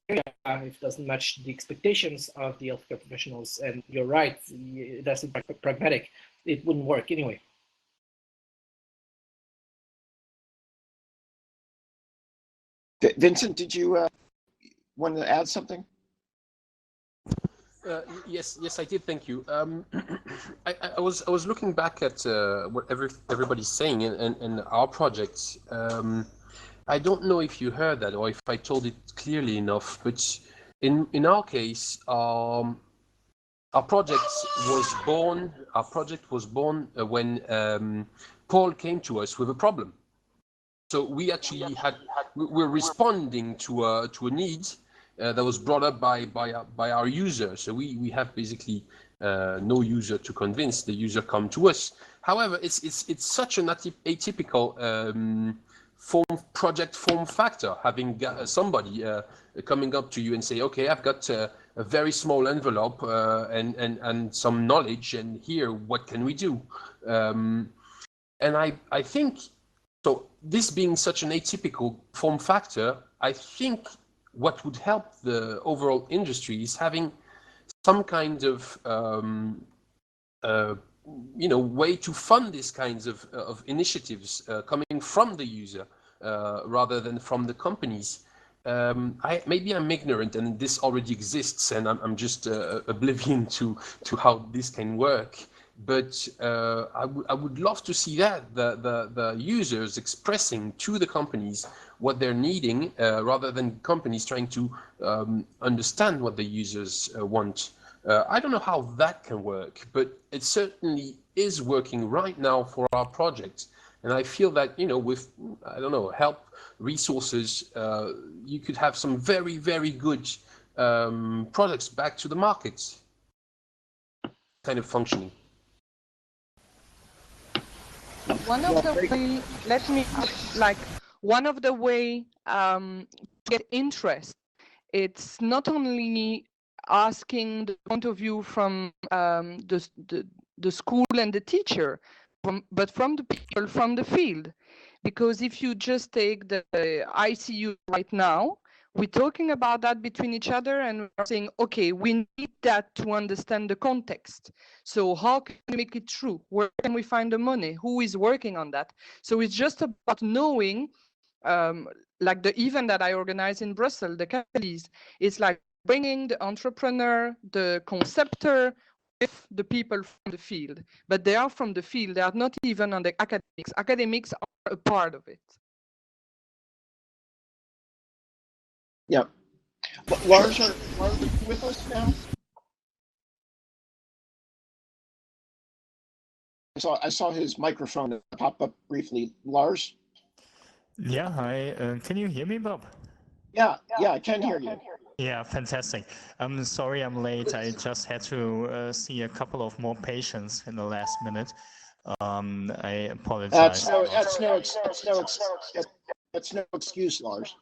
criteria, if it doesn't match the expectations of the healthcare professionals, and you're right, that's pragmatic, it wouldn't work anyway. Vincent, did you want to add something? Yes, I did. Thank you. I was looking back at what everybody's saying and our project. I don't know if you heard that or if I told it clearly enough, but in our case, our project was born. Our project was born when Paul came to us with a problem. So we actually we're responding to a need that was brought up by our user. So we have basically no user to convince. The user come to us. However, it's such an atypical project form factor, having somebody coming up to you and say, okay, I've got a very small envelope and some knowledge, and here, what can we do? And I think, so this being such an atypical form factor, I think what would help the overall industry is having some kind of way to fund these kinds of initiatives coming from the user rather than from the companies. Maybe I'm ignorant and this already exists and I'm just oblivion to how this can work. But I would love to see that the users expressing to the companies what they're needing rather than companies trying to understand what the users want. I don't know how that can work, but it certainly is working right now for our project. And I feel that, with, I don't know, help, resources, you could have some very, very good products back to the market kind of functioning. One of the way, one of the way to get interest, it's not only asking the point of view from the school and the teacher, but from the people from the field. Because if you just take the ICU right now, we're talking about that between each other and we're saying, okay, we need that to understand the context. So how can we make it true? Where can we find the money? Who is working on that? So it's just about knowing, like the event that I organized in Brussels, the Catalyst, it's like bringing the entrepreneur, the conceptor, with the people from the field. But they are from the field, they are not even on the academics. Academics are a part of it. Yeah. Lars, are you with us now? I saw his microphone pop up briefly. Lars? Yeah, hi. Can you hear me, Bob? Yeah, I can hear you. Yeah, fantastic. I'm sorry I'm late. I just had to see a couple of more patients in the last minute. I apologize. That's no excuse, Lars.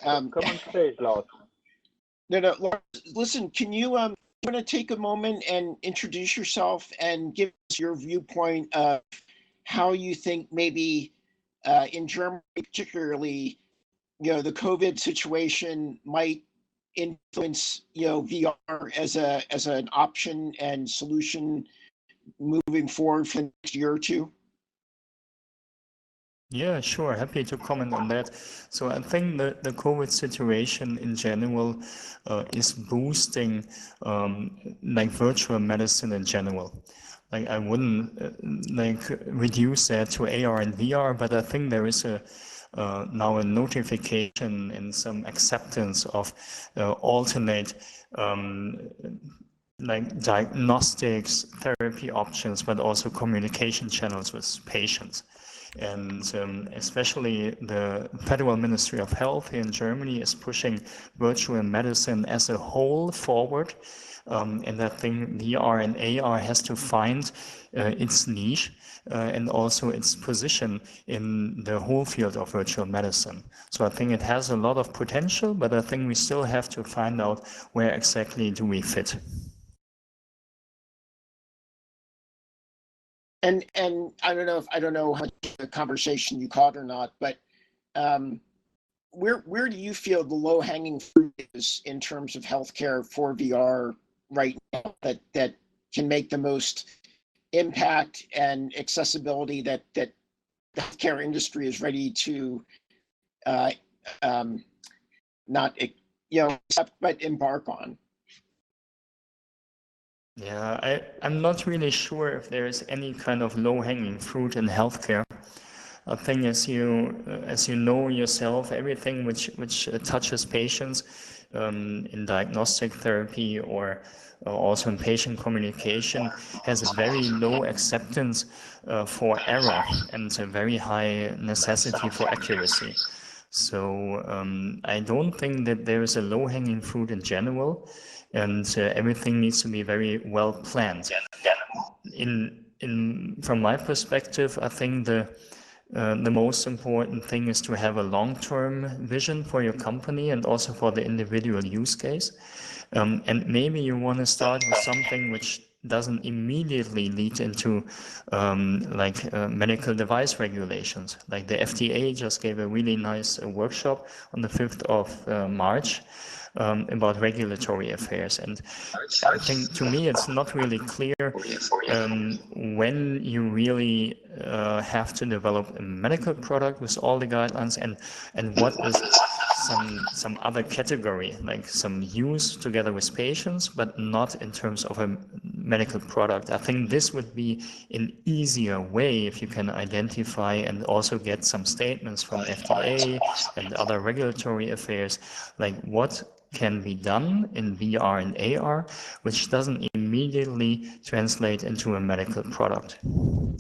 Come on stage, Lars. No, Lars, listen, can you want to take a moment and introduce yourself and give us your viewpoint of how you think maybe in Germany particularly, the COVID situation might influence, VR as an option and solution moving forward for the next year or two? Yeah, sure. Happy to comment on that. So I think the COVID situation in general is boosting like virtual medicine in general. Like I wouldn't reduce that to AR and VR, but I think there is now a notification and some acceptance of alternate like diagnostics, therapy options, but also communication channels with patients. And especially the Federal Ministry of Health here in Germany is pushing virtual medicine as a whole forward. And I think VR and AR has to find its niche and also its position in the whole field of virtual medicine. So I think it has a lot of potential, but I think we still have to find out where exactly do we fit. And I don't know how much of the conversation you caught or not, but where do you feel the low hanging fruit is in terms of healthcare for VR right now that can make the most impact and accessibility that the healthcare industry is ready to not accept but embark on? Yeah, I'm not really sure if there is any kind of low-hanging fruit in healthcare. I think as you know yourself, everything which touches patients in diagnostic therapy or also in patient communication has a very low acceptance for error and a very high necessity for accuracy. So I don't think that there is a low-hanging fruit in general, and everything needs to be very well planned. From my perspective, I think the most important thing is to have a long-term vision for your company and also for the individual use case. And maybe you want to start with something which doesn't immediately lead into medical device regulations. Like the FDA just gave a really nice workshop on the 5th of March about regulatory affairs. And I think to me it's not really clear when you really have to develop a medical product with all the guidelines and what is some other category, like some use together with patients, but not in terms of a medical product. I think this would be an easier way if you can identify and also get some statements from FDA and other regulatory affairs, like what can be done in VR and AR, which doesn't immediately translate into a medical product.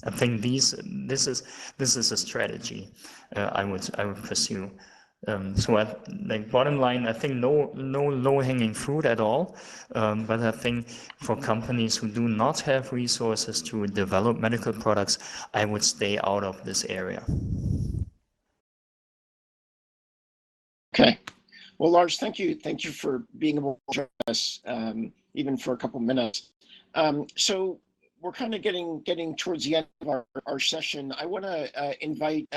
I think this is a strategy I would pursue. Bottom line, I think no low-hanging fruit at all, but I think for companies who do not have resources to develop medical products, I would stay out of this area. Okay. Well, Lars, thank you for being able to join us, even for a couple minutes. So we're kind of getting towards the end of our session. I want to invite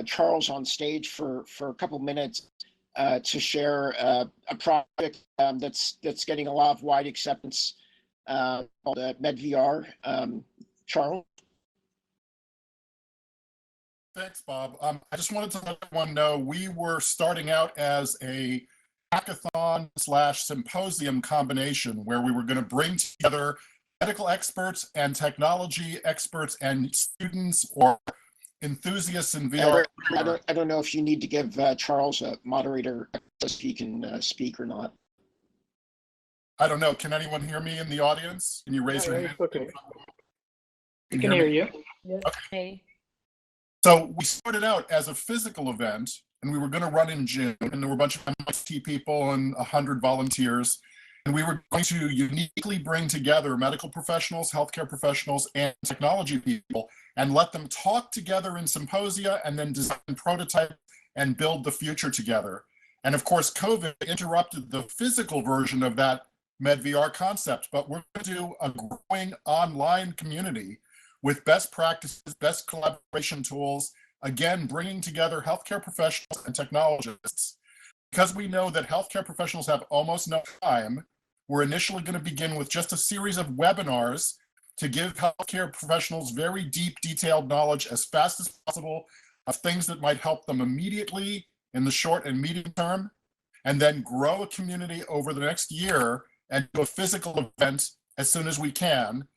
Charles on stage for a couple minutes to share a project that's getting a lot of wide acceptance called MedVR. Charles? Thanks, Bob. I just wanted to let everyone know we were starting out as a hackathon / symposium combination where we were going to bring together medical experts and technology experts and students or enthusiasts in VR. I don't know if you need to give Charles a moderator so he can speak or not. I don't know. Can anyone hear me in the audience? Can you raise your hand? Okay. We can hear you. Yeah. Okay. So we started out as a physical event, and we were going to run in June, and there were a bunch of MIT people and 100 volunteers, and we were going to uniquely bring together medical professionals, healthcare professionals, and technology people, and let them talk together in symposia, and then design prototype and build the future together. And of course, COVID interrupted the physical version of that MedVR concept, but we're going to do a growing online community with best practices, best collaboration tools, again, bringing together healthcare professionals and technologists. because we know that healthcare professionals have almost no time, we're initially going to begin with just a series of webinars to give healthcare professionals very deep, detailed knowledge as fast as possible of things that might help them immediately in the short and medium term, and then grow a community over the next year and do a physical event as soon as we can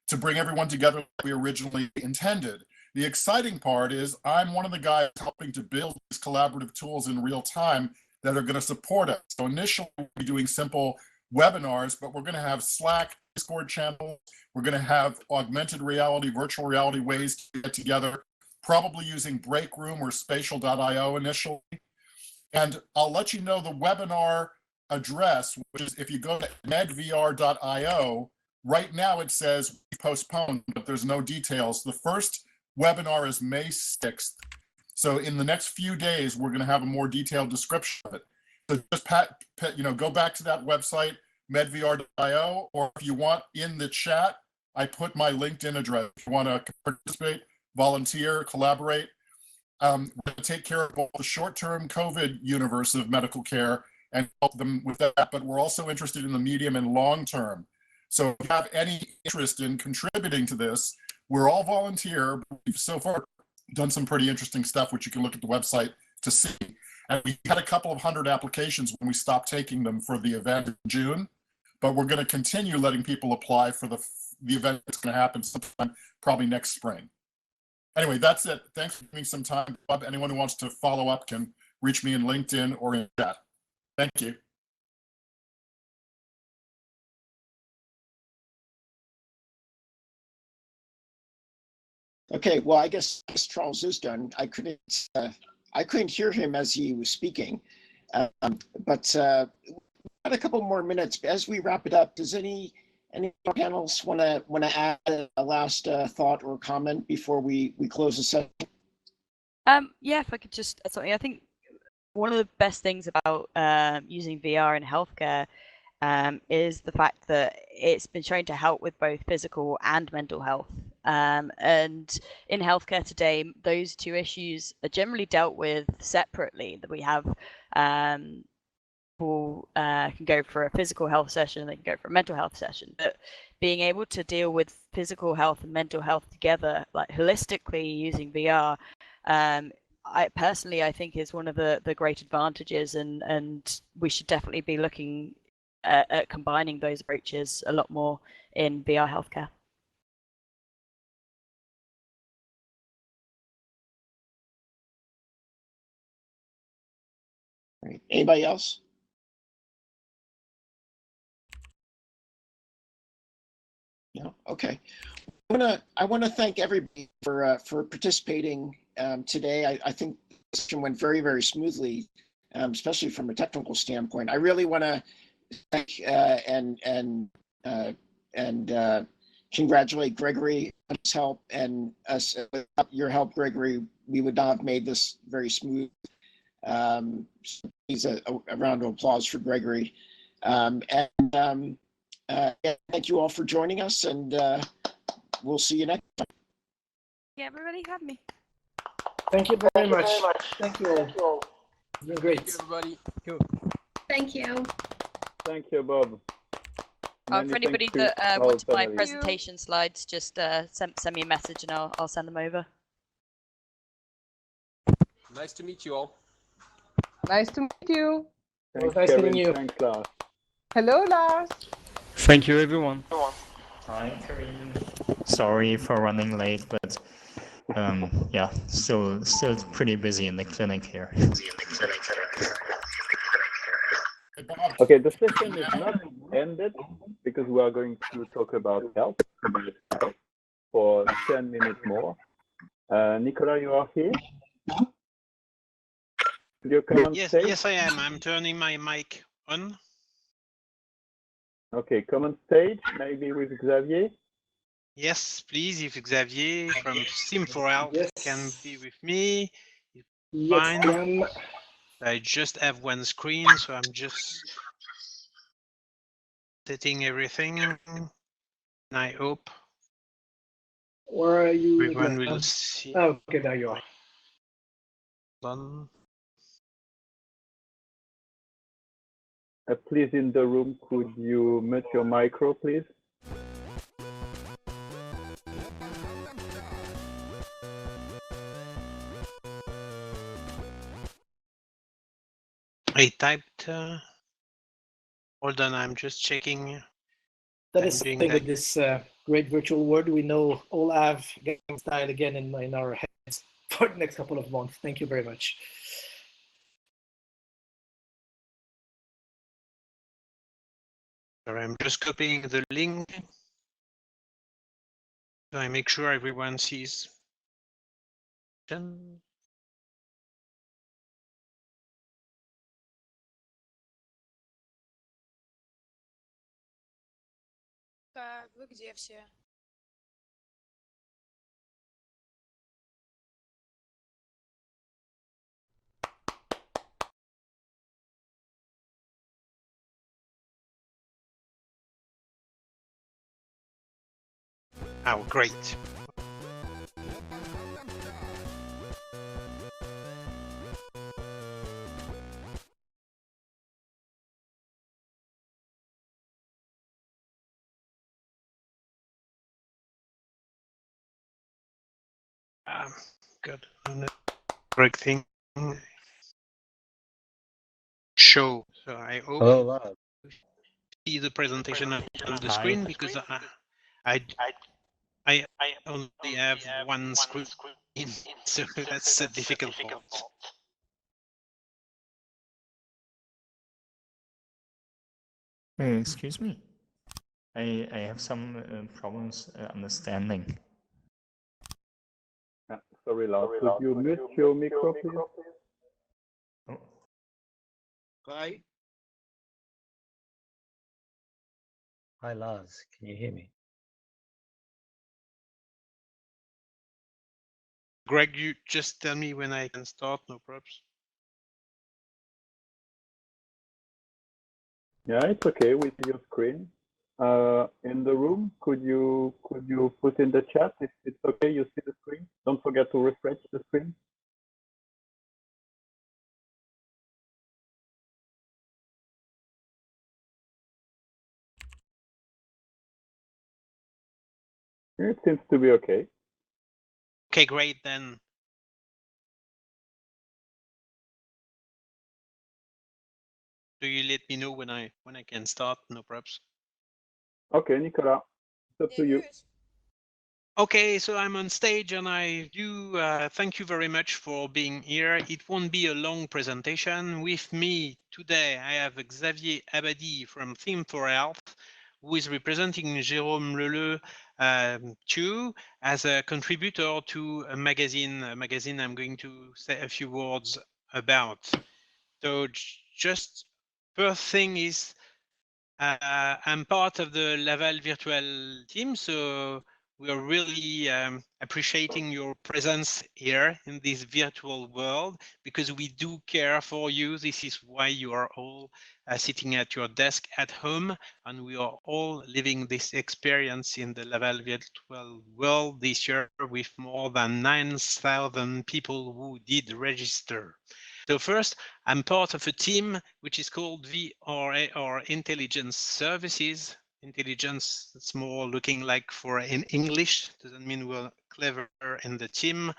to bring everyone together like we originally intended. The exciting part is I'm one of the guys helping to build these collaborative tools in real time that are going to support us. So initially we'll be doing simple webinars, but we're going to have Slack, Discord channels. We're going to have augmented reality, virtual reality ways to get together, probably using Breakroom or Spatial.io initially. And I'll let you know the webinar address, which is if you go to medvr.io, right now it says postponed, but there's no details. The first webinar is May 6th. So in the next few days, we're going to have a more detailed description of it. So just go back to that website, medvr.io, or if you want in the chat, I put my LinkedIn address. If you want to participate, volunteer, collaborate, we're going to take care of both the short-term COVID universe of medical care and help them with that, but we're also interested in the medium and long-term. So if you have any interest in contributing to this, we're all volunteer. We've so far done some pretty interesting stuff, which you can look at the website to see. And we had a couple of hundred applications when we stopped taking them for the event in June, but we're going to continue letting people apply for the event that's going to happen sometime probably next spring. Anyway, that's it. Thanks for giving me some time. Anyone who wants to follow up can reach me in LinkedIn or in chat. Thank you. Okay, well, I guess Charles is done. I couldn't hear him as he was speaking, but got a couple more minutes. As we wrap it up, does any panelists want to add a last thought or comment before we close the session? Yeah, if I could just add something. I think one of the best things about using VR in healthcare is the fact that it's been shown to help with both physical and mental health. And in healthcare today, those two issues are generally dealt with separately. That we have people can go for a physical health session, they can go for a mental health session. But being able to deal with physical health and mental health together, like holistically using VR, I think is one of the great advantages, and we should definitely be looking at combining those approaches a lot more in VR healthcare. Right. Anybody else? No. Okay. I want to thank everybody for participating today. I think the session went very, very smoothly, especially from a technical standpoint. I really want to thank and congratulate Gregory on his help, and us. Without your help, Gregory, we would not have made this very smooth. So please, a round of applause for Gregory. Thank you all for joining us, and we'll see you next time. Yeah, everybody have me. Thank you very much. Thank you all. It's been great. Thank you, everybody. Thank you. Thank you, Bob. For anybody that wanted my presentation slides, just send me a message and I'll send them over. Nice to meet you all. Nice to meet you. Thanks, Nice meeting you. Thanks, Lars. Hello, Lars. Thank you, everyone. Hi, Carine. Sorry for running late, but yeah, still pretty busy in the clinic here. Okay, the session is not ended because we are going to talk about health for 10 minutes more. Nicola, you are here? You come on stage? Yes, I am. I'm turning my mic on. Okay, come on stage, maybe with Xavier. Yes, please, if Xavier from SimForHealth can be with me. Fine. I just have one screen, so I'm just setting everything. And I hope Where are you? everyone will see. Oh, okay, there you are. Done. Please, in the room, could you mute your micro, please? I typed. Hold on, I'm just checking. That is something with this great virtual world. We know all have game style again in our heads for the next couple of months. Thank you very much. Sorry, I'm just copying the link. So I make sure everyone sees. Вы где все? Oh, great. Good. Great thing. Show. So I hope you see the presentation on the screen because I only have one screen, so that's a difficult part. Excuse me. I have some problems understanding. Sorry, Lars. Could you mute your micro, please? Oh. Hi. Hi, Lars. Can you hear me? Greg, you just tell me when I can start, no problems. Yeah, it's okay with your screen. In the room, could you put in the chat if it's okay? You see the screen. Don't forget to refresh the screen. It seems to be okay. Okay, great then. Do you let me know when I can start? No problems. Okay, Nicolas, it's up to you. Okay, so I'm on stage and I do thank you very much for being here. It won't be a long presentation. With me today, I have Xavier ABADIE from SimForHealth, who is representing Jérôme Leleu too, as a contributor to a magazine I'm going to say a few words about. So just first thing is, I'm part of the Laval virtual team, so we are really appreciating your presence here in this virtual world because we do care for you. This is why you are all sitting at your desk at home, and we are all living this experience in the Laval virtual world this year with more than 9,000 people who did register. So first, I'm part of a team which is called VRA, or Intelligence Services. Intelligence, it's more looking like for in English, doesn't mean we're clever in the team.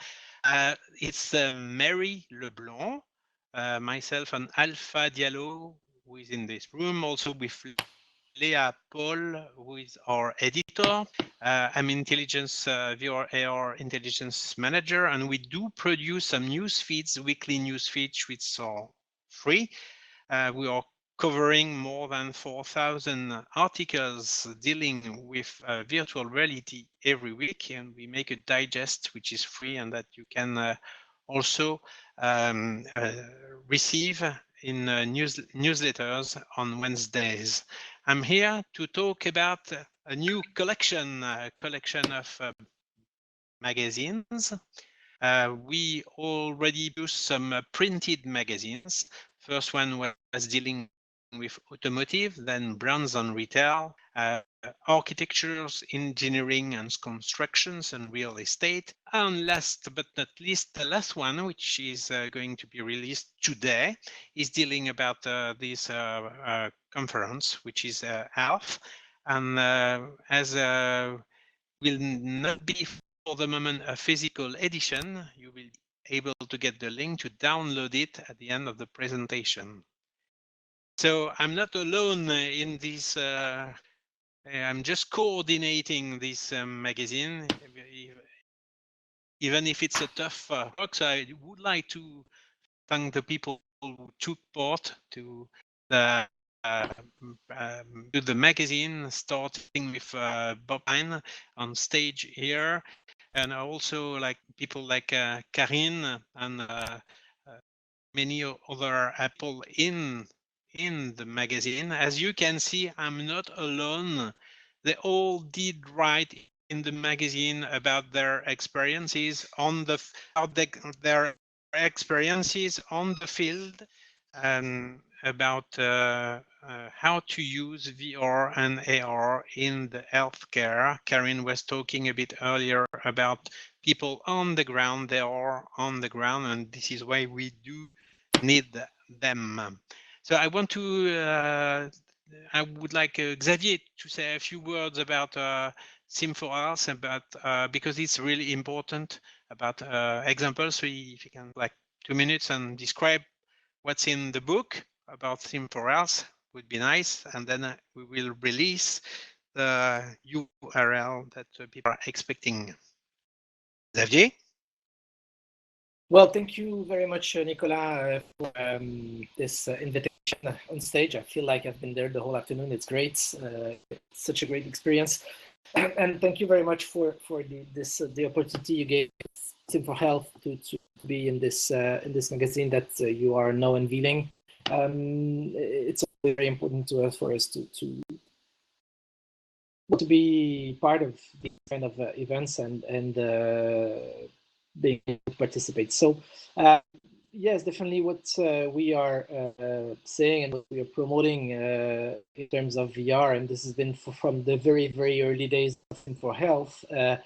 It's Mary Leblanc, myself and Alpha Diallo, who is in this room, also with Leah Paul, who is our editor. I'm VRAR intelligence manager, and we do produce some news feeds, weekly news feeds, which are free. We are covering more than 4,000 articles dealing with virtual reality every week, and we make a digest which is free and that you can also receive in newsletters on Wednesdays. I'm here to talk about a new collection of magazines. We already produced some printed magazines. First one was dealing with automotive, then brands and retail, architectures, engineering and constructions, and real estate. And last but not least, the last one, which is going to be released today, is dealing about this conference, which is ALF. And as will not be for the moment a physical edition, you will be able to get the link to download it at the end of the presentation. So I'm not alone in this. I'm just coordinating this magazine, even if it's a tough work. So I would like to thank the people who took part to the magazine, starting with Bob Pine on stage here, and also like people like Carine and many other people in the magazine. As you can see, I'm not alone. They all did write in the magazine about their experiences on the field, and about how to use VR and AR in the healthcare. Carine was talking a bit earlier about people on the ground. They are on the ground, and this is why we do need them. So I want to, I would like Xavier to say a few words about SimForHealth, about because it's really important, about examples. So if you can, like 2 minutes, and describe what's in the book about SimForHealth, would be nice. And then we will release the URL that people are expecting. Xavier? Well, thank you very much, Nicolas, for this invitation on stage. I feel like I've been there the whole afternoon. It's great. It's such a great experience. And thank you very much for the opportunity you gave SimForHealth to be in this magazine that you are now unveiling. It's very important to us, for us to be part of these kind of events and being able to participate. So yes, definitely what we are saying and what we are promoting in terms of VR, and this has been from the very, very early days of SimForHealth, back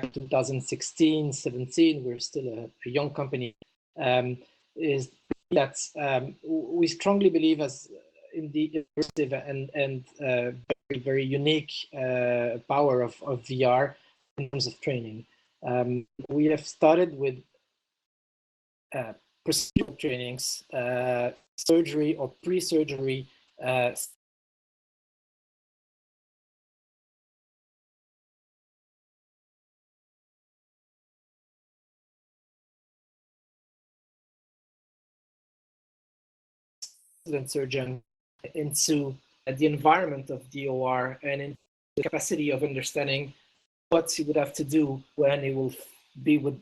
in 2016, 17, we're still a young company, is that we strongly believe as in the immersive and very, very unique power of VR in terms of training. We have started with procedural trainings, surgery or pre-surgery surgeon into the environment of DOR and in the capacity of understanding what he would have to do when he will be with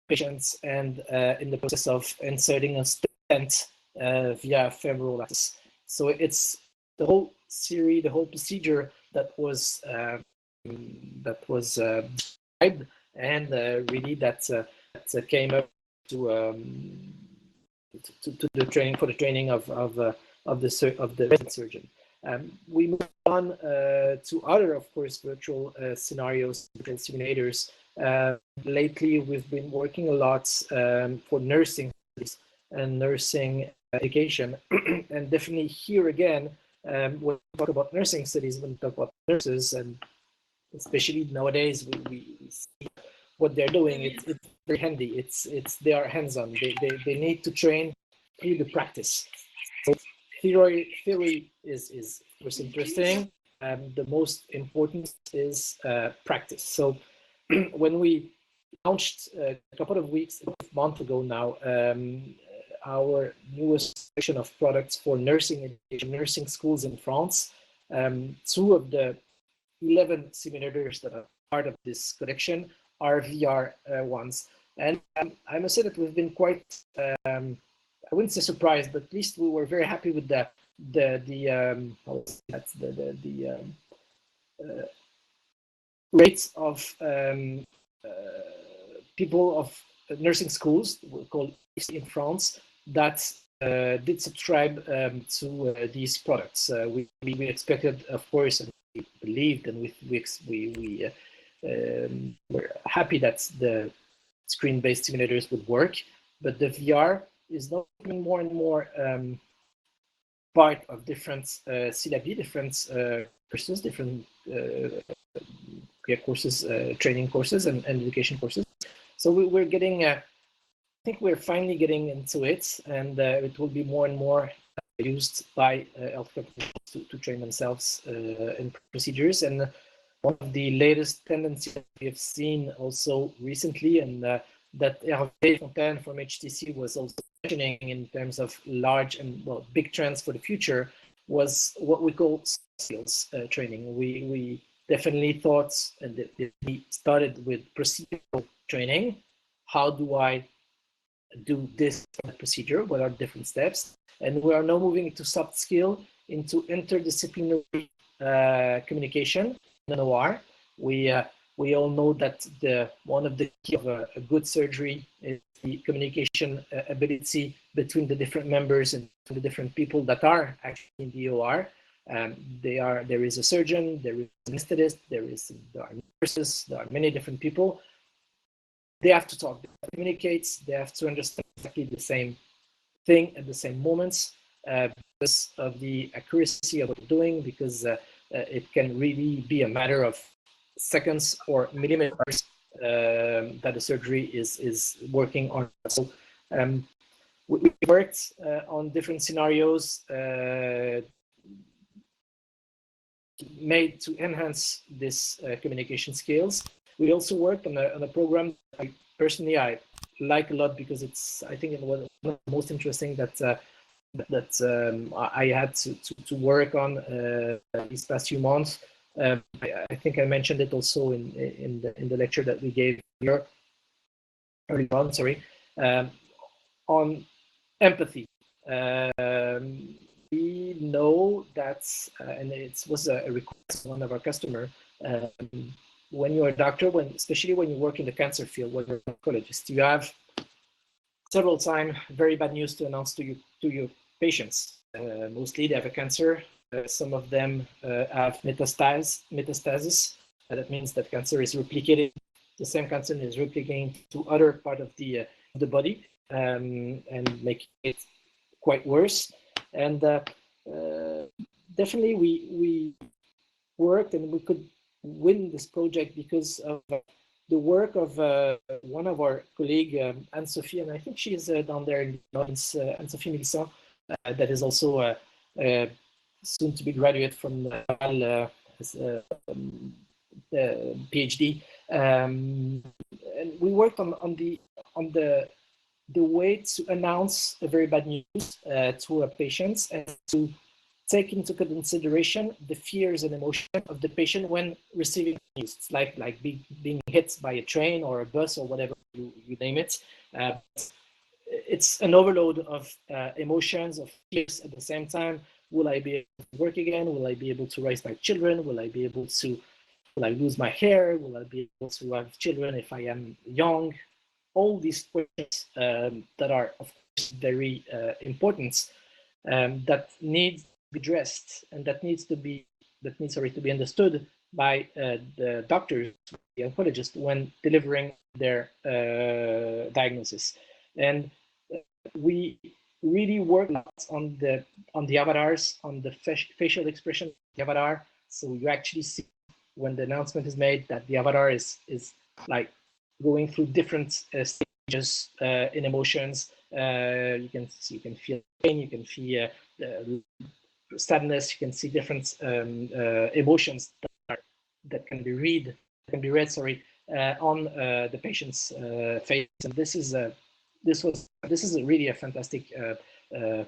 patients and in the process of inserting a stent via femoral access. So it's the whole series, the whole procedure that was described, and really that came up to the training, for the training of the resident surgeon. We move on to other, of course, virtual scenarios, virtual simulators. Lately, we've been working a lot for nursing and nursing education, and definitely here again, when we talk about nursing studies, when we talk about nurses, and especially nowadays, we see what they're doing. It's very handy. They are hands-on. They need to train through the practice. So theory is of course interesting. The most important is practice. So when we launched a couple of months ago now, our newest section of products for nursing education, nursing schools in France, 2 of the 11 simulators that are part of this collection are VR ones. And I must say that we've been quite, I wouldn't say surprised, but at least we were very happy with the rates of people of nursing schools, we call in France, that did subscribe to these products. We expected, of course, and we believed, and we're happy that the screen-based simulators would work, but the VR is now becoming more and more part of different syllabi, different courses, different courses, training courses, and education courses. So we're getting, I think we're finally getting into it, and it will be more and more used by healthcare professionals to train themselves in procedures. And one of the latest tendencies that we have seen also recently, and that Hervé FONTAINE from HTC was also mentioning in terms of large and big trends for the future, was what we call skills training. We definitely thought, and we started with procedural training. How do I do this procedure? What are different steps? And we are now moving into soft skill, into interdisciplinary communication in OR. We all know that one of the key of a good surgery is the communication ability between the different members and the different people that are actually in the OR. There is a surgeon, there is an anesthetist, there are nurses, there are many different people. They have to talk, they have to communicate, they have to understand exactly the same thing at the same moments because of the accuracy of what we're doing, because it can really be a matter of seconds or millimeters that the surgery is working on. So we worked on different scenarios made to enhance this communication skills. We also worked on a program that I like a lot, because it's, I think, one of the most interesting that I had to work on these past few months. I think I mentioned it also in the lecture that we gave here early on. Sorry, on empathy. We know that, and it was a request from one of our customers. When you're a doctor, especially when you work in the cancer field, when you're an oncologist, you have several times very bad news to announce to your patients. Mostly they have a cancer. Some of them have metastasis. That means that cancer is replicated. The same cancer is replicating to other part of the body and making it quite worse. And definitely we worked, and we could win this project because of the work of one of our colleagues, Anne-Sophie, and I think she is down there in the audience, Anne-Sophie Milsan, that is also soon to be graduate from Laval, PhD. And we worked on the way to announce a very bad news to our patients, and to take into consideration the fears and emotions of the patient when receiving news. It's like being hit by a train or a bus or whatever you name it. It's an overload of emotions, of fears at the same time. Will I be able to work again? Will I be able to raise my children? Will I lose my hair? Will I be able to have children if I am young? All these questions that are, of course, very important, that need to be addressed, and that needs to be understood by the doctors, the oncologists, when delivering their diagnosis. And we really work a lot on the avatars, on the facial expression of the avatar. So you actually see when the announcement is made that the avatar is like going through different stages in emotions. You can feel pain, you can feel sadness, you can see different emotions that can be read on the patient's face. And this is really a fantastic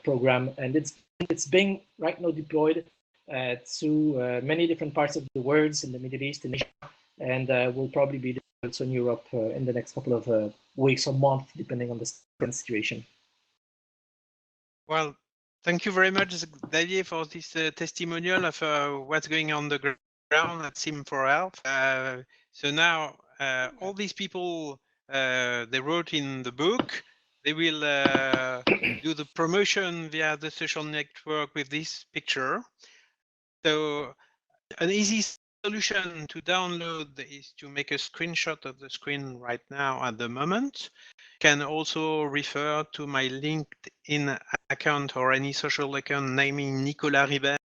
program, and it's being right now deployed to many different parts of the world, in the Middle East, in Asia, and will probably be also in Europe in the next couple of weeks or months, depending on the current situation. Well, thank you very much, Xavier, for this testimonial of what's going on the ground at SimForHealth. So now all these people, they wrote in the book, they will do the promotion via the social network with this picture. So an easy solution to download is to make a screenshot of the screen right now at the moment. Can also refer to my LinkedIn account or any social account naming Nicolas Ribert